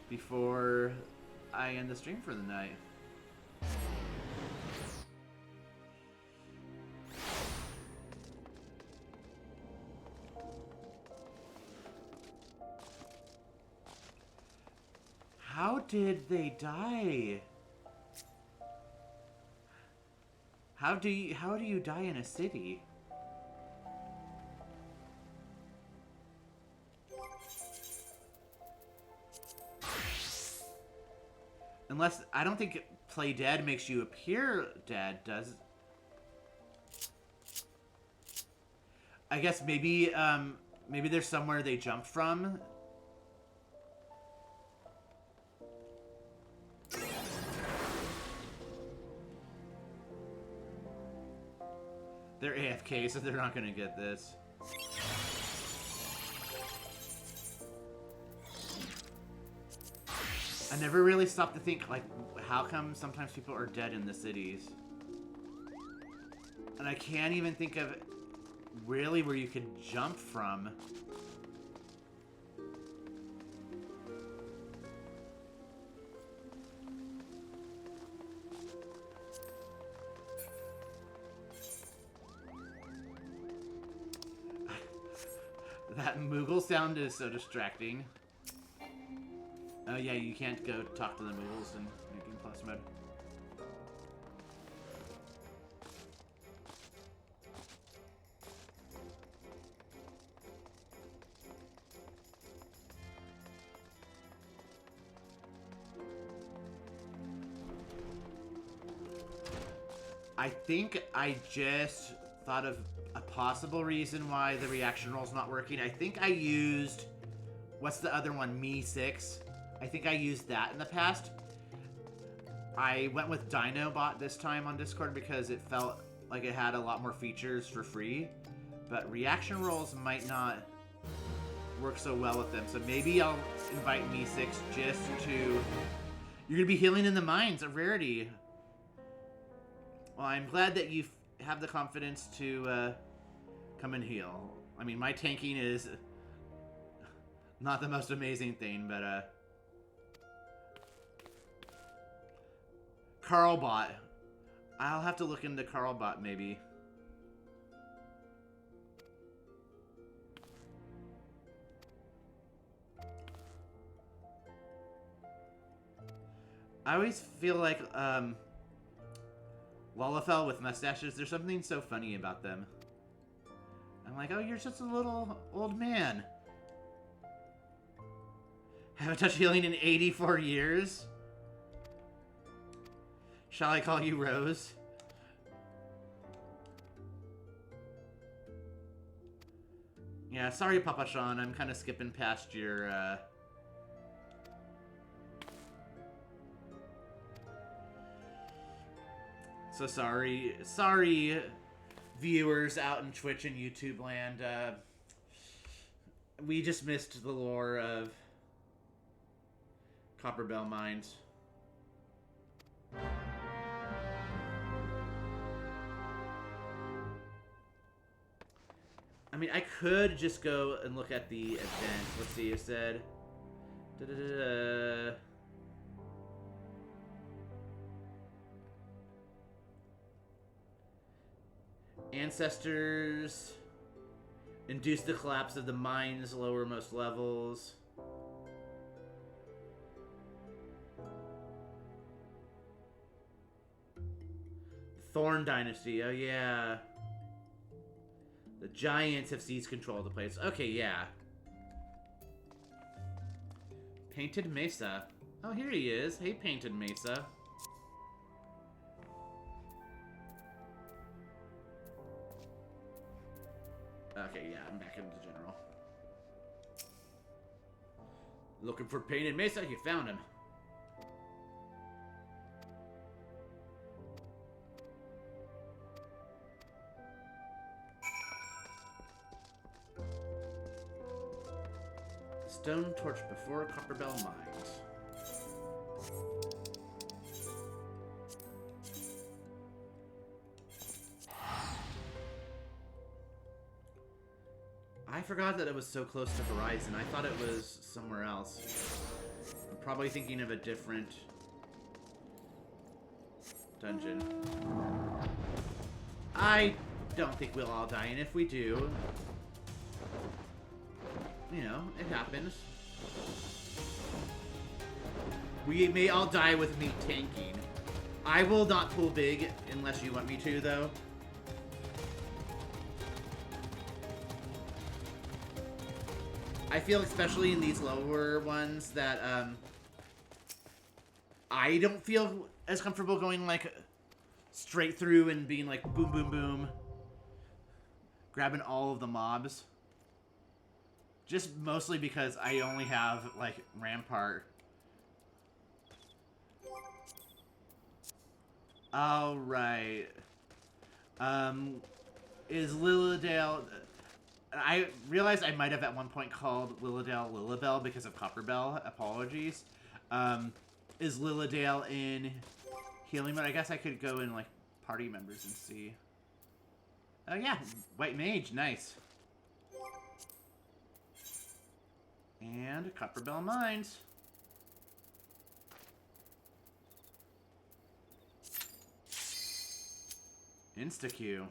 before I end the stream for the night. How did they die? How do you die in a city? Unless, I don't think play dead makes you appear dead, does it? I guess maybe maybe there's somewhere they jumped from. They're AFK, so they're not gonna get this. I never really stopped to think, like, how come sometimes people are dead in the cities? And I can't even think of really where you could jump from. That Moogle sound is so distracting. Oh yeah, you can't go talk to the Moogles in Game Plus mode. I think I just thought of a possible reason why the reaction roll's not working. I think I used... What's the other one? Me 6. I think I used that in the past. I went with Dinobot this time on Discord because it felt like it had a lot more features for free. But reaction rolls might not work so well with them. So maybe I'll invite Me 6 just to... You're going to be healing in the mines, a rarity. Well, I'm glad that you have the confidence to come and heal. I mean, my tanking is not the most amazing thing, but... Carlbot. I'll have to look into Carlbot, maybe. I always feel like, Lalafell with mustaches, there's something so funny about them. I'm like, oh, you're just a little old man. Haven't touched healing in 84 years? Shall I call you Rose? Yeah, sorry, Papa Sean. I'm kind of skipping past your, So sorry. Sorry, viewers out in Twitch and YouTube land. We just missed the lore of Copperbell Mines. I mean, I could just go and look at the event. Let's see, you said... Ancestors induce the collapse of the mine's lowermost levels. Thorn Dynasty, oh yeah. The Giants have seized control of the place. Okay, yeah. Painted Mesa. Oh, here he is. Hey, Painted Mesa. Okay, yeah, I'm back into general. Looking for Painted Mesa? You found him. Stone torch before Copperbell Mines. I forgot that it was so close to Horizon. I thought it was somewhere else. I'm probably thinking of a different dungeon. I don't think we'll all die, and if we do, you know, it happens. We may all die with me tanking. I will not pull big unless you want me to, though. I feel, especially in these lower ones, that I don't feel as comfortable going, like, straight through and being like, boom, boom, boom. Grabbing all of the mobs. Just mostly because I only have, like, Rampart. Alright. Is Lilydale... I realized I might have at one point called Lilydale Lilibel because of Copperbell. Apologies. Is Lilydale in healing mode? I guess I could go in, like, party members and see. Oh, yeah. White Mage. Nice. And Copperbell Mines. Insta-Q.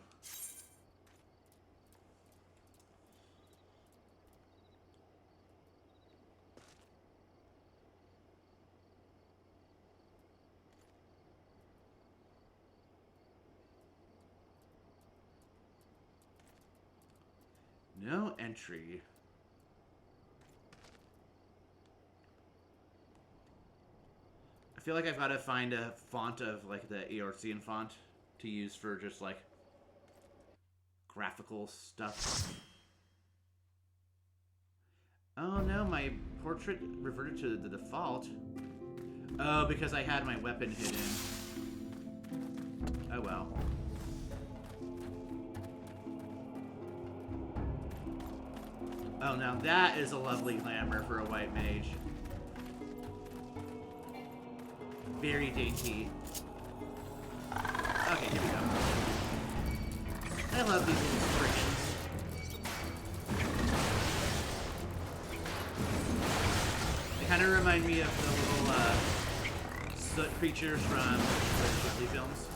No entry. I feel like I've got to find a font of, like, the Eorzean font to use for just, like, graphical stuff. Oh no, my portrait reverted to the default. Oh, because I had my weapon hidden. Oh well. Oh, now that is a lovely glamour for a white mage. Very dainty. Okay, here we go. I love these little spriggans. They kind of remind me of the little soot creatures from the Ghibli films.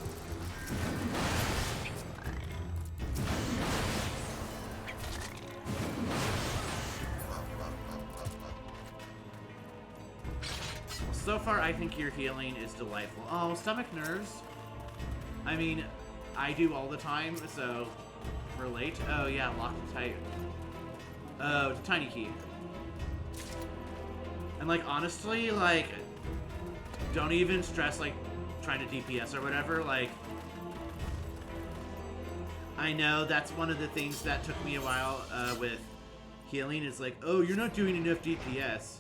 So far, I think your healing is delightful. Oh, stomach nerves. I mean, I do all the time, so relate. Oh yeah, lock and tight. Oh, tiny key. And like, honestly, like, don't even stress like trying to DPS or whatever. Like, I know that's one of the things that took me a while with healing is like, oh, you're not doing enough DPS.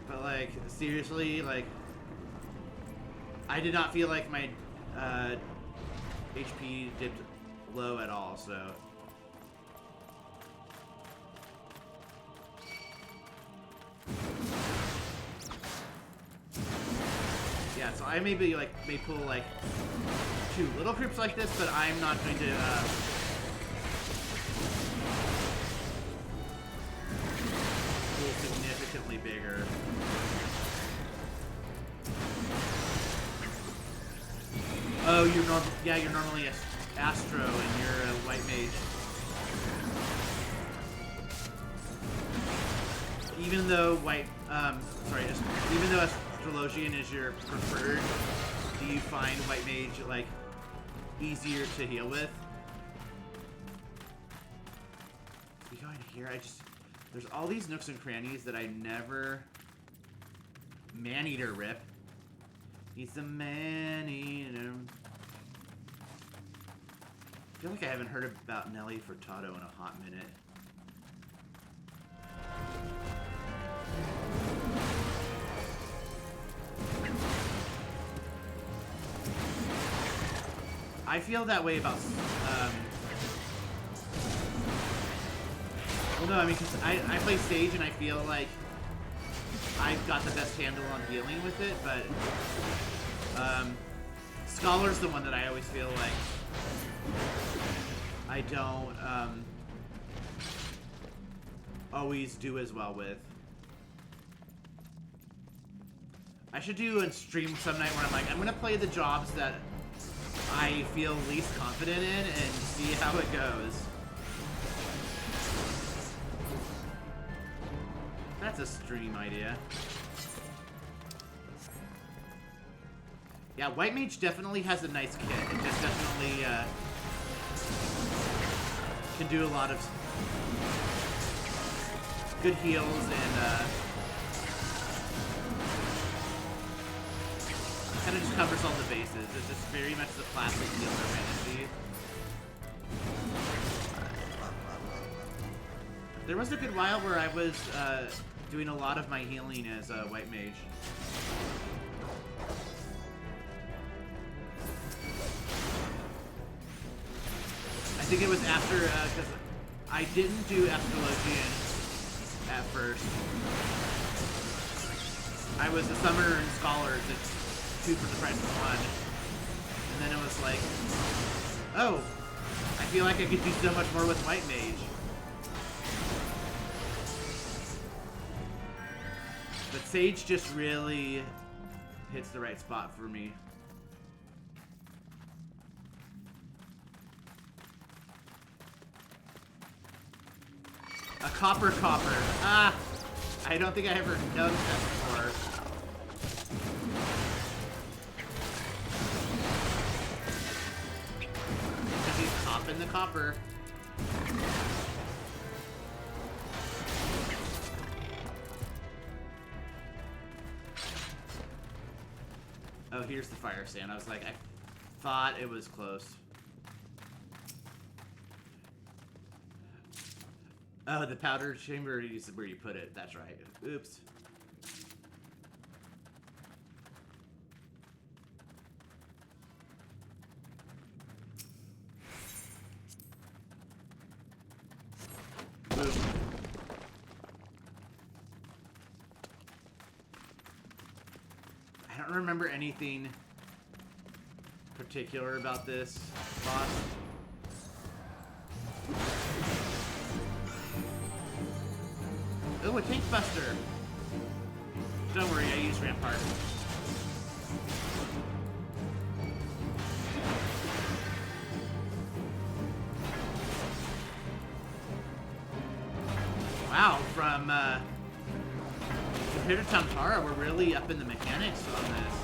But like, seriously, like, I did not feel like my HP dipped low at all, so. Yeah, so I may pull like 2 little creeps like this, but I'm not going to pull significantly bigger. Oh, you're normally a Astro and you're a white mage. Even though even though Astrologian is your preferred, do you find white mage like easier to heal with? We go in here. There's all these nooks and crannies that I never. Man-eater rip. He's a man-eater. I feel like I haven't heard about Nelly Furtado in a hot minute. I feel that way about, well, no, I mean, cause I play Sage and I feel like I've got the best handle on dealing with it, but, Scholar's the one that I always feel like I don't, always do as well with. I should do a stream some night where I'm like, I'm gonna play the jobs that I feel least confident in and see how it goes. That's a stream idea. Yeah, White Mage definitely has a nice kit. It just definitely can do a lot of good heals and kind of just covers all the bases. It's just very much the classic healer fantasy. There was a good while where I was doing a lot of my healing as a White Mage. I think it was after, because I didn't do Astrologian at first. I was a Summoner and Scholars at 2 for the price of 1. And then it was like, oh, I feel like I could do so much more with White Mage. But Sage just really hits the right spot for me. A copper. Ah! I don't think I ever noticed that before. Because he's copping the copper. Oh, here's the fire stand. I was like, I thought it was close. Oh, the powder chamber is where you put it. That's right. Oops. Boom. I don't remember anything particular about this boss. Oh, a tank buster! Don't worry, I use Rampart. Wow, from compared to Tamtara, we're really up in the mechanics on this.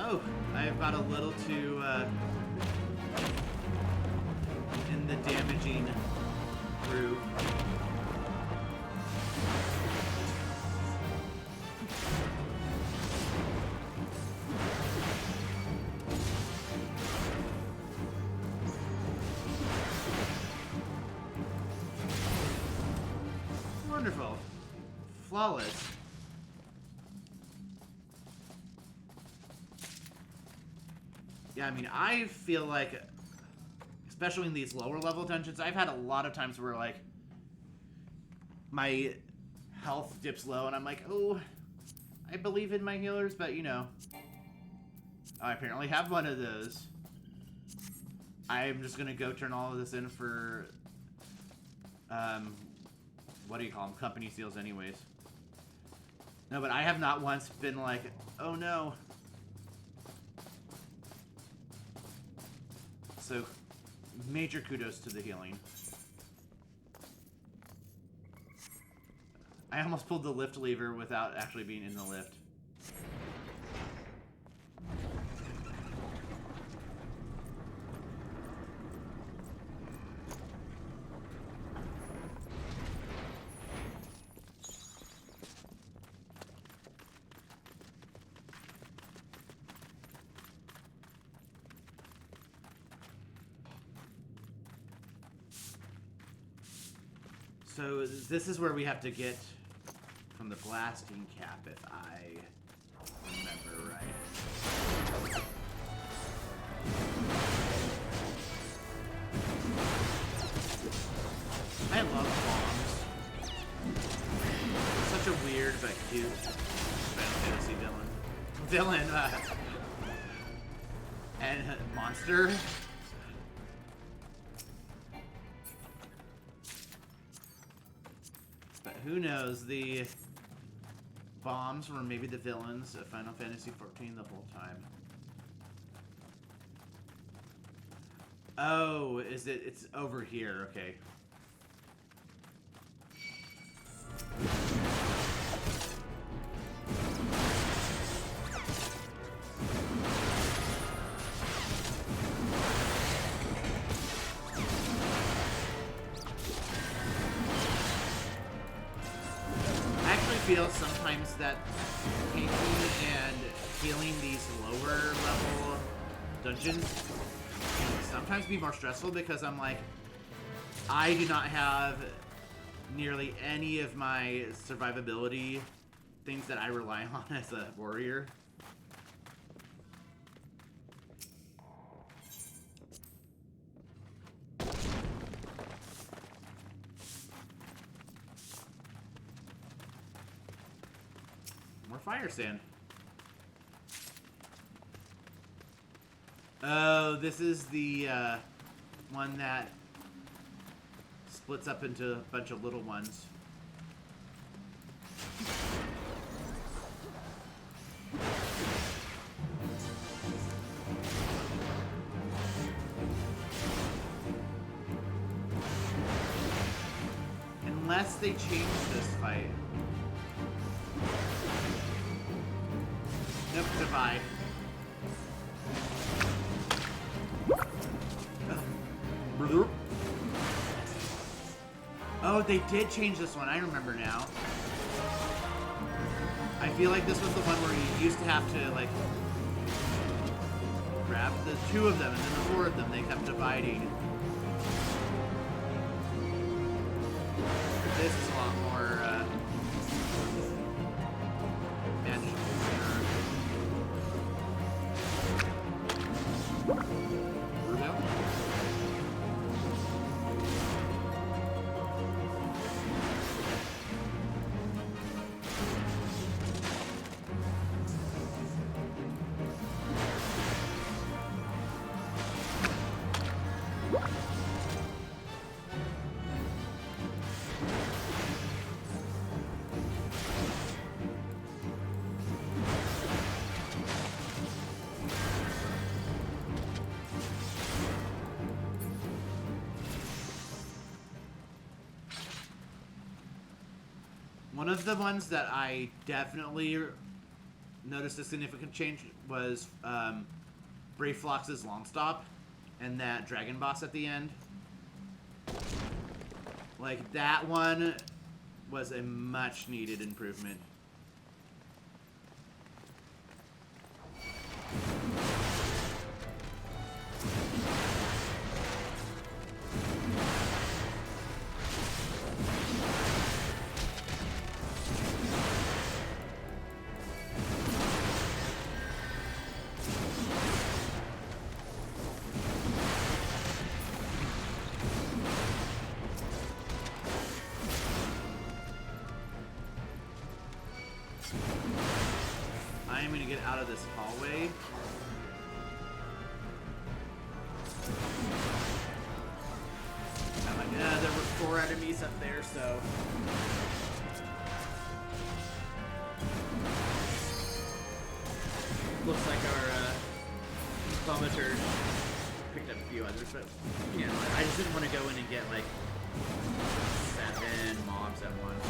Oh, I've got a little too in the damaging groove. Wonderful. Flawless. Yeah, I mean, I feel like, especially in these lower level dungeons, I've had a lot of times where, like, my health dips low, and I'm like, oh, I believe in my healers, but, you know, I apparently have one of those. I'm just gonna go turn all of this in for, what do you call them? Company seals anyways. No, but I have not once been like, oh no. So, major kudos to the healing. I almost pulled the lift lever without actually being in the lift. So this is where we have to get from the blasting cap, if I remember right. I love bombs. Such a weird but cute Final Fantasy villain. And monster. Who knows, the bombs were maybe the villains of Final Fantasy XIV the whole time. Oh, is it? It's over here, okay. Feel sometimes that tanking and healing these lower level dungeons can sometimes be more stressful because I'm like, I do not have nearly any of my survivability things that I rely on as a warrior. Fire sand. Oh, this is the one that splits up into a bunch of little ones. Unless they change this fight. Nope, divide. Oh, they did change this one. I remember now. I feel like this was the one where you used to have to, like, grab the 2 of them, and then the 4 of them, they kept dividing. This is a lot more, manageable. Rubio? One of the ones that I definitely noticed a significant change was Brave Flox's long stop and that dragon boss at the end. Like, that one was a much needed improvement. I'm gonna get out of this hallway. I'm like, there were 4 enemies up there, so. Looks like our thaumaturge picked up a few others, but you know, I just didn't want to go in and get like 7 mobs at once.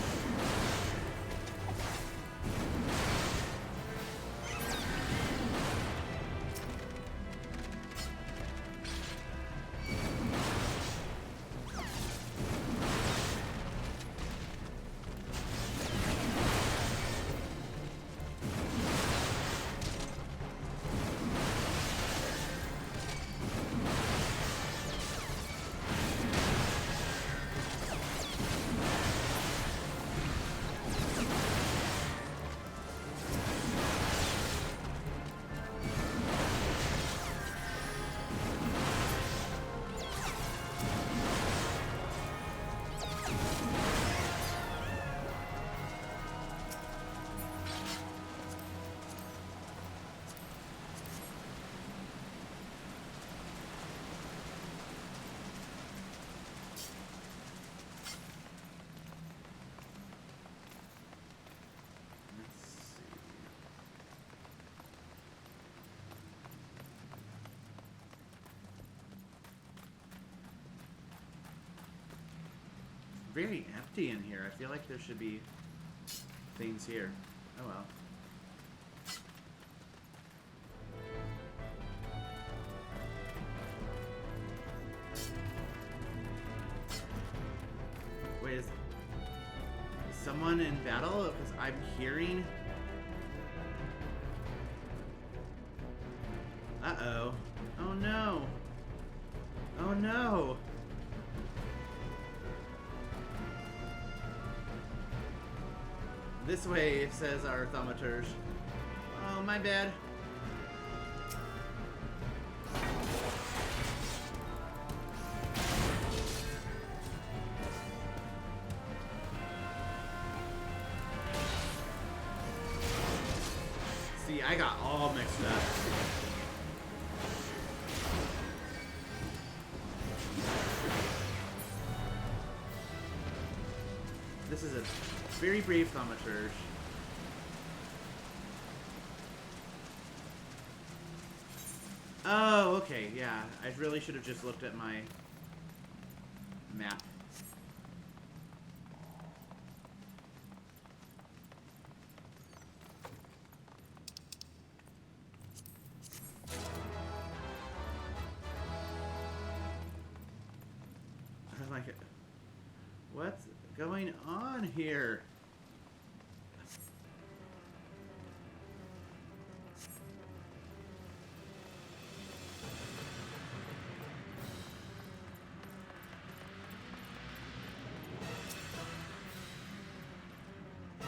Very empty in here. I feel like there should be things here. Oh well. Wait, is someone in battle? Because I'm hearing... Uh-oh. Oh no. Oh no. This way, says our thaumaturge. Oh, my bad. See, I got all mixed up. This is a very brave thaumaturge. Oh, okay, yeah. I really should have just looked at my map. What's going on here?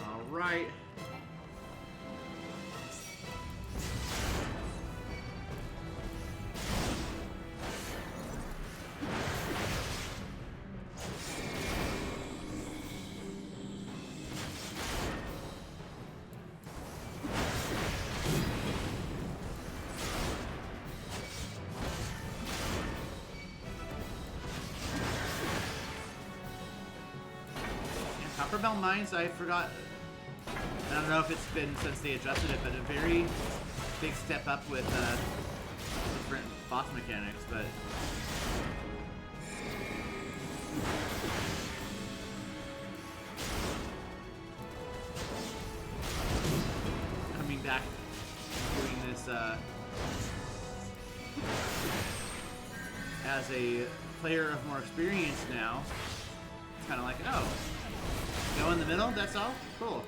All right. Copperbell Mines, I forgot. I don't know if it's been since they adjusted it, but a very big step up with different boss mechanics, but coming back doing this as a player of more experience now, it's kind of like, oh, go in the middle, that's all? Cool.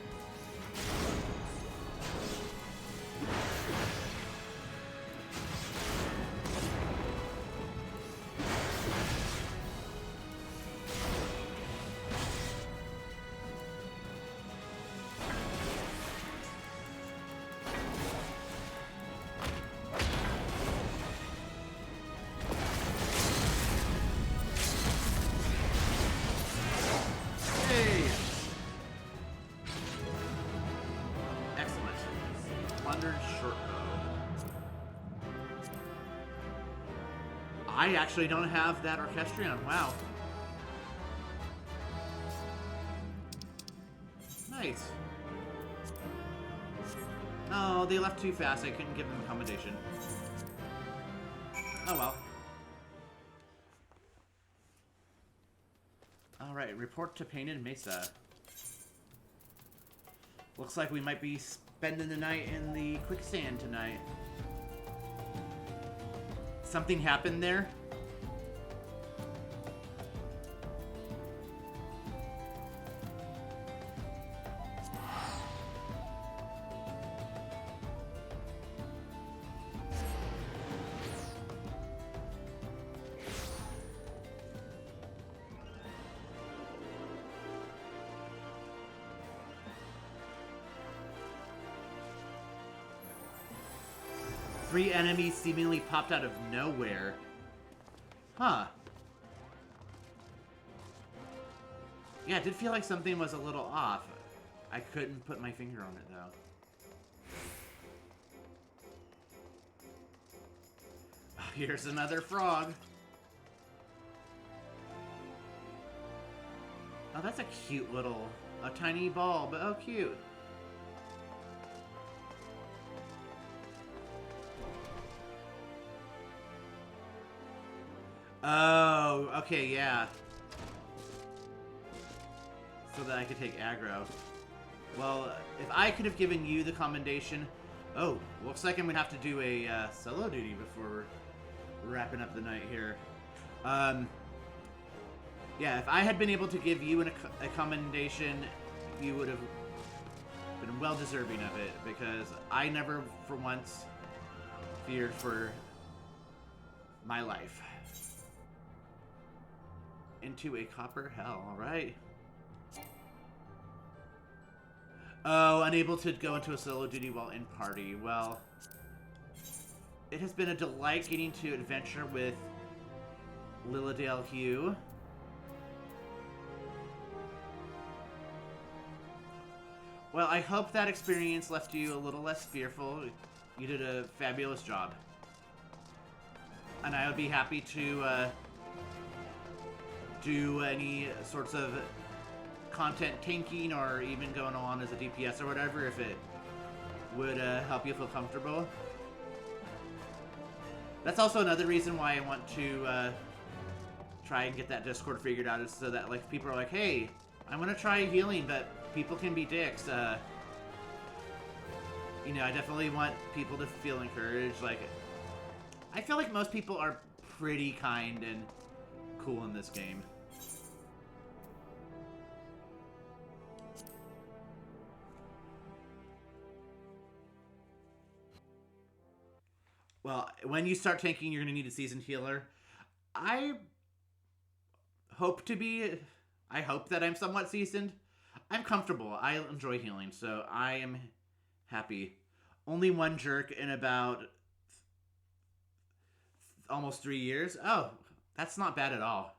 I actually don't have that Orchestrion. Wow. Nice. Oh, they left too fast. I couldn't give them accommodation. Oh well. Alright, report to Painted Mesa. Looks like we might be spending the night in the quicksand tonight. Something happened there? Three enemies seemingly popped out of nowhere. Huh. Yeah, it did feel like something was a little off. I couldn't put my finger on it, though. Here's another frog. Oh, that's a cute little... a tiny ball, but oh, cute. Oh, okay, yeah. So that I could take aggro. Well, if I could have given you the commendation... Oh, looks like I'm going to have to do a solo duty before we're wrapping up the night here. Yeah, if I had been able to give you a commendation, you would have been well deserving of it, because I never, for once, feared for my life. Into a copper hell, alright. Oh, unable to go into a solo duty while in party. Well, it has been a delight getting to adventure with Lilydale Hugh. Well, I hope that experience left you a little less fearful. You did a fabulous job. And I would be happy to do any sorts of content tanking or even going on as a DPS or whatever if it would help you feel comfortable. That's also another reason why I want to try and get that Discord figured out, is so that like people are like, hey, I'm gonna try healing, but people can be dicks. You know, I definitely want people to feel encouraged. Like, I feel like most people are pretty kind and cool in this game. Well, when you start tanking, you're going to need a seasoned healer. I hope to be... I hope that I'm somewhat seasoned. I'm comfortable. I enjoy healing, so I am happy. Only one jerk in about almost 3 years. Oh, that's not bad at all.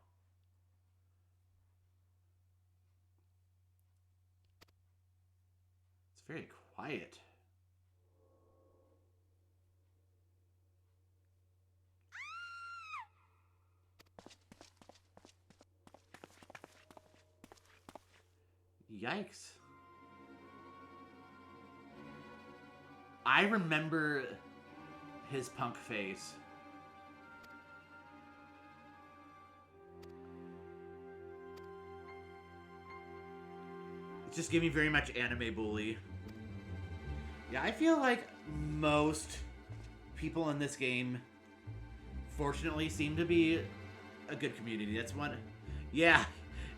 It's very quiet. Yikes. I remember his punk face. It just gave me very much anime bully. Yeah, I feel like most people in this game, fortunately, seem to be a good community. That's one... Yeah,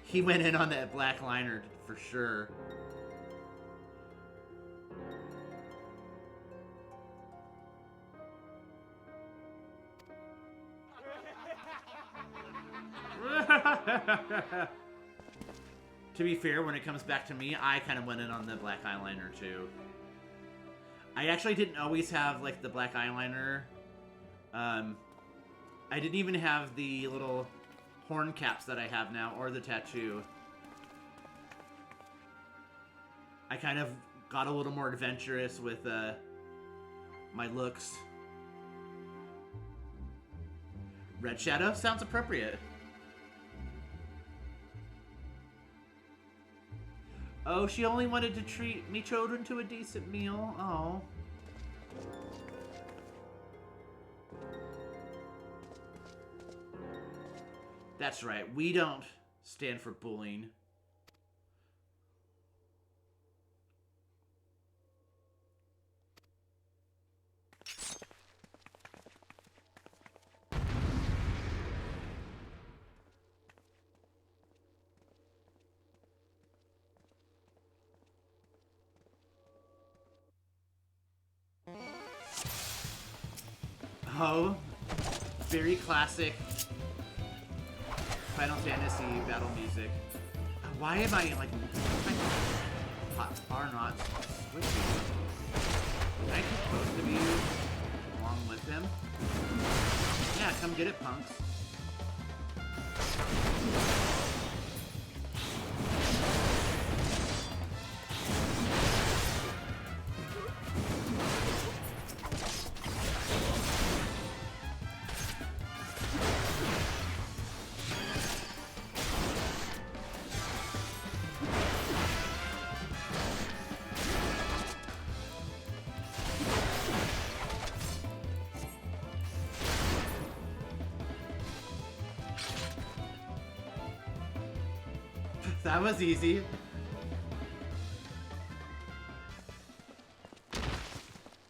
he went in on that black liner for sure. To be fair, when it comes back to me, I kind of went in on the black eyeliner too. I actually didn't always have like the black eyeliner. I didn't even have the little horn caps that I have now, or the tattoo. I kind of got a little more adventurous with my looks. Red Shadow sounds appropriate. Oh, she only wanted to treat me children to a decent meal. Oh. That's right. We don't stand for bullying. Oh, very classic Final Fantasy battle music. Why am I like are not switching? Can I keep both of you along with him? Yeah, come get it, punks. That was easy.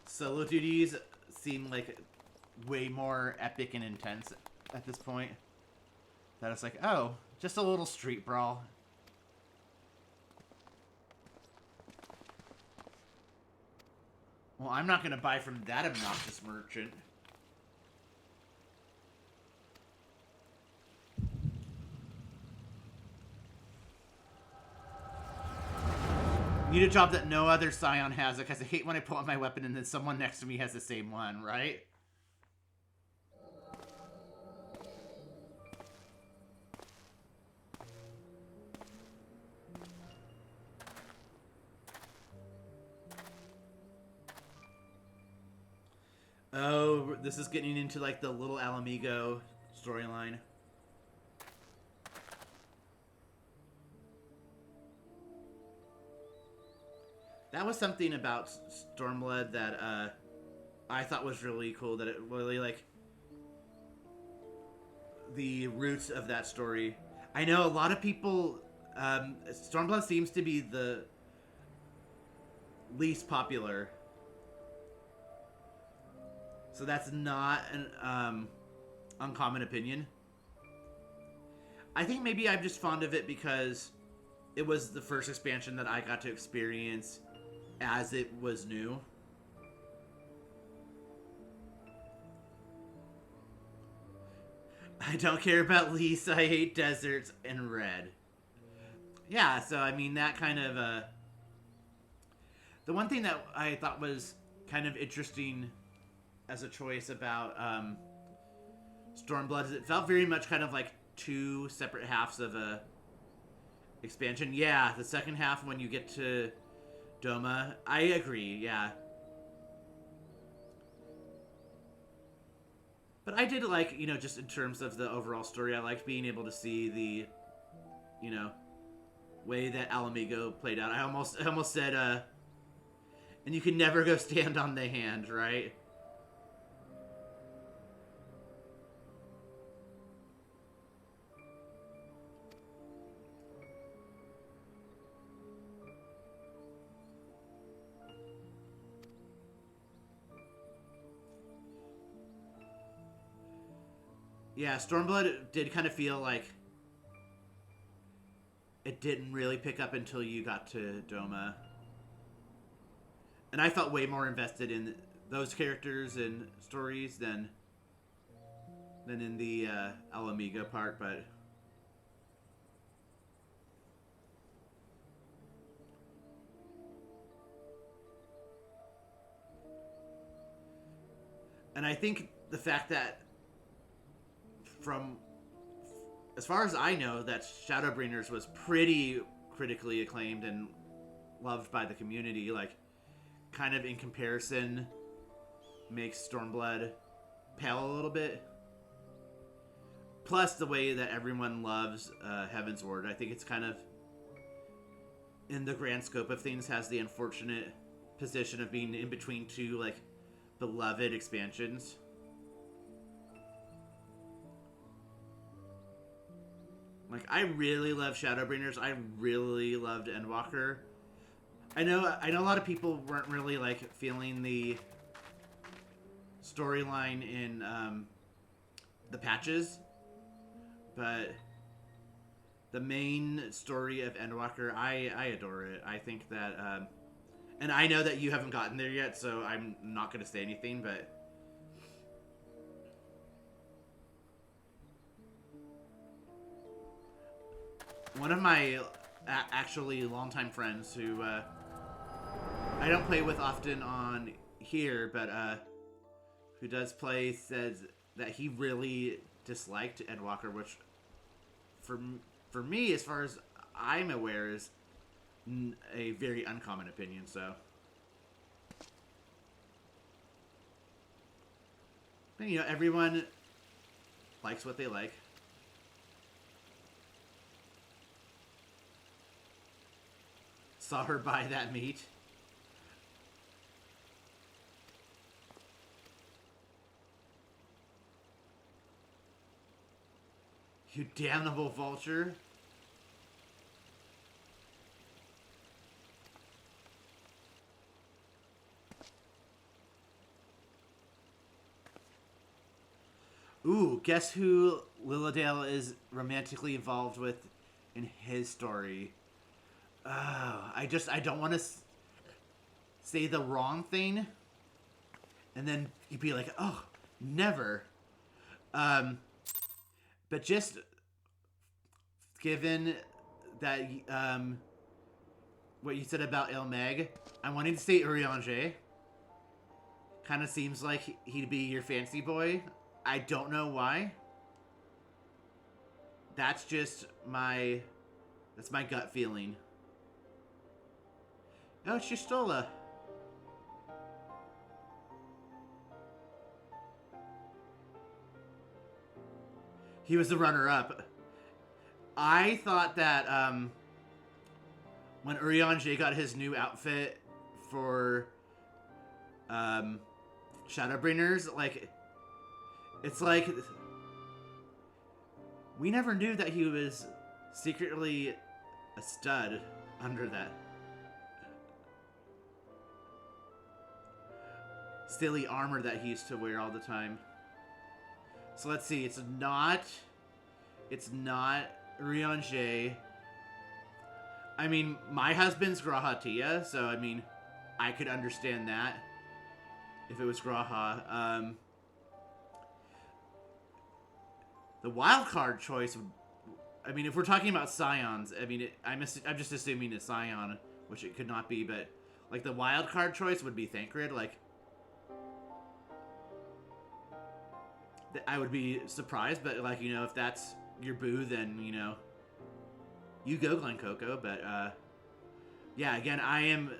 Solo duties seem like way more epic and intense at this point. That it's like, oh, just a little street brawl. Well, I'm not gonna buy from that obnoxious merchant. Need a job that no other Scion has, because I hate when I pull out my weapon and then someone next to me has the same one, right? Oh, this is getting into like the little Alamigo storyline. That was something about Stormblood that I thought was really cool. That it really, like, the roots of that story. I know a lot of people... Stormblood seems to be the least popular. So that's not an uncommon opinion. I think maybe I'm just fond of it because it was the first expansion that I got to experience as it was new. I don't care about lease, I hate deserts, and red. Yeah, so I mean, that kind of, the one thing that I thought was kind of interesting as a choice about, Stormblood is it felt very much kind of like two separate halves of a expansion. Yeah, the second half when you get to Doma, I agree, yeah. But I did like, you know, just in terms of the overall story, I liked being able to see the, you know, way that Alamigo played out. I almost said, and you can never go stand on the hand, right? Yeah, Stormblood did kind of feel like it didn't really pick up until you got to Doma. And I felt way more invested in those characters and stories than in the Alamiga part, but... And I think the fact that from, as far as I know, that Shadowbringers was pretty critically acclaimed and loved by the community, like, kind of in comparison makes Stormblood pale a little bit. Plus the way that everyone loves Heaven's Ward. I think it's kind of, in the grand scope of things, has the unfortunate position of being in between two, like, beloved expansions. Like, I really love Shadowbringers. I really loved Endwalker. I know a lot of people weren't really, like, feeling the storyline in the patches, but the main story of Endwalker, I adore it. I think that, and I know that you haven't gotten there yet, so I'm not going to say anything, but one of my actually longtime friends who I don't play with often on here, but who does play, says that he really disliked Endwalker, which for me, as far as I'm aware, is a very uncommon opinion. So, but, you know, everyone likes what they like. Saw her buy that meat. You damnable vulture. Ooh, guess who Lilydale is romantically involved with in his story? I don't want to say the wrong thing, and then you'd be like, oh, never. But just given that what you said about Ilmeg, I wanted to say Urianger. Kind of seems like he'd be your fancy boy. I don't know why. That's just my gut feeling. Oh, it's Shistola. He was the runner-up. I thought that when Urianger got his new outfit for Shadowbringers, like, it's like we never knew that he was secretly a stud under that silly armor that he used to wear all the time. So let's see, it's not Urianger. I mean, my husband's Grahatia, so I mean, I could understand that if it was Graha. The wild card choice would... I mean, if we're talking about scions, I mean, I'm just assuming it's scion, which it could not be, but, like, the wild card choice would be Thancred. Like, I would be surprised, but, like, you know, if that's your boo, then, you know, you go, Glen Coco. But, yeah, again, I am...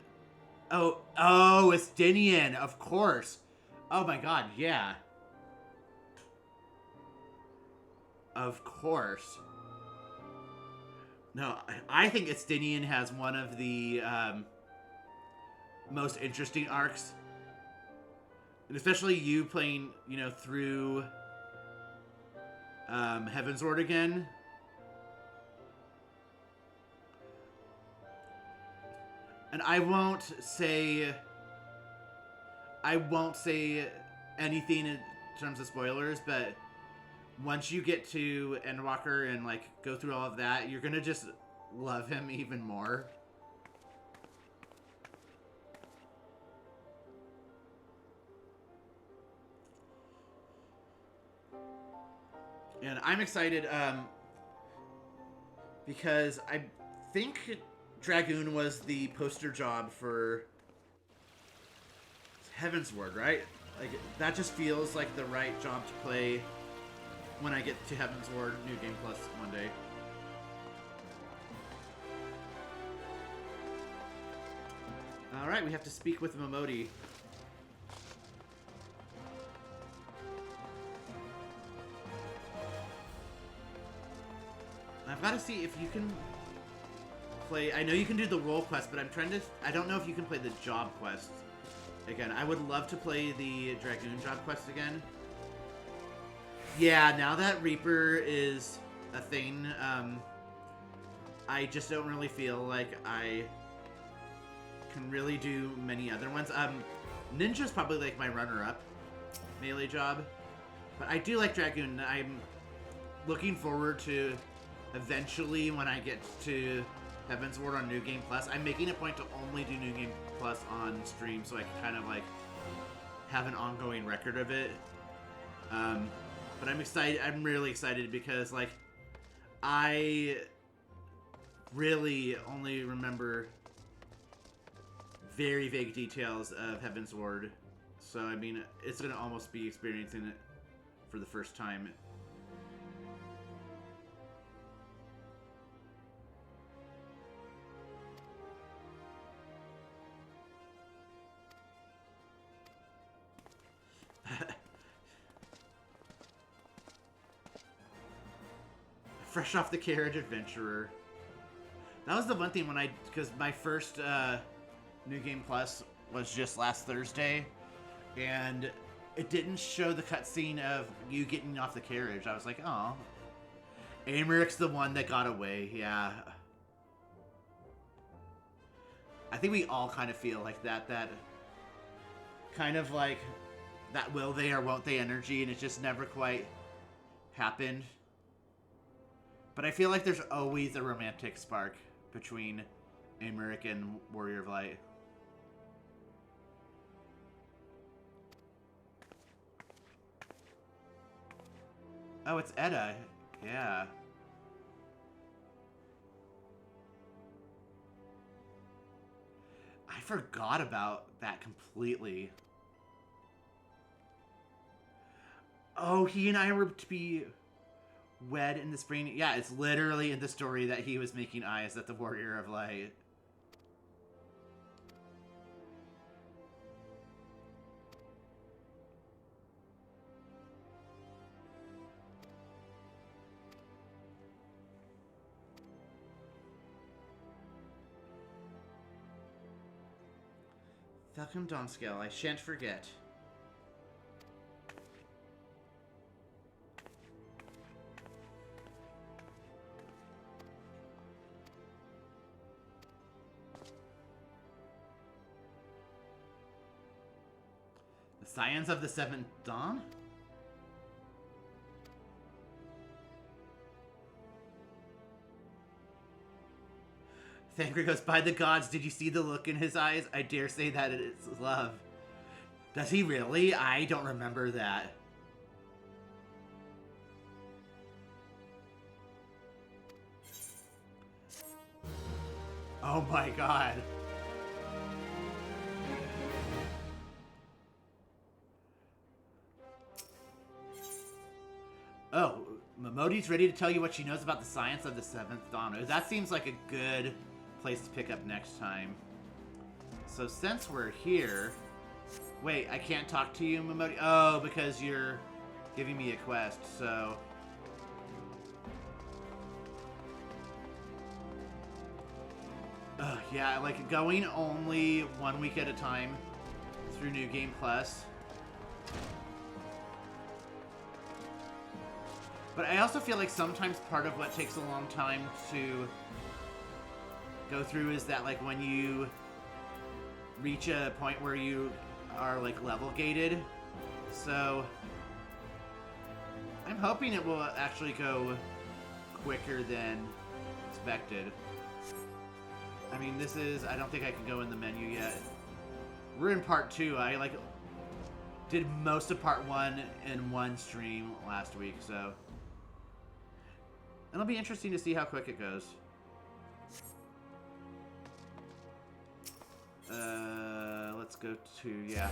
Oh, Estinian, of course. Oh my god, yeah. Of course. No, I think Estinian has one of the most interesting arcs. And especially you playing, you know, through Heavensward again. And I won't say anything in terms of spoilers, but once you get to Endwalker and, like, go through all of that, you're gonna just love him even more. And I'm excited, because I think Dragoon was the poster job for Heavensward, right? Like, that just feels like the right job to play when I get to Heavensward New Game Plus one day. Alright, we have to speak with Momodi. I've got to see if you can play... I know you can do the role quest, but I'm trying to... I don't know if you can play the job quest again. I would love to play the Dragoon job quest again. Yeah, now that Reaper is a thing, I just don't really feel like I can really do many other ones. Ninja's probably like my runner-up melee job, but I do like Dragoon. I'm looking forward to eventually when I get to Heavensward on New Game Plus. I'm making a point to only do New Game Plus on stream so I can kind of like have an ongoing record of it. But I'm excited. I'm really excited because, like, I really only remember very vague details of Heavensward. So, I mean, it's going to almost be experiencing it for the first time. Fresh off the carriage adventurer. That was the one thing when because my first New Game Plus was just last Thursday, and it didn't show the cutscene of you getting off the carriage. I was like, oh, Americ's the one that got away. Yeah. I think we all kind of feel like that kind of like that will they or won't they energy, and it just never quite happened. But I feel like there's always a romantic spark between Americ and Warrior of Light. Oh, it's Edda. Yeah. I forgot about that completely. Oh, he and I were to be wed in the spring. Yeah, it's literally in the story that he was making eyes at the Warrior of Light. Falcon Dawnscale, I shan't forget. The Scions of the Seventh Dawn? Thangri goes, by the gods, did you see the look in his eyes? I dare say that it is love. Does he really? I don't remember that. Oh my god. Oh, Momodi's ready to tell you what she knows about the science of the Seventh Dawn. That seems like a good place to pick up next time. So since we're here... Wait, I can't talk to you, Momodi? Oh, because you're giving me a quest, so... Yeah, like going only 1 week at a time through New Game Plus. But I also feel like sometimes part of what takes a long time to go through is that, like, when you reach a point where you are, like, level gated. So I'm hoping it will actually go quicker than expected. I mean, this is... I don't think I can go in the menu yet. We're in part 2. I, like, did most of part 1 in one stream last week, so... It'll be interesting to see how quick it goes. Let's go to, yeah,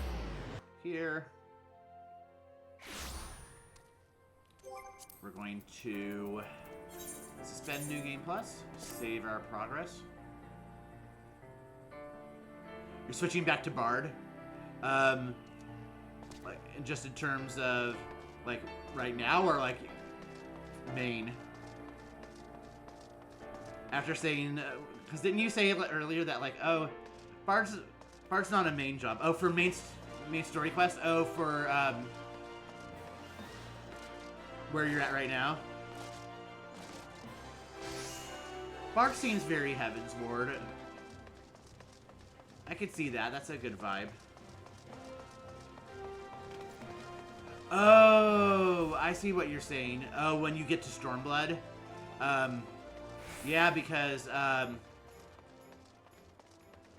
here. We're going to suspend New Game Plus, save our progress. You're switching back to Bard. Like, just in terms of, like, right now, or, like, main? After saying, because didn't you say earlier that, like, oh, Bard's not a main job. Oh, for main story quest. Oh, for where you're at right now. Bard seems very Heaven's Ward. I could see that. That's a good vibe. Oh, I see what you're saying. Oh, when you get to Stormblood. Yeah, because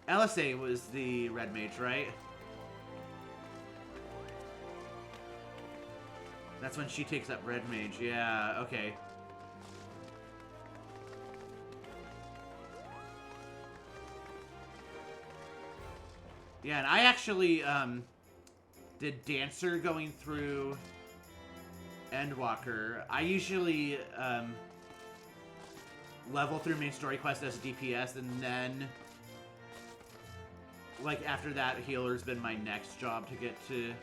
LSA was the red mage, right? That's when she takes up red mage. Yeah, okay. Yeah, and I actually did Dancer going through Endwalker. I usually level through main story quest as DPS, and then, like, after that, healer's been my next job to get to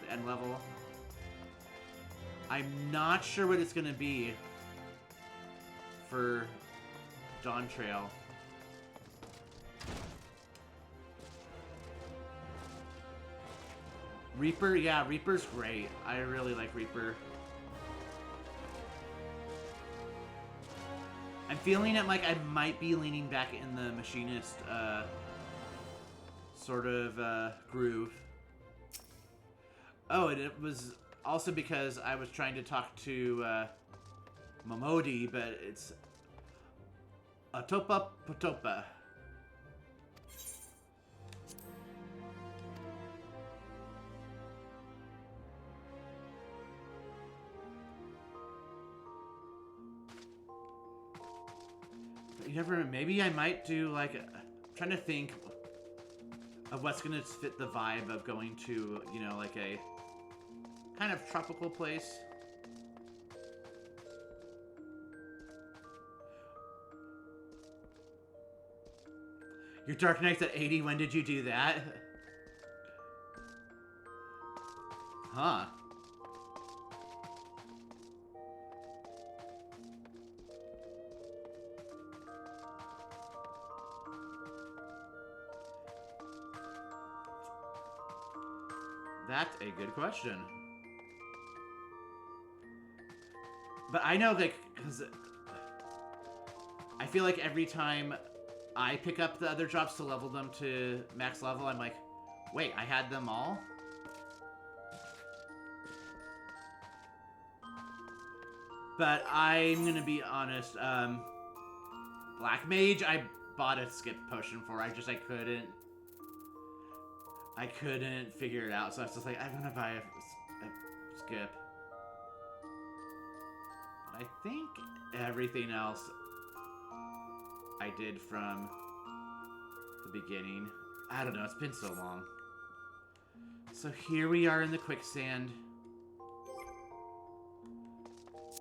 the end level. I'm not sure what it's gonna be for Dawn Trail. Reaper? Yeah, Reaper's great. I really like Reaper. I'm feeling it like I might be leaning back in the Machinist sort of groove. Oh, and it was also because I was trying to talk to Momodi, but it's Atopa Potopa. You never, maybe I might do, like, I'm trying to think of what's going to fit the vibe of going to, you know, like a kind of tropical place. Your Dark Knight's at 80, when did you do that? Huh. That's a good question. But I know, like, because I feel like every time I pick up the other jobs to level them to max level, I'm like, wait, I had them all? But I'm gonna be honest, Black Mage, I bought a skip potion for. I couldn't figure it out, so I was just like, I'm gonna buy a skip. I think everything else I did from the beginning. I don't know, it's been so long. So here we are in the quicksand.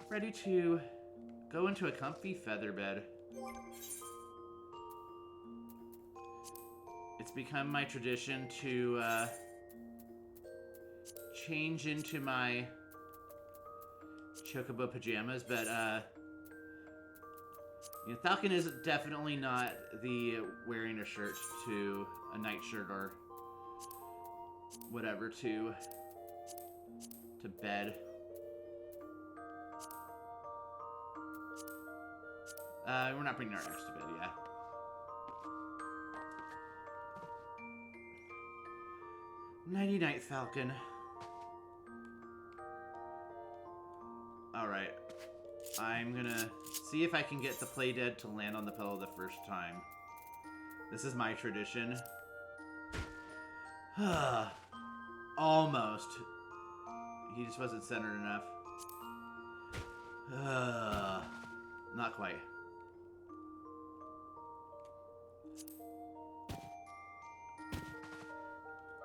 Ready to go into a comfy feather bed. It's become my tradition to change into my chocobo pajamas, but you know, Falcon is definitely not the wearing a shirt to a nightshirt or whatever to bed. We're not bringing our ex to bed, yeah. Nighty-night, Falcon. Alright. I'm gonna see if I can get the Playdead to land on the pillow the first time. This is my tradition. Almost. He just wasn't centered enough. Not quite.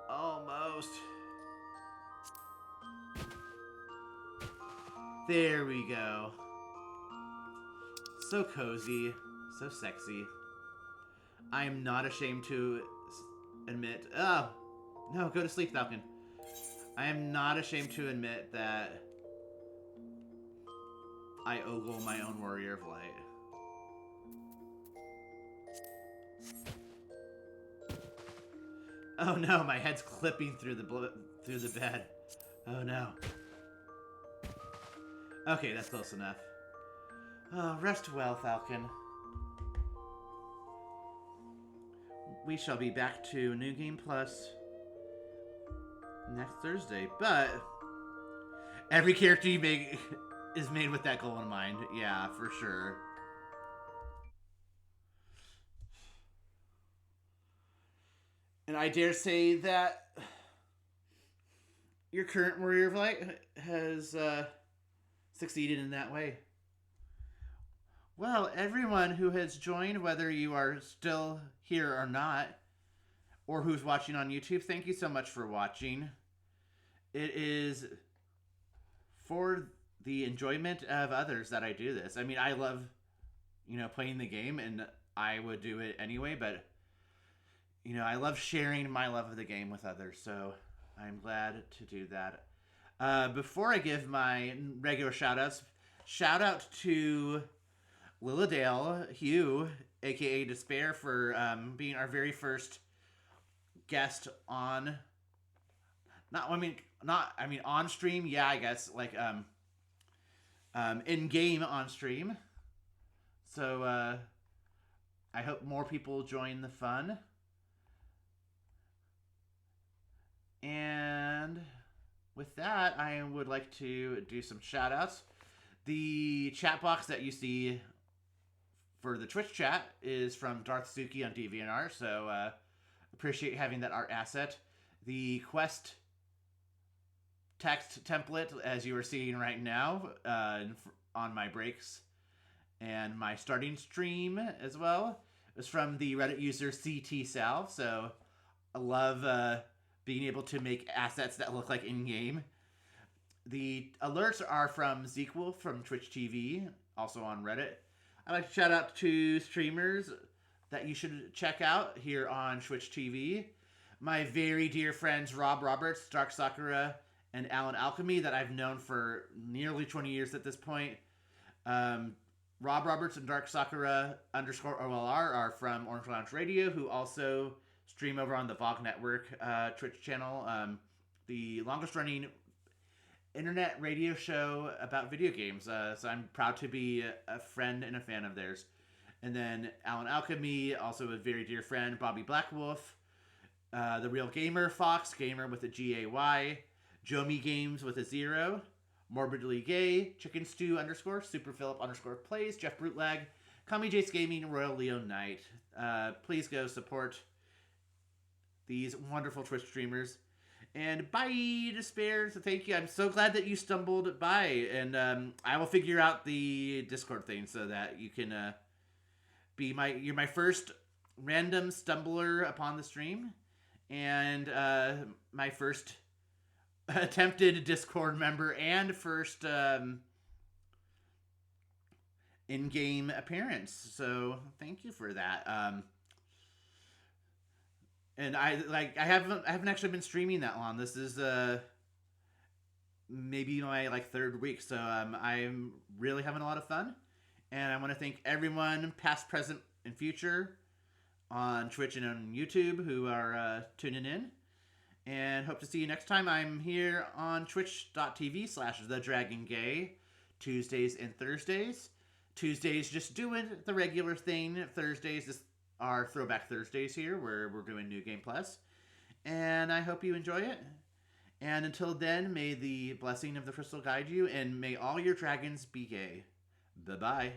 Almost. There we go. So cozy, so sexy. I am not ashamed to admit... Oh! No, go to sleep, Falcon. I am not ashamed to admit that I ogle my own Warrior of Light. Oh no, my head's clipping through the bed. Oh no. Okay, that's close enough. Oh, rest well, Falcon. We shall be back to New Game Plus next Thursday, but every character you make is made with that goal in mind. Yeah, for sure. And I dare say that your current Warrior of Light has succeeded in that way. Well, everyone who has joined, whether you are still here or not, or who's watching on YouTube, thank you so much for watching. It is for the enjoyment of others that I do this. I mean, I love, you know, playing the game, and I would do it anyway, but, you know, I love sharing my love of the game with others, so I'm glad to do that. Before I give my regular shout-outs, shout-out to Lilladale Hugh, aka Despair, for being our very first guest on on stream, yeah, I guess, like in game on stream. So I hope more people join the fun. And with that, I would like to do some shout outs. The chat box that you see for the Twitch chat is from Darth Suki on DeviantArt, so appreciate having that art asset. The quest text template, as you are seeing right now, on my breaks and my starting stream as well, is from the Reddit user CT Salve, so I love being able to make assets that look like in-game. The alerts are from Zequel from Twitch TV, also on Reddit. I'd like to shout out to streamers that you should check out here on Twitch TV. My very dear friends Rob Roberts, Dark Sakura, and Alan Alchemy that I've known for nearly 20 years at this point. Rob Roberts and Dark Sakura _OLR are from Orange Lounge Radio, who also stream over on the VOG Network Twitch channel. The longest running internet radio show about video games. So I'm proud to be a friend and a fan of theirs. And then Alan Alchemy, also a very dear friend, Bobby Blackwolf, The Real Gamer, Fox Gamer with a G-A-Y, Jomi Games with a 0, Morbidly Gay, Chicken Stew _ Super Philip _ Plays, Jeff Brutelag, Kami Jace Gaming, Royal Leo Knight. Please go support these wonderful Twitch streamers. And bye, Despair. So thank you. I'm so glad that you stumbled by. And I will figure out the Discord thing so that you can you're my first random stumbler upon the stream, and my first attempted Discord member, and first in-game appearance. So thank you for that. And I haven't actually been streaming that long. This is maybe my third week, so I'm really having a lot of fun. And I want to thank everyone, past, present, and future, on Twitch and on YouTube who are tuning in. And hope to see you next time. I'm here on twitch.tv/thedragongay, Tuesdays and Thursdays. Tuesdays just doing the regular thing. Thursdays are Throwback Thursdays here, where we're doing New Game Plus. And I hope you enjoy it. And until then, may the blessing of the crystal guide you, and may all your dragons be gay. Bye-bye.